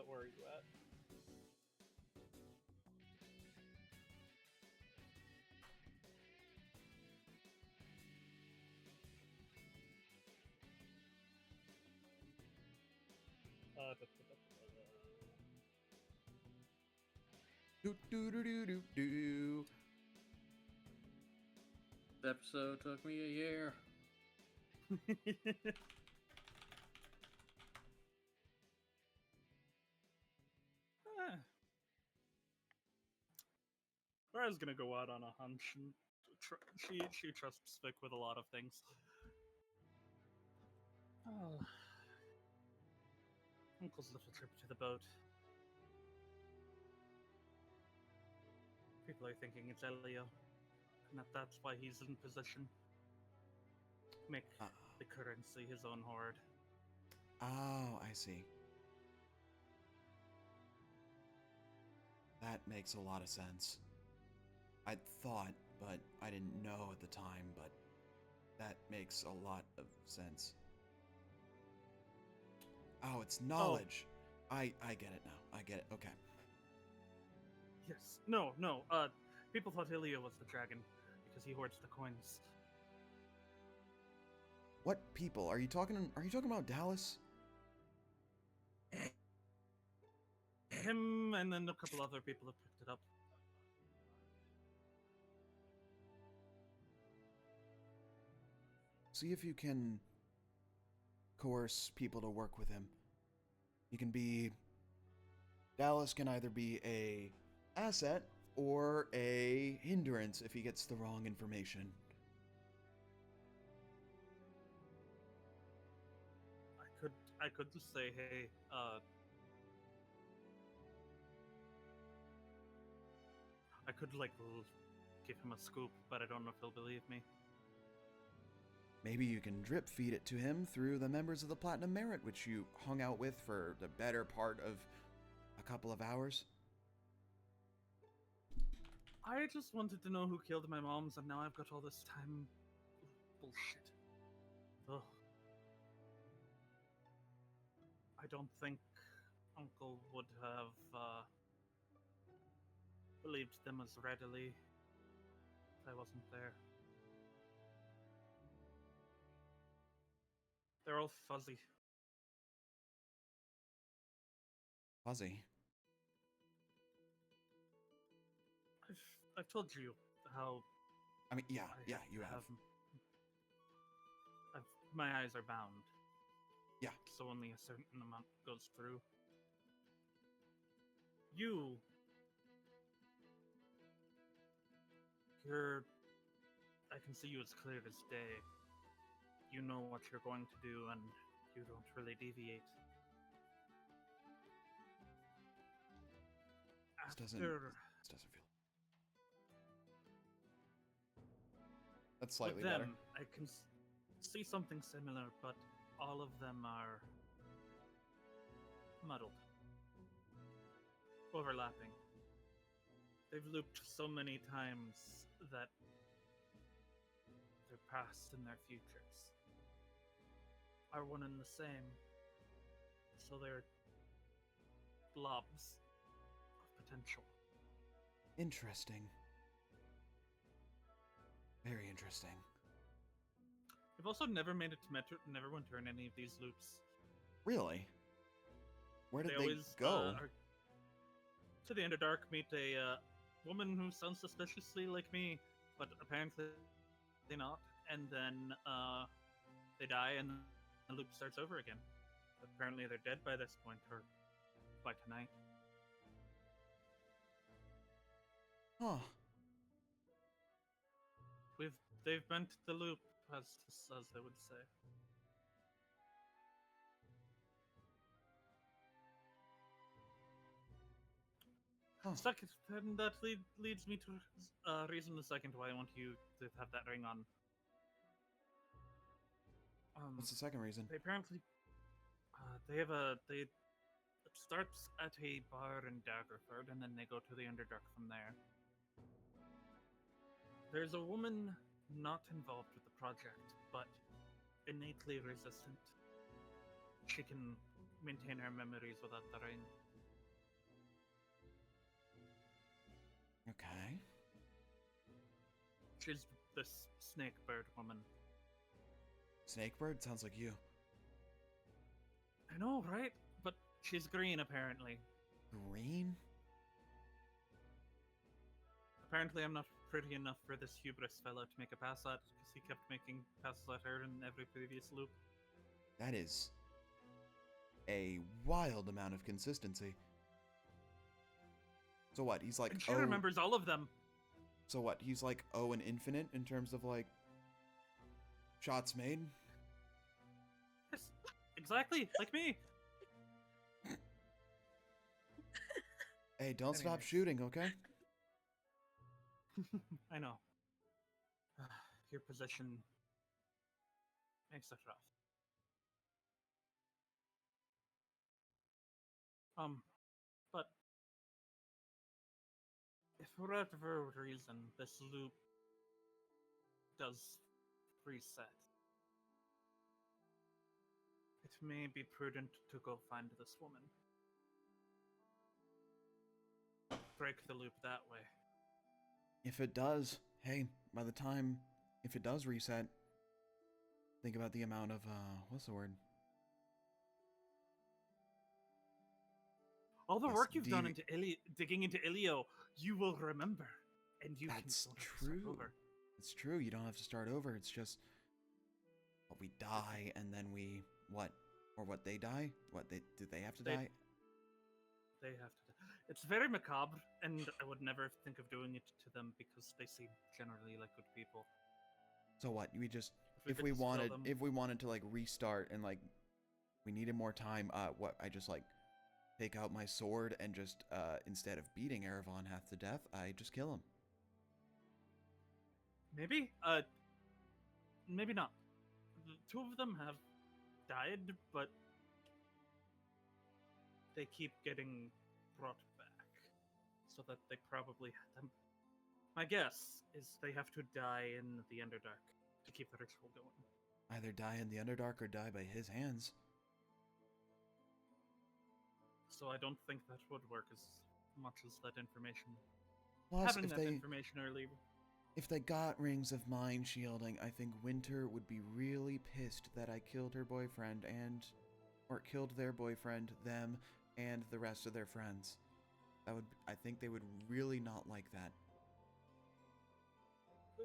Where are you at? Do. This episode took me a year. Laura's gonna go out on a hunch, and she trusts Vic with a lot of things. Oh. Uncle's little trip to the boat. People are thinking it's Elio, and that's why he's in position. Make the currency his own horde. Oh, I see. That makes a lot of sense. I thought, but I didn't know at the time, but that makes a lot of sense. Oh, it's knowledge. I get it now. I get it. Okay. Yes. No. People thought Elio was the dragon because he hoards the coins. What people? Are you talking about Dallas? Him and then a couple other people have picked it up. See if you can coerce people to work with him. Dallas can either be a asset or a hindrance if he gets the wrong information. I could just say, hey, I could give him a scoop, but I don't know if he'll believe me. Maybe you can drip feed it to him through the members of the Platinum Merit, which you hung out with for the better part of a couple of hours. I just wanted to know who killed my moms, and now I've got all this time bullshit. Ugh. I don't think Uncle would have believed them as readily if I wasn't there. They're all fuzzy. Fuzzy. I've told you how. I mean, yeah, you have. My eyes are bound. Yeah. So only a certain amount goes through. You're. I can see you as clear as day. You know what you're going to do, and you don't really deviate. This doesn't feel. That's slightly with them, better. I can see something similar, but all of them are muddled, overlapping. They've looped so many times that their past and their futures are one and the same. So they're blobs of potential. Interesting. Very interesting. I've also never made it to Neverwinter in any of these loops. Really? Where did they always, go? To the Underdark, meet a woman who sounds suspiciously like me, but apparently they're not. And then they die, and the loop starts over again. Apparently they're dead by this point, or by tonight. Huh. They've bent the loop, as they would say. Huh. Second, and that leads me to reason the second why I want you to have that ring on. What's the second reason? They apparently it starts at a bar in Daggerford, and then they go to the Underdark from there. There's a woman not involved with the project, but innately resistant. She can maintain her memories without the ring. Okay. She's this snakebird woman. Snakebird? Sounds like you. I know, right? But she's green, apparently. Green? Apparently I'm not pretty enough for this hubris fellow to make a pass at, because he kept making passes at her in every previous loop. That is a wild amount of consistency. So what? He's like, And she remembers all of them. So what? He's like an infinite in terms of like shots made? Yes, exactly, like me. Hey, don't stop Anyways. shooting, okay? I know. Your position makes it rough. But if for whatever reason this loop does reset, it may be prudent to go find this woman. Break the loop that way. If it does, hey, by the time, if it does reset, think about the amount of, what's the word? All the Yes, work you've done into digging into Ilio, you will remember, and you That's can don't have to start true. over. It's true, you don't have to start over, it's just, well, we die, and then we, what? Or what, they die? What, do they have to die? They have to. It's very macabre, and I would never think of doing it to them because they seem generally like good people. So what, we just, If we if we wanted to, like, restart, and, like, we needed more time, what, I just, like, take out my sword, and just, instead of beating Erevan half to death, I just kill him. Maybe, maybe not. The two of them have died, but they keep getting brought back, so that they probably them. My guess is they have to die in the Underdark to keep the ritual going. Either die in the Underdark or die by his hands. So I don't think that would work as much as that information. Plus, Having that information early. if they got rings of mind shielding, I think Winter would be really pissed that I killed her boyfriend or killed their boyfriend, them, and the rest of their friends. I think they would really not like that.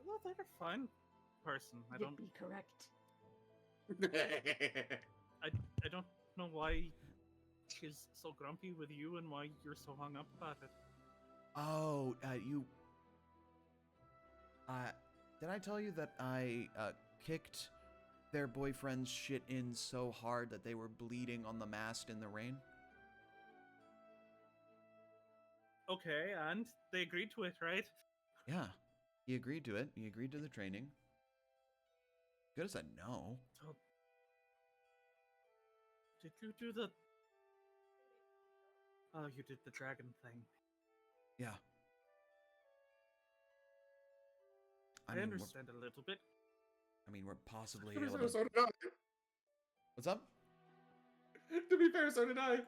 Well, they're a fine person. I You'd don't. be correct. I don't know why she's so grumpy with you and why you're so hung up about it. Oh, did I tell you that I kicked their boyfriend's shit in so hard that they were bleeding on the mast in the rain? Okay, and they agreed to it, right? Yeah, he agreed to it. He agreed to the training. Could have said no. So, did you do the? Oh, you did the dragon thing. Yeah. I mean, understand a little bit. we're possibly To be able fair, to... so did I. What's up? To be fair, so did I.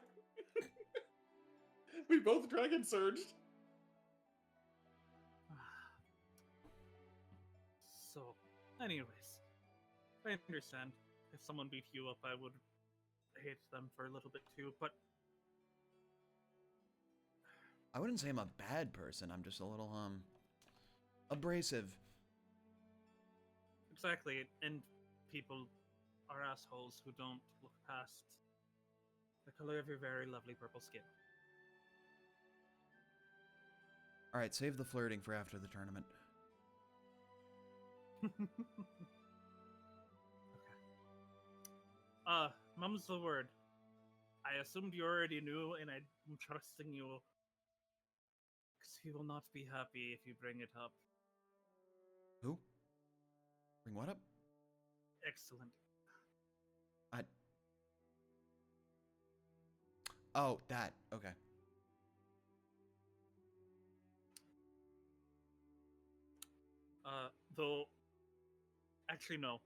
We both dragon surged. So, anyways, I understand. If someone beat you up, I would hate them for a little bit too, but I wouldn't say I'm a bad person. I'm just a little, abrasive. exactly, and people are assholes who don't look past the color of your very lovely purple skin. Alright, save the flirting for after the tournament. Okay. Mum's the word. I assumed you already knew, and I'm trusting you. Because he will not be happy if you bring it up. Who? Bring what up? Excellent. Oh, that. Okay. Though, actually, no.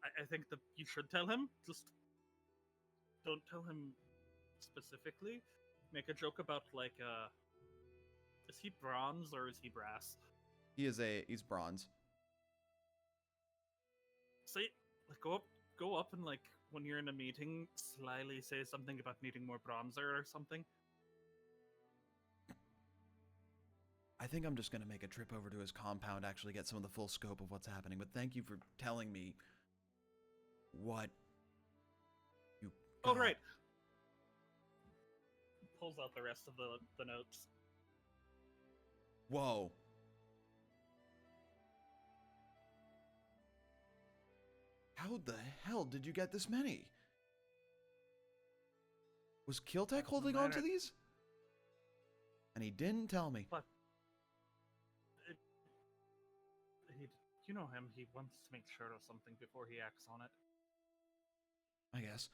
I think that you should tell him. Just don't tell him specifically. Make a joke about, like, is he bronze or is he brass? He's bronze. Say, like, go up and, like, when you're in a meeting, slyly say something about needing more bronzer or something. I think I'm just gonna make a trip over to his compound, actually get some of the full scope of what's happening, but thank you for telling me what you Oh, got. right. Pulls out the rest of the notes. Whoa. How the hell did you get this many? Was Kiltech holding on to these? And he didn't tell me. But You know him, he wants to make sure of something before he acts on it. I guess.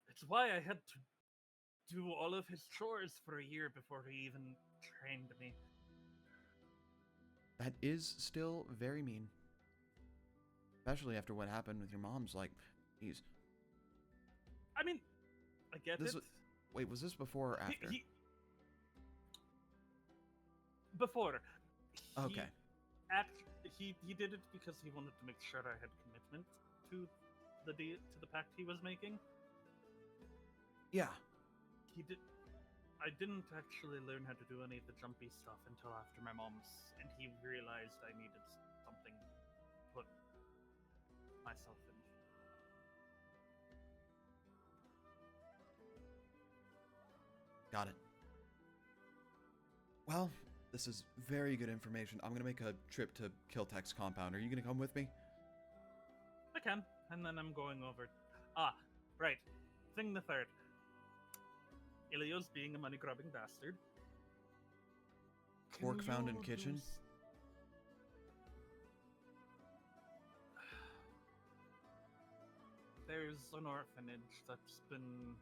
It's why I had to do all of his chores for a year before he even trained me. That is still very mean. Especially after what happened with your mom's, like, geez. I mean, I get This it. Wait, was this before or after? Before. Okay. He did it because he wanted to make sure I had commitment to the pact he was making. Yeah. I didn't actually learn how to do any of the jumpy stuff until after my mom's, and he realized I needed something to put myself in. Got it. Well, this is very good information. I'm gonna make a trip to Kiltech's compound. Are you gonna come with me? I can, and then I'm going over. Right. Thing the third. Ilio's being a money-grubbing bastard. Pork found in you kitchen? There's an orphanage that's been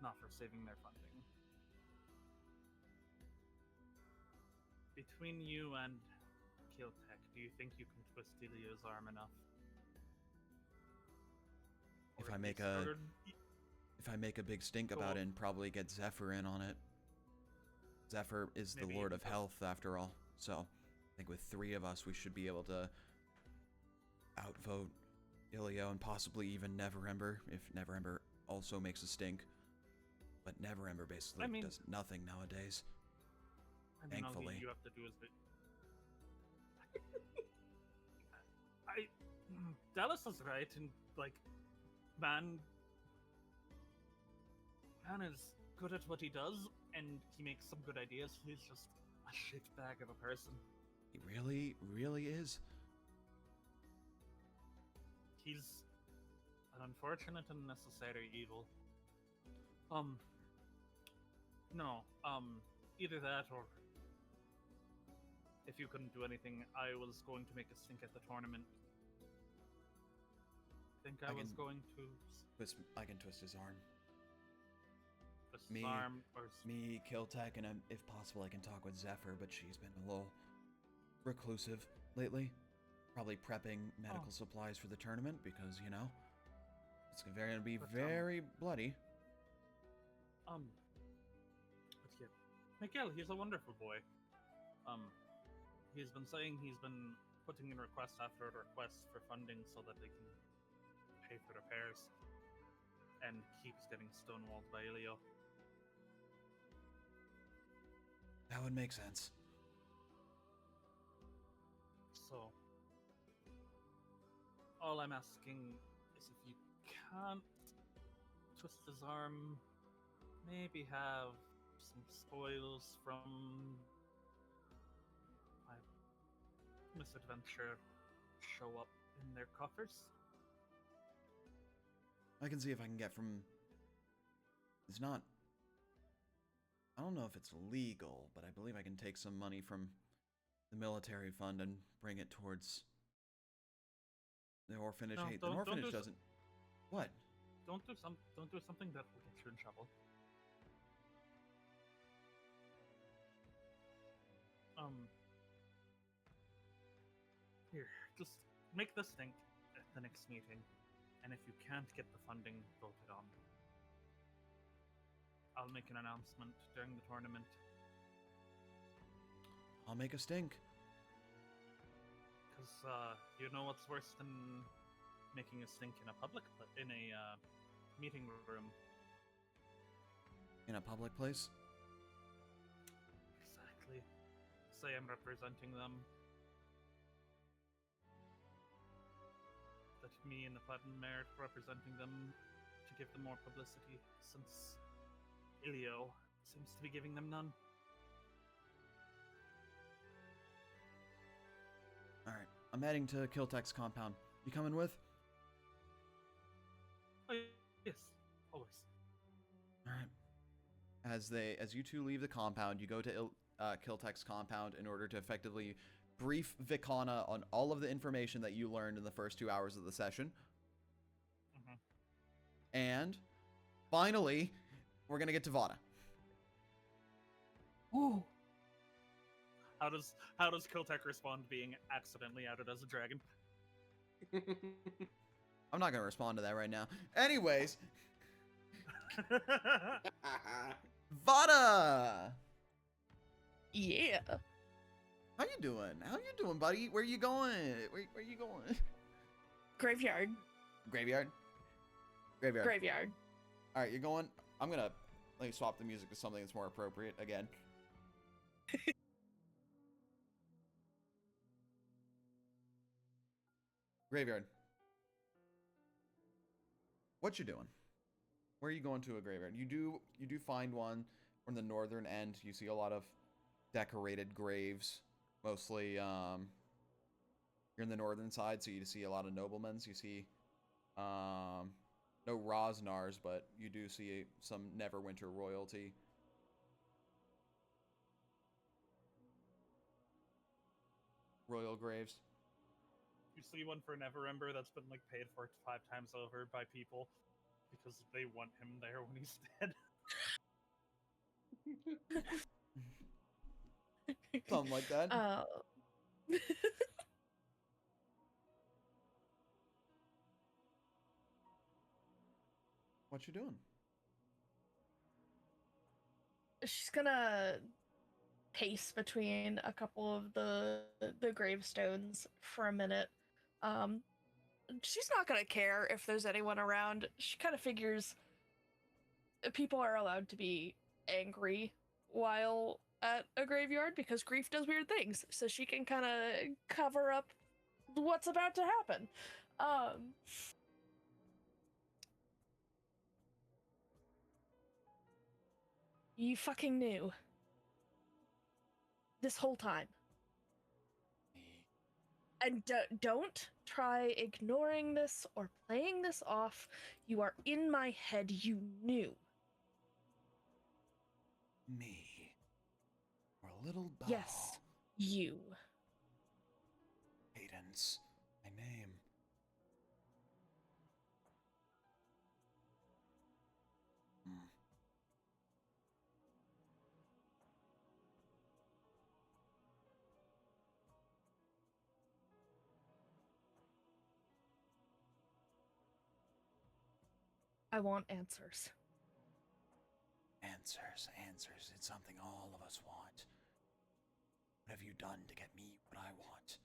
not receiving their funding. Between you and Kiltech, do you think you can twist Ilio's arm enough? If Or I at make least- a or- if I make a big stink Go about on. it and probably get Zephyr in on it. Zephyr is the Maybe Lord of because- Health after all. So, I think with 3 of us we should be able to outvote Ilio and possibly even Neverember if Neverember also makes a stink. But Neverember basically I mean- does nothing nowadays. I mean, all Thankfully. you have to do is Dallas is right, and like, man is good at what he does, and he makes some good ideas. He's just a shitbag of a person. He really, really is. He's an unfortunate and necessary evil. No, either that or if you couldn't do anything, I was going to make a stink at the tournament. I think I was can- going to I can twist his arm. twist Me- his arm or Me, Kiltech, and if possible I can talk with Zephyr, but she's been a little reclusive lately. Probably prepping medical supplies for the tournament because, you know, it's gonna be But, very bloody. But yeah, Miguel, he's a wonderful boy. He's been saying he's been putting in request after request for funding so that they can pay for repairs, and keeps getting stonewalled by Ilio. That would make sense. So, all I'm asking is if you can't twist his arm, maybe have some spoils from my misadventure show up in their coffers. I can see if I can get from... It's not... I don't know if it's legal, but I believe I can take some money from the military fund and bring it towards the orphanage. No, Hey, the don't orphanage do so- doesn't... What? Don't do something that will get you in trouble. Here, just make this stink at the next meeting, and if you can't get the funding voted on, I'll make an announcement during the tournament. I'll make a stink. Because you know what's worse than making a stink in a meeting room? In a public place? Exactly. Say I'm representing them. That me and the Platinum Mare representing them to give them more publicity, since Ilio seems to be giving them none. Alright, I'm heading to Kiltech's compound. You coming with? Oh, yes, always. Alright. As you two leave the compound, you go to Kiltech's compound in order to effectively brief Vikana on all of the information that you learned in the first 2 hours of the session. And finally, we're gonna get to Vada. Ooh. How does Kiltech respond to being accidentally outed as a dragon? I'm not gonna respond to that right now. Anyways, Vada! Yeah. How you doing? How you doing, buddy? Where you going? Where you going? Graveyard. Graveyard? Graveyard. Graveyard. Alright, you're going... I'm gonna... Let me swap the music to something that's more appropriate again. Graveyard. What you doing? Where are you going to a graveyard? You do find one from the northern end. You see a lot of decorated graves. Mostly, you're in the northern side, so you see a lot of noblemen's. You see, no Rosnars, but you do see some Neverwinter royalty. Royal graves. You see one for Neverember that's been like paid for 5 times over by people because they want him there when he's dead. Something like that. What you doing? She's gonna pace between a couple of the gravestones for a minute. She's not gonna care if there's anyone around. She kind of figures people are allowed to be angry while at a graveyard because grief does weird things, so she can kind of cover up what's about to happen. You fucking knew this whole time. And don't try ignoring this or playing this off. You are in my head. You knew. Me. Or a little doll. Yes, you. Cadence. My name. I want answers. Answers. It's something all of us want. What have you done to get me what I want?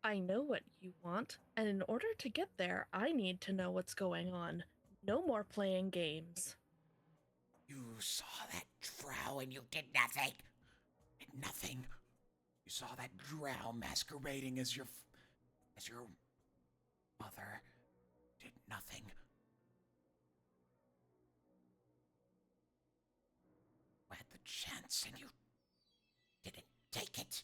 I know what you want, and in order to get there, I need to know what's going on. No more playing games. You saw that drow and you did nothing. Did nothing. You saw that drow masquerading as your mother. Did nothing. You had the chance and you didn't take it.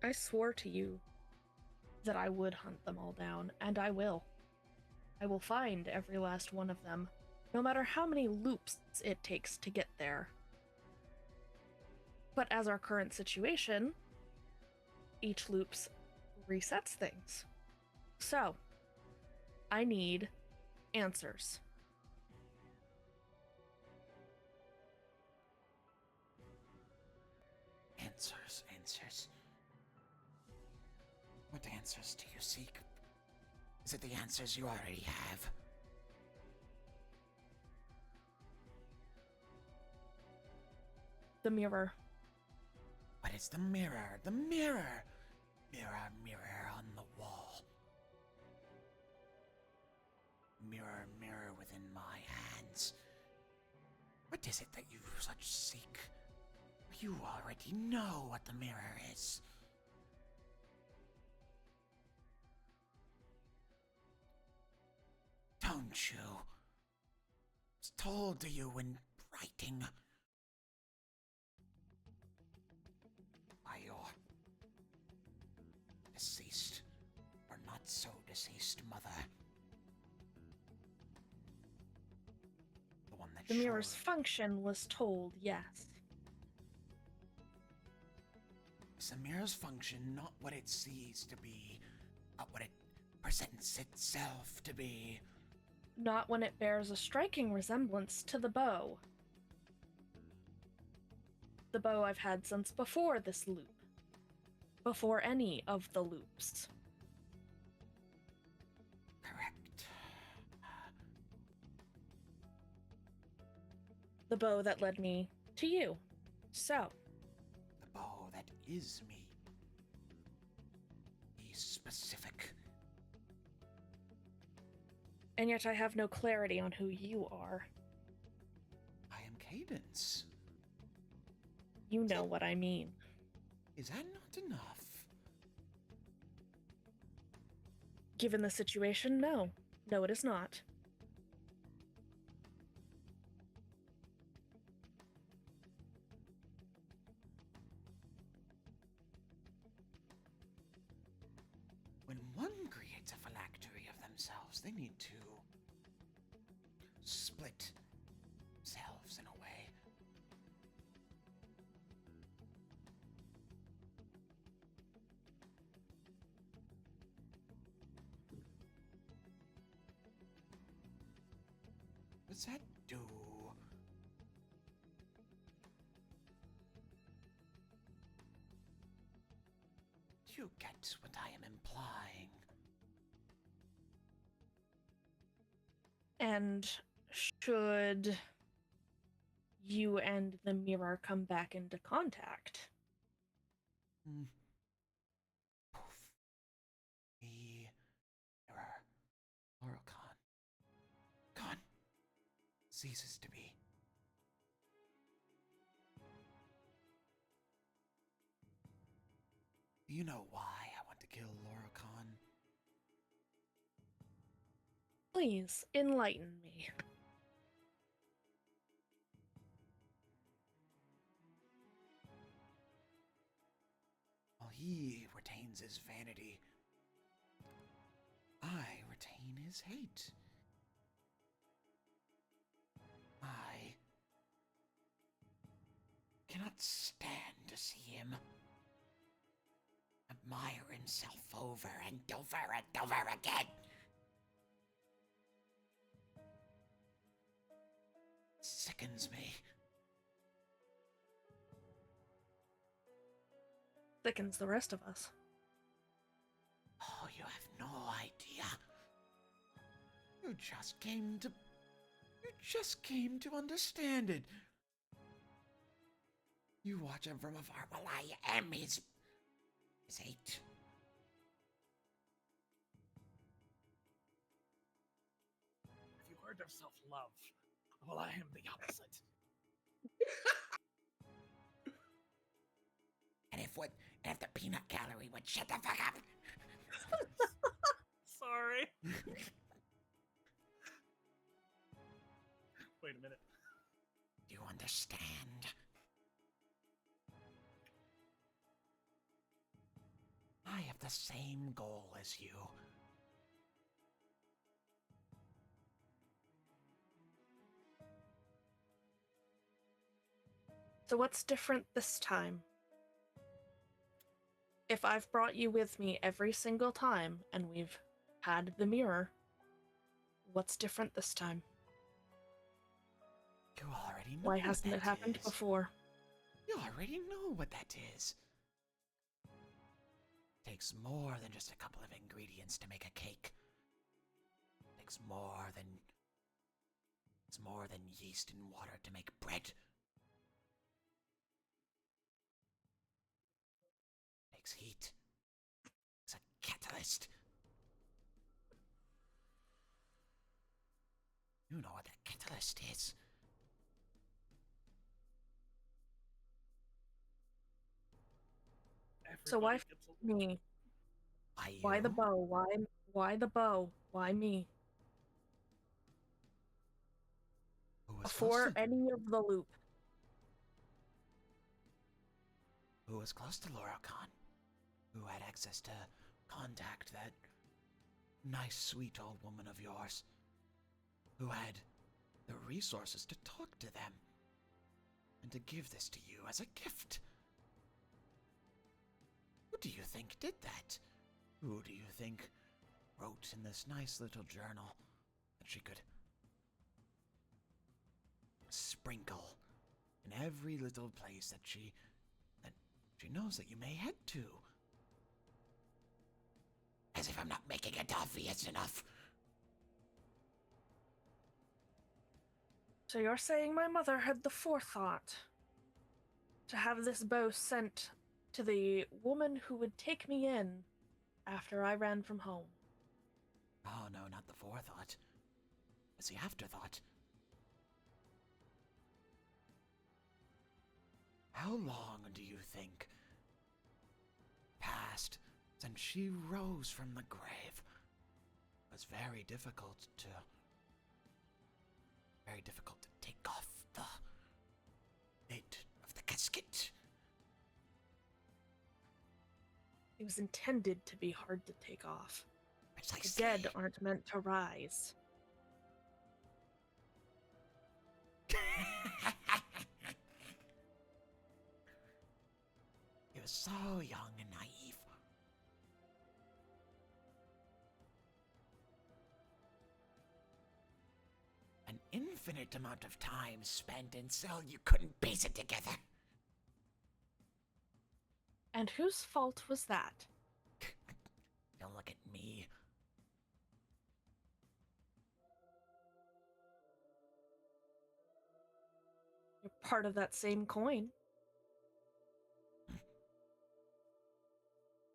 I swore to you that I would hunt them all down, and I will. I will find every last one of them, no matter how many loops it takes to get there. But as our current situation, each loops resets things. So, I need answers. Answers. What answers do you seek? Is it the answers you already have? The mirror. What is the mirror? The mirror! Mirror on the wall. Mirror within my hands. What is it that you such seek? You already know what the mirror is. Don't you? It's told to you in writing. By your deceased or so deceased mother. The one that The mirror's showed- function was told, yes. It's the mirror's function, not what it sees to be, not what it presents itself to be. Not when it bears a striking resemblance to the bow. The bow I've had since before this loop. Before any of the loops. Correct. The bow that led me to you. So, The bow that is me. Be specific. and yet I have no clarity on who you are. I am Cadence. You know what I mean. Is that not enough? Given the situation, no. No, it is not. When one creates a phylactery of themselves, they need to split themselves in a way. What's that do? Do you get what I am implying? And should you and the mirror come back into contact? Hmm. Poof. The mirror. Lorcan. Gone. Ceases to be. Do you know why I want to kill Lorcan? Please, enlighten me. While he retains his vanity, I retain his hate. I cannot stand to see him admire himself over and over and over again. Sickens me. Thickens the rest of us. Oh, you have no idea. You just came to understand it. You watch him from afar while I am his hate. Have you heard of self-love? Well, I am the opposite. And if the peanut gallery would shut the fuck up. Sorry. Wait a minute. Do you understand? I have the same goal as you. So what's different this time? If I've brought you with me every single time and we've had the mirror, what's different this time? You already know Why what hasn't it that happened is. before? You already know what that is. Takes more than just a couple of ingredients to make a cake. Takes more than yeast and water to make bread. Takes heat. It's a catalyst. You know what that catalyst is. So why Everybody gets a- me? Why you? Why the bow? Why the bow? Why me? Who was Before close to, any of the loop. who was close to Laura Khan? Who had access to contact that nice, sweet old woman of yours who had the resources to talk to them and to give this to you as a gift. Who do you think did that? Who do you think wrote in this nice little journal that she could sprinkle in every little place that she knows that you may head to? As if I'm not making it obvious enough. So you're saying my mother had the forethought to have this bow sent to the woman who would take me in after I ran from home? Oh, no, not the forethought. It's the afterthought. How long do you think passed since she rose from the grave? It was very difficult to take off the lid of the casket. It was intended to be hard to take off. Precisely. The dead aren't meant to rise. He was so young and naive. An infinite amount of time spent in cell you couldn't piece it together. And whose fault was that? Don't look at me. You're part of that same coin.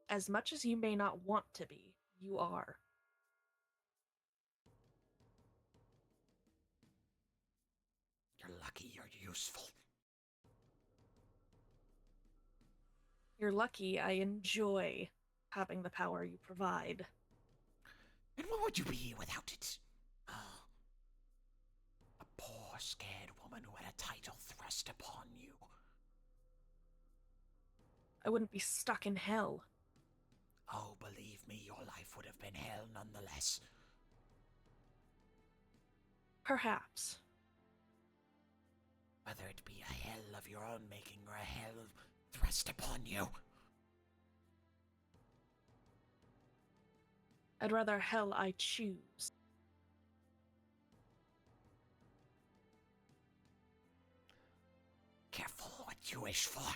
As much as you may not want to be, you are. You're lucky you're useful. You're lucky I enjoy having the power you provide. And what would you be without it? Oh, a poor, scared woman who had a title thrust upon you. I wouldn't be stuck in hell. Oh, believe me, your life would have been hell nonetheless. Perhaps. Whether it be a hell of your own making or a hell thrust upon you. I'd rather hell I choose. Careful what you wish for.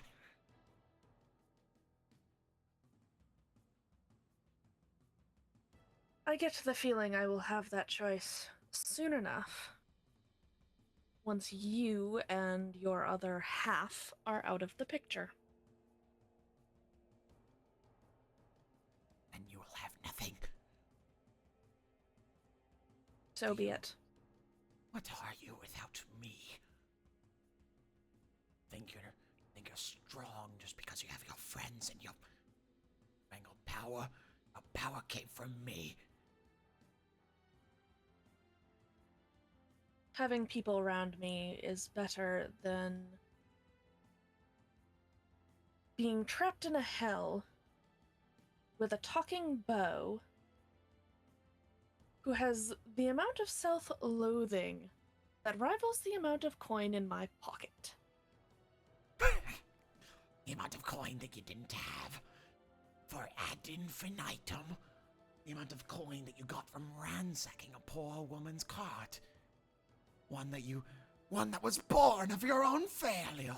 I get the feeling I will have that choice soon enough. Once you and your other half are out of the picture. And you will have nothing. So be it. What are you without me? Think you're strong just because you have your friends and your mangled power? Your power came from me. Having people around me is better than being trapped in a hell with a talking bow who has the amount of self-loathing that rivals the amount of coin in my pocket. The amount of coin that you didn't have for ad infinitum. The amount of coin that you got from ransacking a poor woman's cart. One that was born of your own failure.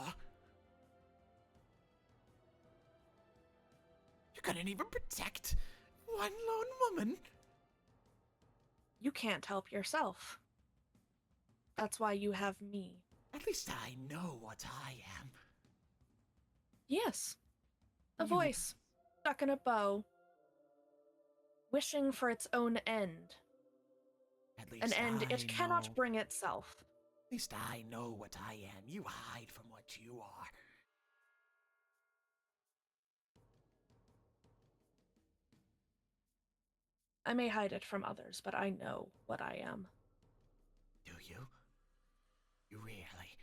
You couldn't even protect one lone woman. You can't help yourself. That's why you have me. At least I know what I am. Yes. A You- voice stuck in a bow, wishing for its own end. At least An end I it cannot know- bring itself. At least I know what I am. You hide from what you are. I may hide it from others, but I know what I am. Do you? You really?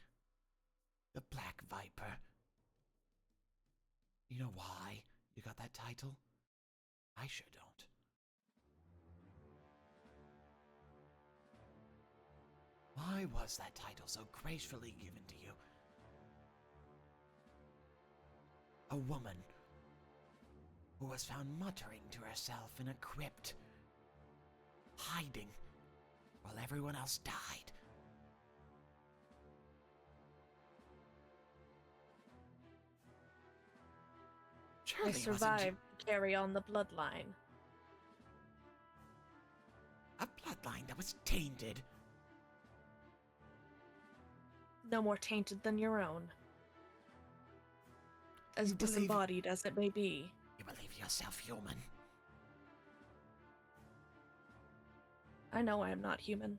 The Black Viper. You know why you got that title? I sure don't. Why was that title so gracefully given to you? A woman who was found muttering to herself in a crypt, hiding while everyone else died. I Surely wasn't survived to carry on the bloodline. a bloodline that was tainted. No more tainted than your own. As You believe- disembodied as it may be. You believe yourself human. I know I am not human.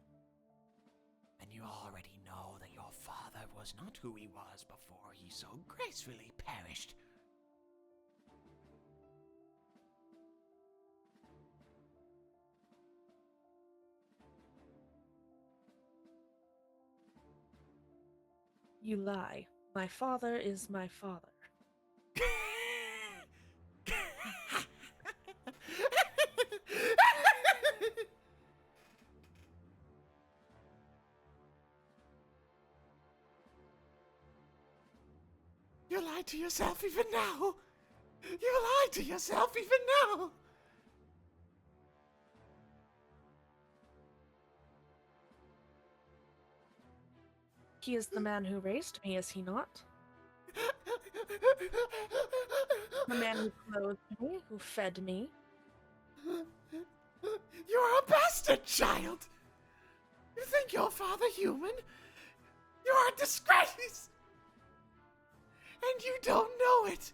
And you already know that your father was not who he was before he so gracefully perished. You lie. My father is my father. You lied to yourself even now. You lied to yourself even now. He is the man who raised me, is he not? The man who clothed me, who fed me. You're a bastard child. You think your father human? You're a disgrace. And you don't know it.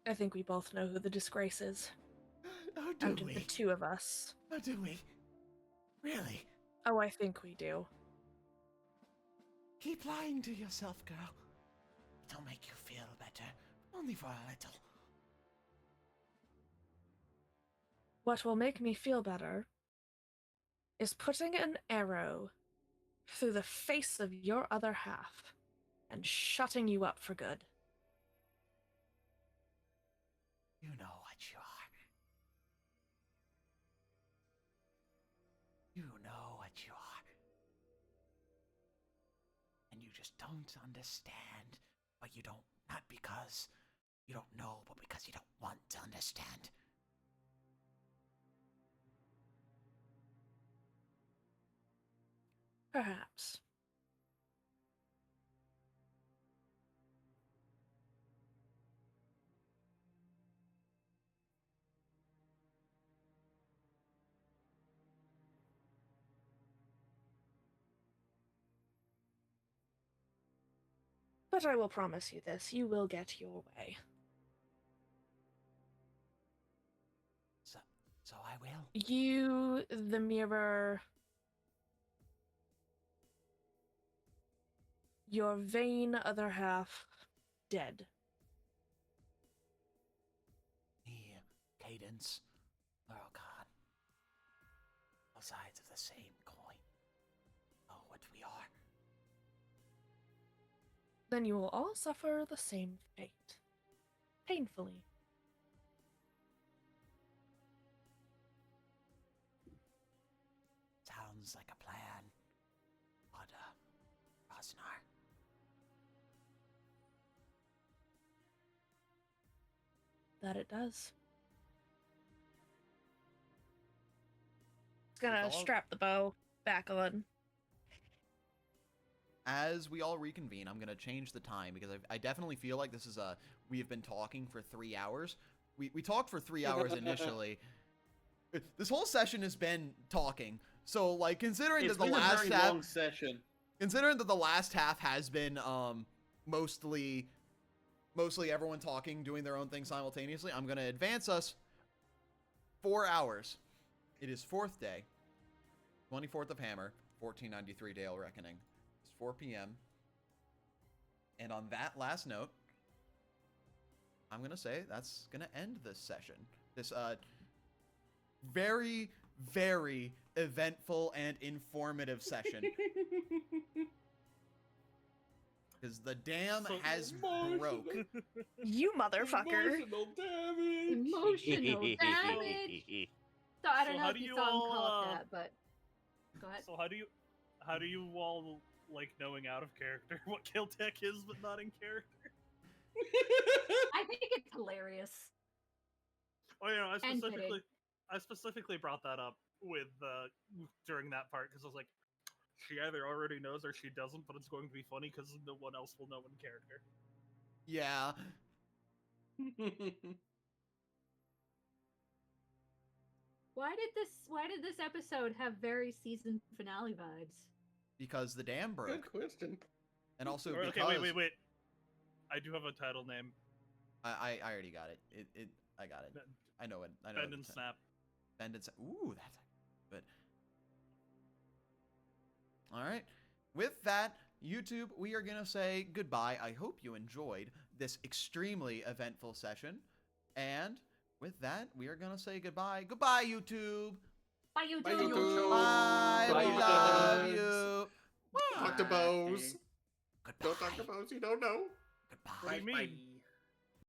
I think we both know who the disgrace is. Oh, Out do of the we? two of us. Oh, do we? Really? Oh, I think we do. Keep lying to yourself, girl. It'll make you feel better. Only for a little. What will make me feel better is putting an arrow through the face of your other half and shutting you up for good. You know what you are. You know what you are. And you just don't understand. But you don't, not because you don't know, but because you don't want to understand. Perhaps. But I will promise you this, you will get your way. So I will. You, the mirror, your vain other half, dead. Me, Cadence, Logan. All sides of the same coin. Oh, what we are. Then you will all suffer the same fate. Painfully. Sounds like a plan. But, Rosnar. That it does. It's gonna It's all- strap the bow back on. As we all reconvene, I'm gonna change the time because I definitely feel like this is we have been talking for 3 hours. We talked for 3 hours initially. This whole session has been talking. So like considering It's that the been a last very half long session. considering that the last half has been mostly everyone talking, doing their own thing simultaneously, I'm gonna advance us 4 hours. It is 4th day, 24th of Hammer, 1493 Dale Reckoning. It's 4 p.m. And on that last note, I'm gonna say that's gonna end this session. This very, very eventful and informative session. Because the dam So has broke. You motherfucker. Emotional damage. Emotional damage. So I don't So know how if do you you saw him all, call it that, but go ahead. So how do you all like knowing out of character what kill tech is but not in character? I think it's hilarious. Oh yeah, And fitting. I specifically brought that up with during that part because I was like, she either already knows or she doesn't, but it's going to be funny because no one else will know in character. Yeah. Why did this episode have very season finale vibes? Because the dam broke. Good question. And also Okay, because... wait. I do have a title name. I already got it. I got it. I know it. I know Bend it. and Snap. Bend and Snap. Ooh, that's good. All right. With that, YouTube, we are going to say goodbye. I hope you enjoyed this extremely eventful session. And with that, we are going to say goodbye. Goodbye, YouTube. Bye, YouTube. Bye, YouTube. Bye. Bye, We YouTube. love you. Talk to Bose. Goodbye. Don't talk to Bose. You don't know. Goodbye. What do you mean? Bye.